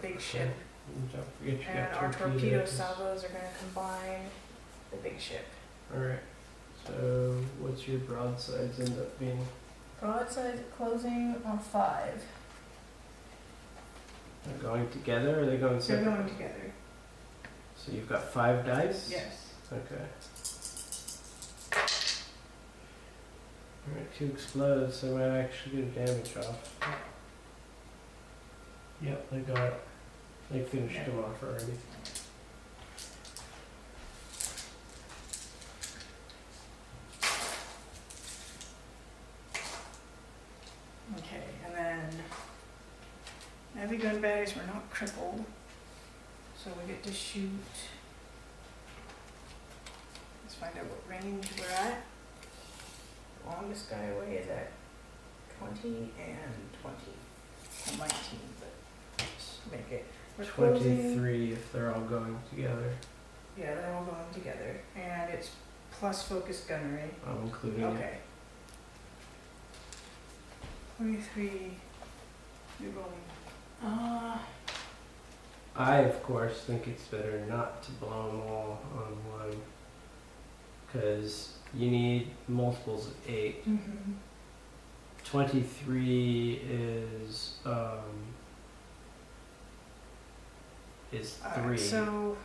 big ship, And don't forget you and got our torpedo torpedoes. salvos are going to combine the big ship. Alright, so what's your broadsides end up being? Broadside closing on 5. They're going together or are they going They're separate? going together. So you've got 5 dice? Yes. Okay. Alright, 2 explodes, so I might actually get a damage off. Yep, they got it. They finished Yeah. them off already. Okay, and then heavy gun batteries were not crippled, so we get to shoot. Let's find out what range we're at. Longest guy away is at 20 and 20. On my team, but make it. We're closing. 23 if they're all going together. Yeah, they're all going together, and it's plus focus gunnery. I'm including it. Okay. 23. You're rolling. I, of course, think it's better not to blow them all on one. Because you need multiples of 8. Mm-hmm. 23 is 3. So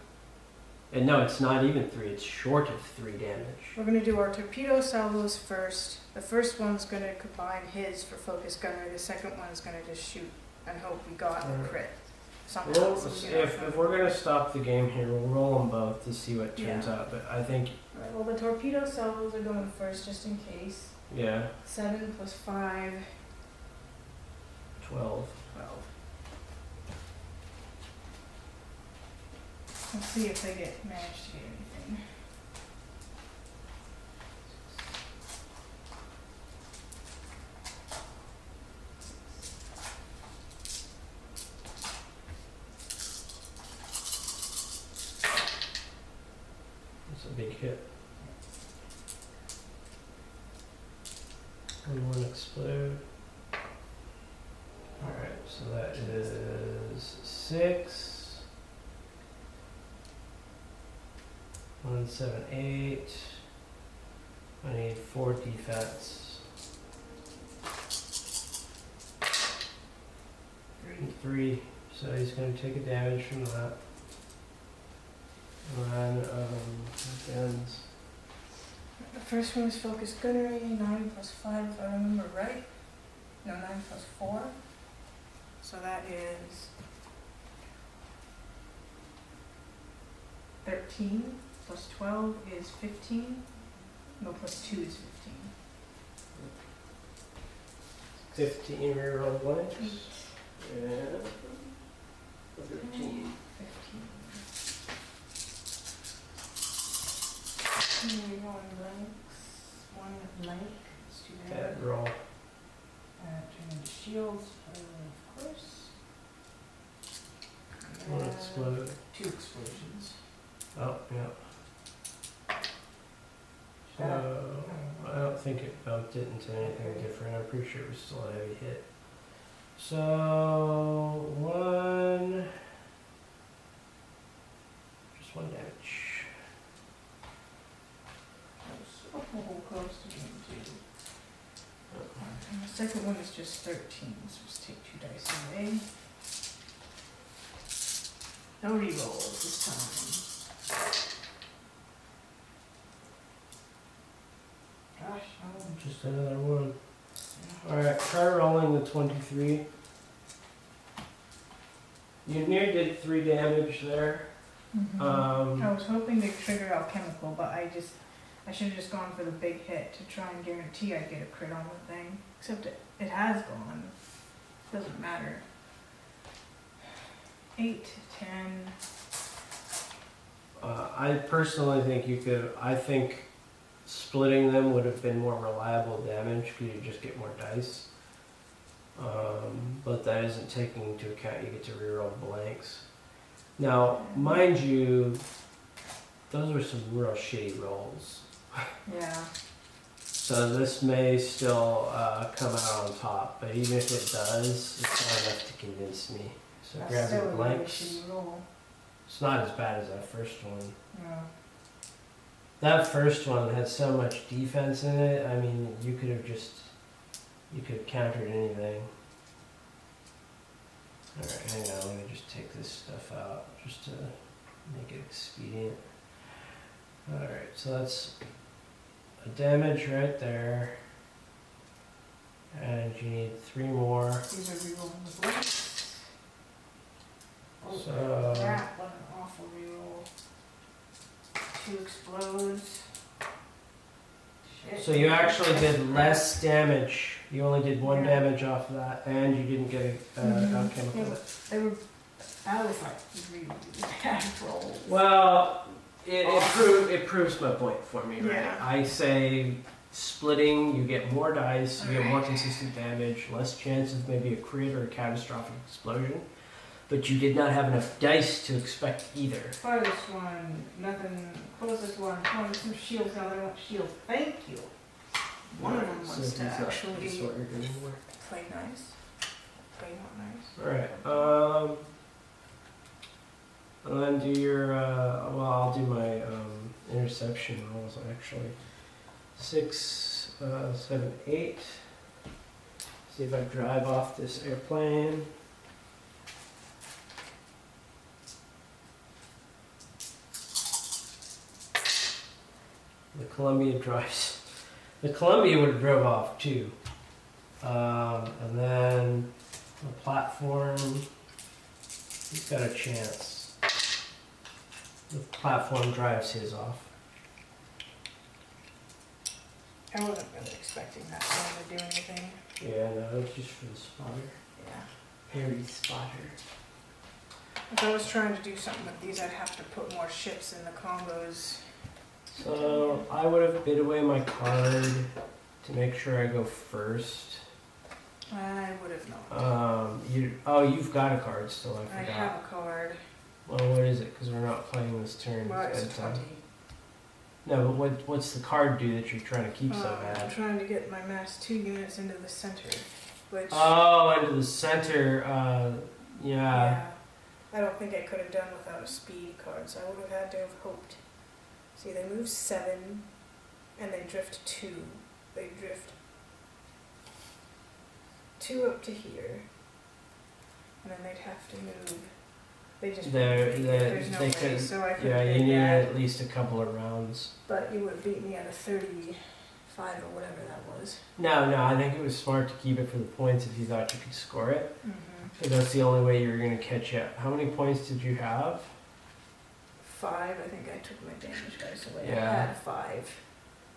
And no, it's not even 3. It's short of 3 damage. we're gonna do our torpedo salvos first. The first one's gonna combine his for focus gunnery. The second one's gonna just shoot and hope we got a Alright. crit. Somehow. Well, so we get if our- we're gonna stop the game here, we'll roll them both to see what turns Yeah. out. But I think, Alright, well, the torpedo salvos are going first just in case. yeah, 7 plus 5, 12. 12. Let's see if they manage to get anything. It's a big hit. And 1 explode. Alright, so that is 6. 1, 7, 8. I need 4 defense. 3. So he's going to take a damage from that. And guns. The first one is focus gunnery, 9 plus 5 if I remember right. No, 9 plus 4. So that is 13 plus 12 is 15. No, plus 2 is 15. 15 reroll blanks. And 13. 15. Rerolling blanks. 1 blank. Let's do that. Bad roll. Turn into shields, of course. 1 And explode. 2 explosions. Oh, yeah. So, I don't think it bumped it into anything different. I'm pretty sure it was still a heavy hit. So, 1. Just 1 damage. Oh, close to being 2. And the second one is just 13, so just take 2 dice away. No rerolls this time. Gosh, no. Just another 1. Alright, try rolling the 23. You near did 3 damage there. I was hoping to trigger alchemical, but I should have just gone for the big hit to try and guarantee I'd get a crit on the thing. Except it has gone. Doesn't matter. 8, 10. I personally think you could. I think splitting them would have been more reliable damage because you just get more dice. But that isn't taking into account you get to reroll blanks. Now, mind you, those were some real shitty rolls. Yeah. So this may still come out on top, but even if it does, it's not enough to convince me. So That's grab still your a blanks. shitty roll. It's not as bad as that first one. No. That first one had so much defense in it. I mean, you could have countered anything. Alright, hang on, let me just take this stuff out just to make it expedient. Alright, so that's a damage right there. And you need 3 more. These are rerolling the blanks. Oh, So that was an awful reroll. 2 explodes. Shit. So you actually did less damage. You only did 1 Yeah. damage off of that, and you didn't get a alchemical. Yeah, but they were. I was like really bad rolls. Well, it proves my point for me, right? Yeah. I say splitting, you get more dice, you get more consistent damage, less chance of maybe a crit or a catastrophic explosion. But you did not have enough dice to expect either. Farthest one, nothing. Closest one, some shields. Now they want shields. Thank you. One of them wants to actually That's what you're doing more. play nice. Play not nice. Alright, and then do your, well, I'll do my interception rolls actually. 6, 7, 8. See if I drive off this airplane. The Columbia drives. The Columbia would have drove off too. And then the platform, he's got a chance. The platform drives his off. I wasn't really expecting that one to do anything. Yeah, no, it's just for the spotter. Yeah. Harry spotter. If I was trying to do something with these, I'd have to put more ships in the combos. So I would have bid away my card to make sure I go first. I would have known. You've got a card still. I I forgot. have a card. Well, what is it? Because we're not playing this turn. Well, it's It's bedtime. 20. No, but what's the card do that you're trying to keep so I'm bad? trying to get my mass 2 units into the center, which Oh, into the center. Yeah. I don't think I could have done without a speed card, so I would have had to have hoped. See, they move 7, and they drift 2. They drift 2 up to here, and then they'd have to move. They just there's no they way, could. so I could Yeah, have you need that. at least a couple of rounds. But you would have beat me at a 35 or whatever that was. No, I think it was smart to keep it for the points if you thought you could score it. Mm-hmm. Because that's the only way you're going to catch up. How many points did you have? 5, I think I took my damage dice away. Yeah. I had 5.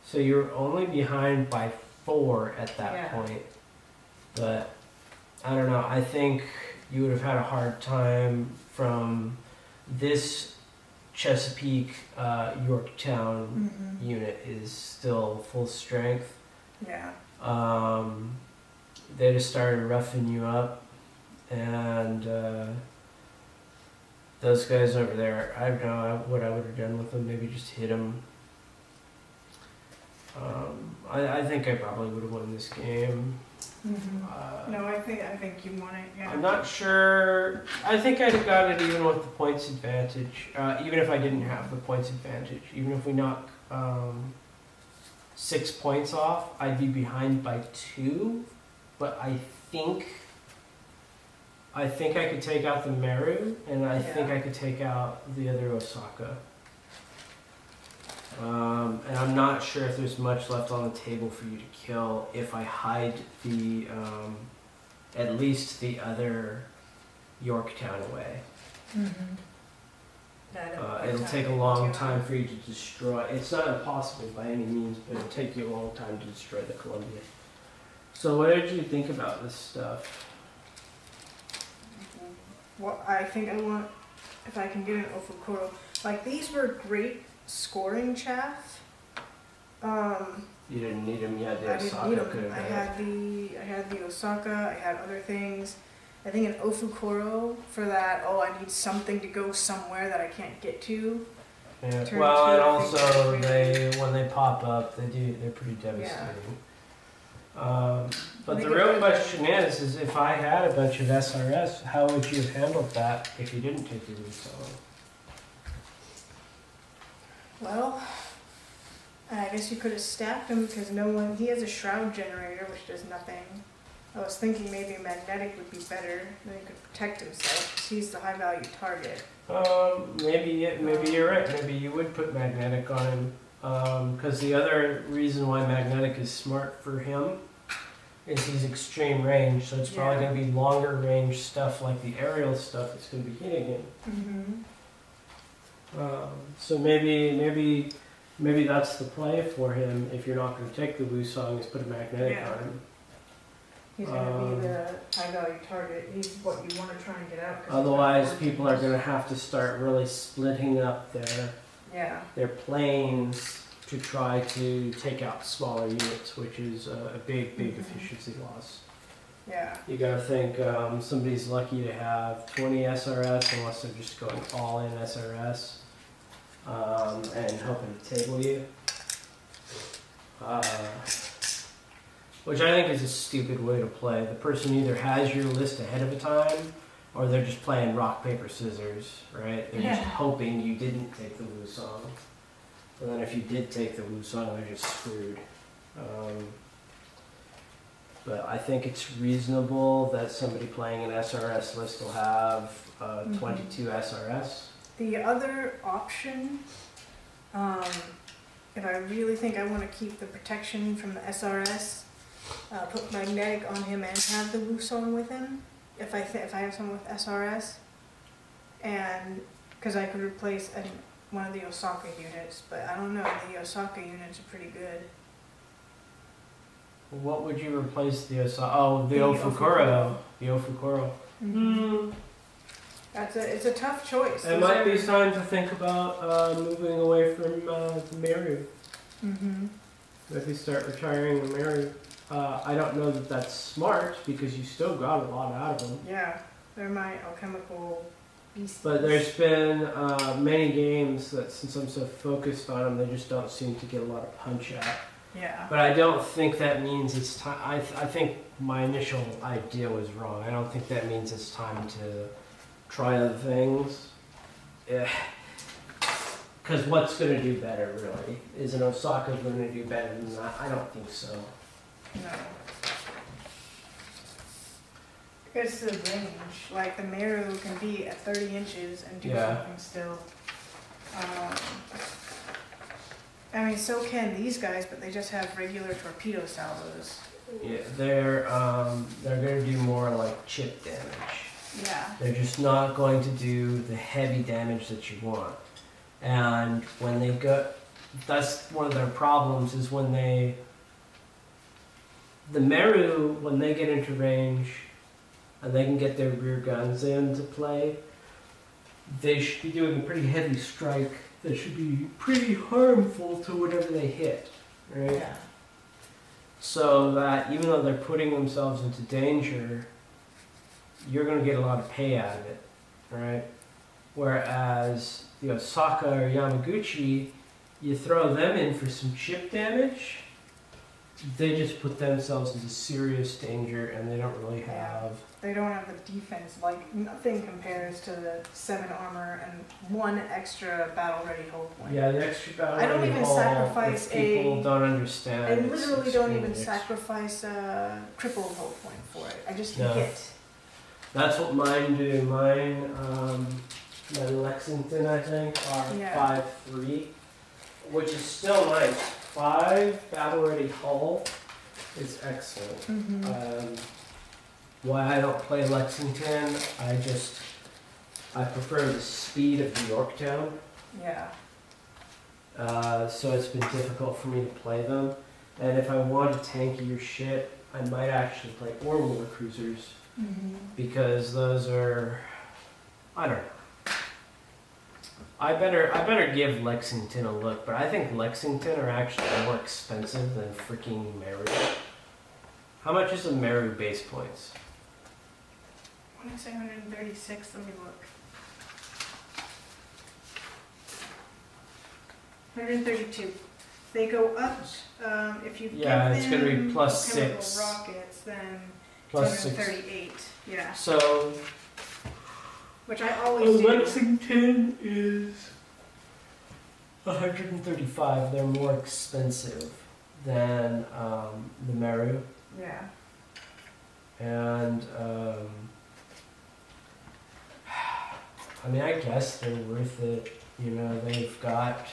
So you were only behind by 4 at that Yeah. point. But I don't know. I think you would have had a hard time from this Chesapeake Yorktown unit is still full strength. Yeah. They just started roughing you up, and those guys over there, I don't know what I would have done with them. Maybe just hit them. I think I probably would have won this game. No, I think you won it. Yeah. I'm not sure. I think I'd have got it even with the points advantage. Even if I didn't have the points advantage, even if we knock 6 points off, I'd be behind by 2. But I think I could take out the Meru, and I think Yeah. I could take out the other Osaka. And I'm not sure if there's much left on the table for you to kill if I hide the, at least the other Yorktown away. It'll take a long time for you to destroy. It's not impossible by any means, but it'll take you a long time to destroy the Columbia. So what did you think about this stuff? Well, I think I want, if I can get an Ofukuro. Like, these were great scoring chaff. You didn't need them yet. I The didn't Osaka need could them. have I done it. had the Osaka, I had other things. I think an Ofukuro for that, I need something to go somewhere that I can't get to. Yeah. Turn Well, two, and I think, also they're when they pop up, they're pretty devastating. But Make the it real good. question is if I had a bunch of SRS, how would you have handled that if you didn't take the Wusong? Well, I guess you could have stacked him because he has a shroud generator which does nothing. I was thinking maybe magnetic would be better, then he could protect himself because he's the high value target. Maybe you're right. Maybe you would put magnetic on him. Because the other reason why magnetic is smart for him is he's extreme range, so it's probably Yeah. going to be longer range stuff like the aerial stuff that's going to be hitting him. Mm-hmm. So maybe that's the play for him if you're not going to take the Wusong is put a magnetic Yeah. on him. He's going to be the high value target. He's what you want to try and get out. 'cause he's got Otherwise, 14. people are going to have to start really splitting up their planes to try to take out smaller units, which is a big efficiency loss. Yeah. You gotta think somebody's lucky to have 20 SRS unless they're just going all in SRS and hoping to table you. Which I think is a stupid way to play. The person either has your list ahead of a time or they're just playing rock, paper, scissors, right? They're just hoping you didn't take the Wusong. And then if you did take the Wusong, they're just screwed. But I think it's reasonable that somebody playing an SRS list will have 22 SRS. The other option, if I really think I want to keep the protection from the SRS, put magnetic on him and have the Wusong with him. If I have someone with SRS, and because I could replace one of the Osaka units, but I don't know. The Osaka units are pretty good. What would you replace the Osaka? Oh, the The Ofukuro. The Ofukuro. It's a tough choice. It might be time to think about moving away from the Meru. Maybe start retiring the Meru. I don't know that that's smart because you still got a lot out of them. Yeah, they're my alchemical beasts. But there's been many games that since I'm so focused on them, they just don't seem to get a lot of punch out. Yeah. But I don't think that means it's time. I think my initial idea was wrong. I don't think that means it's time to try other things. Because what's going to do better, really? Is an Osaka going to do better than that? I don't think so. No. It's the range. Like the Meru can be at 30 inches and do something still. I mean, so can these guys, but they just have regular torpedo salvos. Yeah, they're going to do more like chip damage. Yeah. They're just not going to do the heavy damage that you want. And when they go, that's one of their problems is when the Meru, when they get into range and they can get their rear guns into play, they should be doing a pretty heavy strike that should be pretty harmful to whatever they hit, right? Yeah. So that even though they're putting themselves into danger, you're going to get a lot of pay out of it, right? Whereas the Osaka or Yamaguchi, you throw them in for some chip damage, they just put themselves into serious danger and they don't really have... They don't have the defense, like nothing compares to the 7 armor and 1 extra battle ready hull point. Yeah, the extra battle I don't even sacrifice people don't understand. I it's literally don't even extremely sacrifice a crippled hull point for it. I just No. hit. That's what mine do. Mine, my Lexington, I think, are Yeah. 5.3, which is still nice. 5 battle ready hull is excellent. Why I don't play Lexington, I prefer the speed of Yorktown. Yeah. So it's been difficult for me to play them. And if I want tankier shit, I might actually play War Cruisers. Because those are, I don't know. I better give Lexington a look, but I think Lexington are actually more expensive than freaking Meru. How much is a Meru base points? I want to say 136. Let me look. 132. They go up, if you Yeah, give it's gonna be them plus chemical 6. rockets, then Plus 6. 238. Yeah, So which I always do. Lexington is 135. They're more expensive than the Meru. Yeah. And I mean, I guess they're worth it. You know, they've got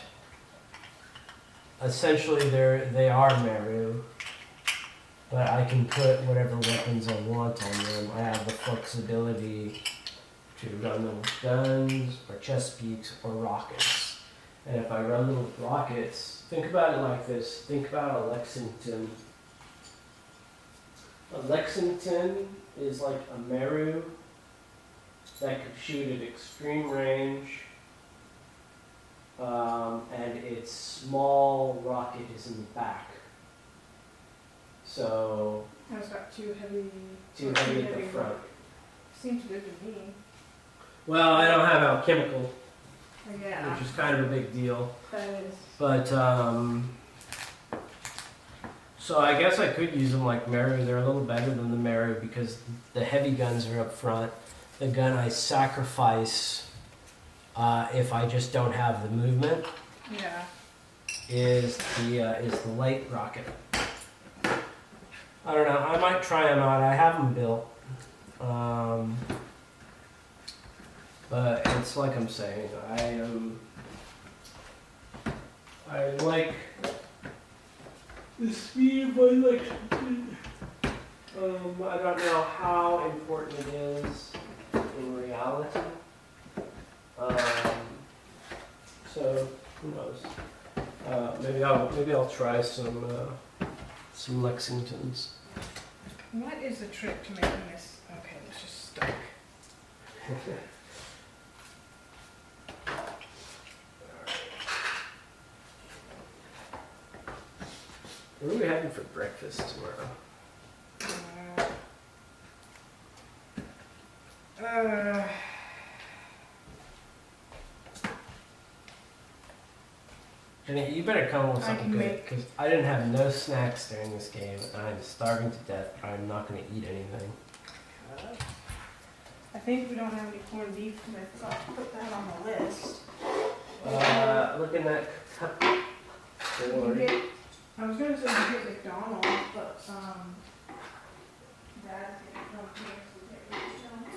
essentially they are Meru, but I can put whatever weapons I want on them. I have the flexibility to run them with guns or chest beaks or rockets. And if I run them with rockets, think about it like this. Think about a Lexington. A Lexington is like a Meru that could shoot at extreme range, and its small rocket is in the back. So It's got too heavy. too heavy at the front. Seems good to me. Well, I don't have alchemical, Yeah, which is kind of a big deal. that is. But so I guess I could use them like Meru. They're a little better than the Meru because the heavy guns are up front. The gun I sacrifice if I just don't have the movement Yeah. is the light rocket. I don't know. I might try them out. I have them built, but it's like I'm saying. I like the speed of my Lexington. I don't know how important it is in reality. So who knows? Maybe I'll try some Lexingtons. What is the trick to making this? Okay, it's just stuck. What are we having for breakfast tomorrow? Jenny, you better come up with I something can good, make- because I didn't have no snacks during this game, and I'm starving to death. I'm not going to eat anything. I think we don't have any corned beef because I forgot to put that on the list. Looking at cup. You can get- I was gonna say you get McDonald's, but Dad's gonna come here to get McDonald's.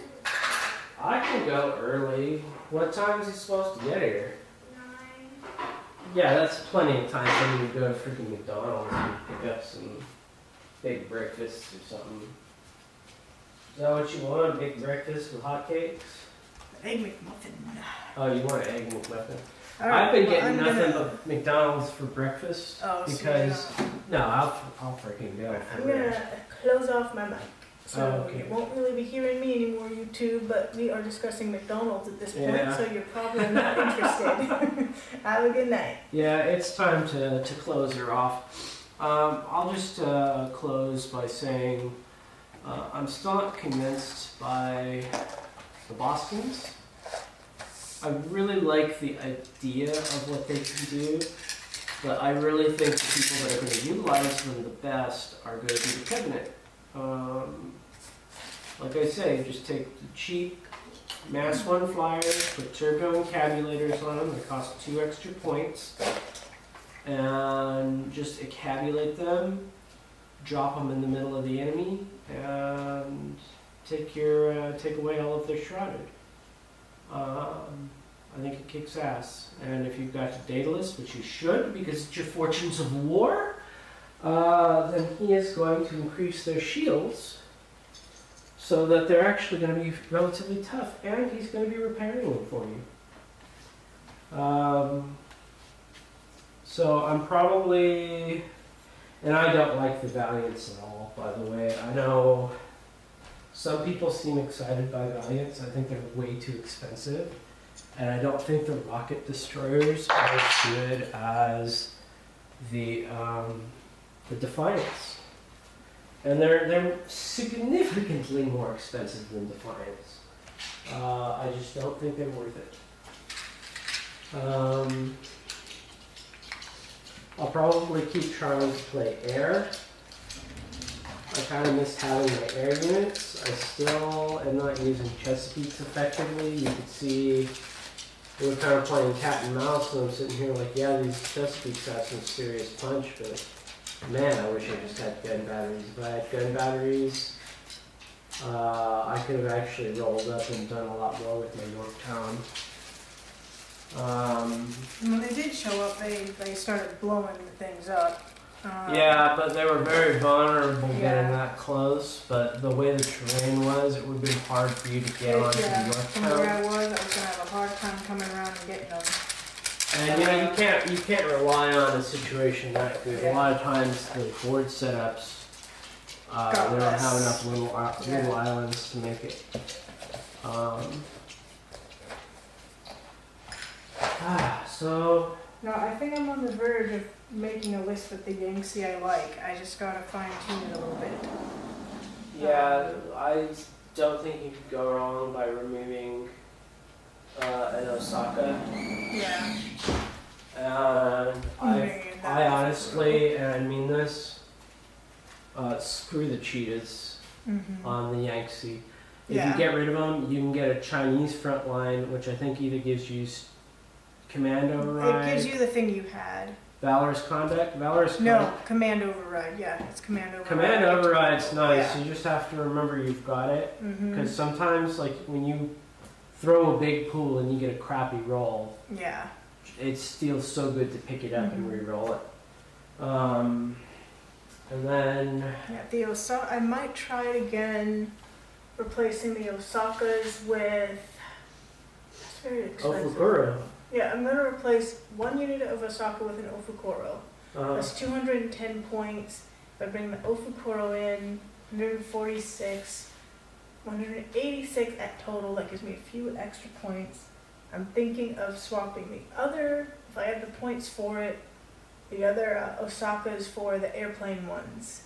I can go early. What time is he supposed to get here? 9. Yeah, that's plenty of time for me to go to freaking McDonald's and pick up some big breakfast or something. Is that what you want? A big breakfast with hotcakes? Egg McMuffin. Oh, you want an egg McMuffin? All right, I've been well, getting I'm nothing gonna- but McDonald's for breakfast Oh, so because you're no, I'll freaking go I'm for it. gonna close off my mic. So Oh, okay. you won't really be hearing me anymore, you two, but we are discussing McDonald's at this point, Yeah. so you're probably not interested. Have a good night. Yeah, it's time to close her off. I'll just close by saying I'm still not convinced by the Bostons. I really like the idea of what they can do, but I really think the people that are going to utilize them the best are going to be the Covenant. Like I say, just take the cheap Mass 1 flyers, put turbo encabulators on them, they cost 2 extra points, and just encabulate them, drop them in the middle of the enemy, and take away all of their shrouded. I think it kicks ass. And if you've got Daedalus, which you should, because it's your Fortunes of War, then he is going to increase their shields so that they're actually going to be relatively tough, and he's going to be repairing them for you. So I'm probably, and I don't like the Valiants at all, by the way. I know some people seem excited by Valiants. I think they're way too expensive. And I don't think the rocket destroyers are as good as the Defiance. And they're significantly more expensive than Defiance. I just don't think they're worth it. I'll probably keep trying to play air. I kind of missed having my air units. I still am not using Chesapeakes effectively. You could see we were kind of playing cat and mouse, and I'm sitting here like, yeah, these Chesapeakes have some serious punch, but man, I wish I just had gun batteries. If I had gun batteries, I could have actually rolled up and done a lot more with my Yorktown. When they did show up, they started blowing things up. Yeah, but they were very vulnerable Yeah. getting that close. But the way the terrain was, it would have been hard for you to get onto Yeah, from where Yorktown. I was gonna have a hard time coming around and getting them. And you know, you can't rely on a situation like this. A lot of times the board setups, they don't have enough little islands to make it. So No, I think I'm on the verge of making a list with the Yangtze I like. I just gotta fine tune it a little bit. yeah, I don't think you could go wrong by removing an Osaka. Yeah. And I honestly, and I mean this, screw the cheetahs on the Yangtze. If Yeah. you get rid of them, you can get a Chinese front line, which I think either gives you command override, It gives you the thing you had. Valorous Conduct, No, command override. Yeah, it's command override. Command override's nice. Yeah. You just have to remember you've got it, Mm-hmm. because sometimes, like when you throw a big pool and you get a crappy roll, Yeah. it feels so good to pick it up and re-roll it. And then Yeah, the Osaka. I might try it again, replacing the Osakas with. That's very expensive. Ofukuro. Yeah, I'm gonna replace one unit of Osaka with an Ofukuro. That's 210 points. If I bring the Ofukuro in, 146, 186 at total. That gives me a few extra points. I'm thinking of swapping the other, if I have the points for it, the other Osakas for the airplane ones.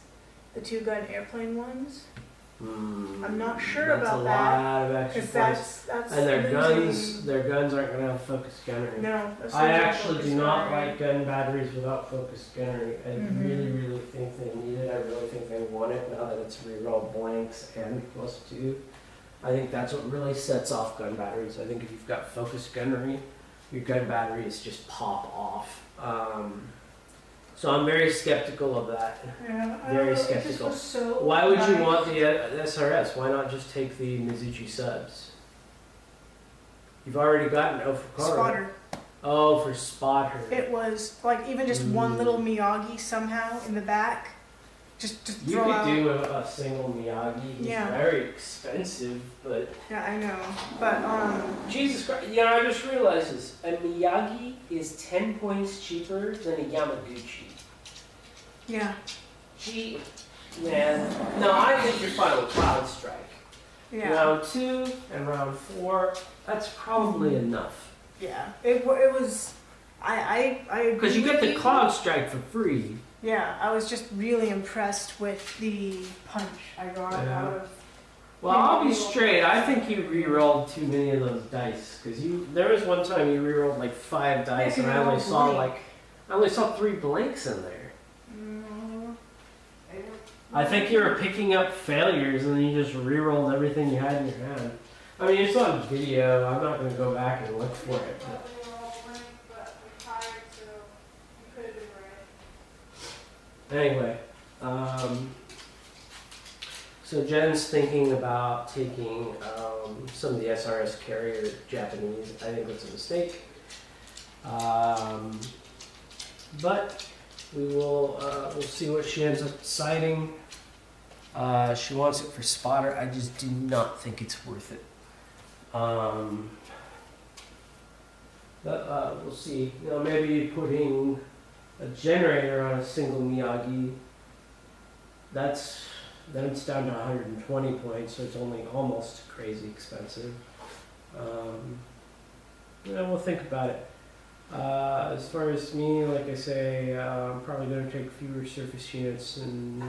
The 2-gun airplane ones. I'm not sure about that. That's a lot of extra Because points. that's And losing- their guns aren't going to have focused gunnery. No, that's I losing actually focus do not gunnery. like gun batteries without focused gunnery. I really, Mhm. really think they need it. I really think they want it now that it's reroll blanks and +2. I think that's what really sets off gun batteries. I think if you've got focused gunnery, your gun batteries just pop off. So I'm very skeptical of that. Yeah, I Very don't know, it just skeptical. was so Why would you nice. want the SRS? Why not just take the Mizuchi subs? You've already got an Ofukuro. Spotter. Oh, for spotter. It was like even just one little Miyagi somehow in the back. Just You throw could out. do a single Miyagi. He's Yeah. very expensive, but Yeah, I know. But Jesus Christ! You know, I just realized this. A Miyagi is 10 points cheaper than a Yamaguchi. yeah. Gee, man. No, I think you're fine with Cloud Strike. Yeah. Round 2 and round 4, that's probably enough. Yeah. It was I agree. Because you get with the Cloud Strike for free. Yeah, I was just really impressed with the punch I got Yeah. out of. Well, I'll be straight. I think you re-rolled too many of those dice. Because there was one time you re-rolled like 5 dice, and I only saw 3 blanks in there. I think you were picking up failures and then you just re-rolled everything you had in your hand. I mean, it's on video. I'm not going to go back and look for it. But anyway, so Jen's thinking about taking some of the SRS carrier Japanese. I think that's a mistake. But we will we'll see what she ends up deciding. She wants it for spotter. I just do not think it's worth it. But we'll see. You know, maybe putting a generator on a single Miyagi. Then it's down to 120 points, so it's only almost crazy expensive. We'll think about it. As far as me, like I say, I'm probably going to take fewer surface units and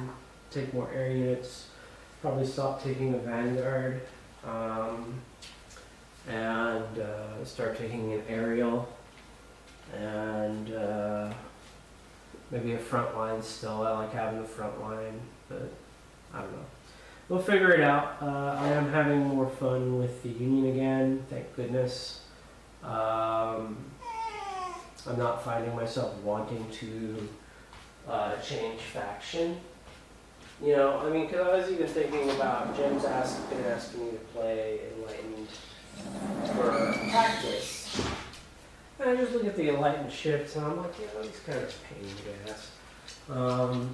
take more air units. Probably stop taking a Vanguard and start taking an aerial. And Maybe a front line still. I like having the front line, but I don't know. We'll figure it out. I am having more fun with the Union again, thank goodness. I'm not finding myself wanting to change faction. You know, I mean, because I was even thinking about Jim's been asking me to play Enlightened for practice. And I just look at the Enlightened ships and I'm like, yeah, these kind of pain in the ass.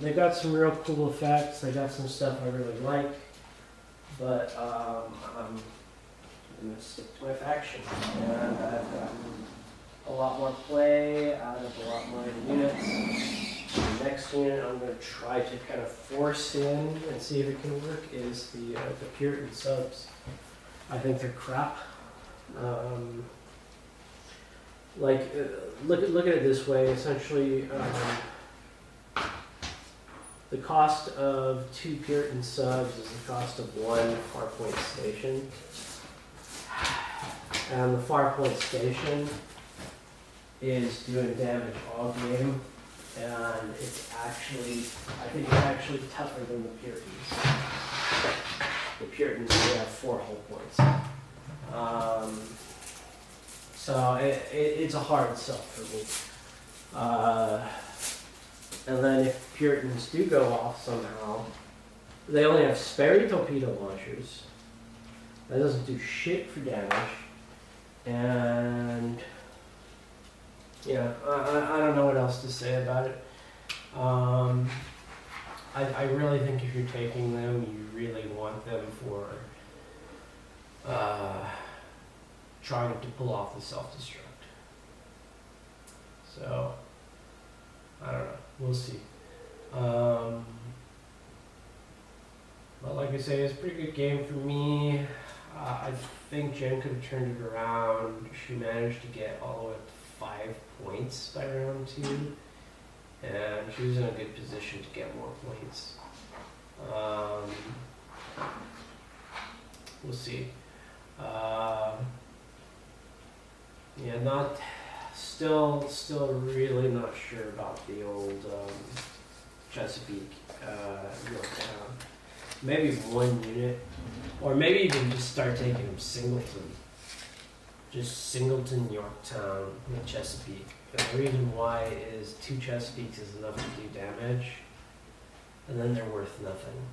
They got some real cool effects. They got some stuff I really like, but I'm gonna stick to my faction, and I've gotten a lot more play out of a lot more units. The next unit I'm gonna try to kind of force in and see if it can work is the Puritan subs. I think they're crap. Look at it this way. Essentially, the cost of 2 Puritan subs is the cost of 1 Farpoint station. And the Farpoint station is doing damage all game. And it's actually, I think it's actually tougher than the Puritans. The Puritans only have 4 hull points. So it's a hard sell for me. And then if Puritans do go off somehow, they only have Sperry torpedo launchers. That doesn't do shit for damage. And yeah, I don't know what else to say about it. I really think if you're taking them, you really want them for trying to pull off the self-destruct. So, I don't know. We'll see. But like I say, it's a pretty good game for me. I think Jen could have turned it around. She managed to get all the way up to 5 points by round 2. And she was in a good position to get more points. We'll see. Yeah, still really not sure about the old Chesapeake, Yorktown. Maybe 1 unit, or maybe even just start taking them singleton. Just singleton Yorktown with Chesapeake. And the reason why is 2 Chesapeakes is enough to do damage, and then they're worth nothing,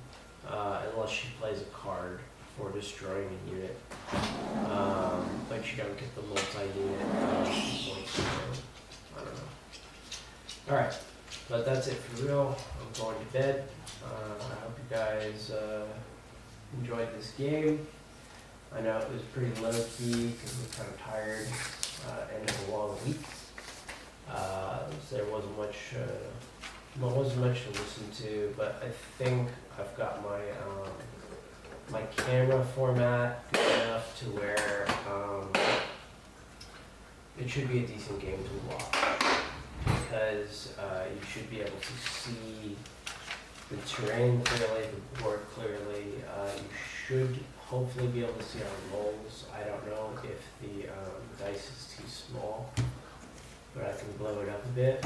unless she plays a card for destroying a unit. But you don't get the multi-unit points. I don't know. Alright, but that's it for real. I'm going to bed. I hope you guys enjoyed this game. I know it was pretty low-key because we're kind of tired. End of a long week. So there wasn't much to listen to, but I think I've got my my camera format good enough to where it should be a decent game to watch, because you should be able to see the terrain clearly, the board clearly. You should hopefully be able to see our rolls. I don't know if the dice is too small, but I can blow it up a bit.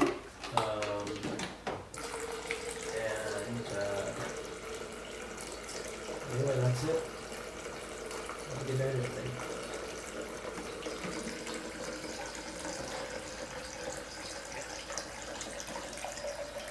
Anyway, that's it. Have a good night, everybody.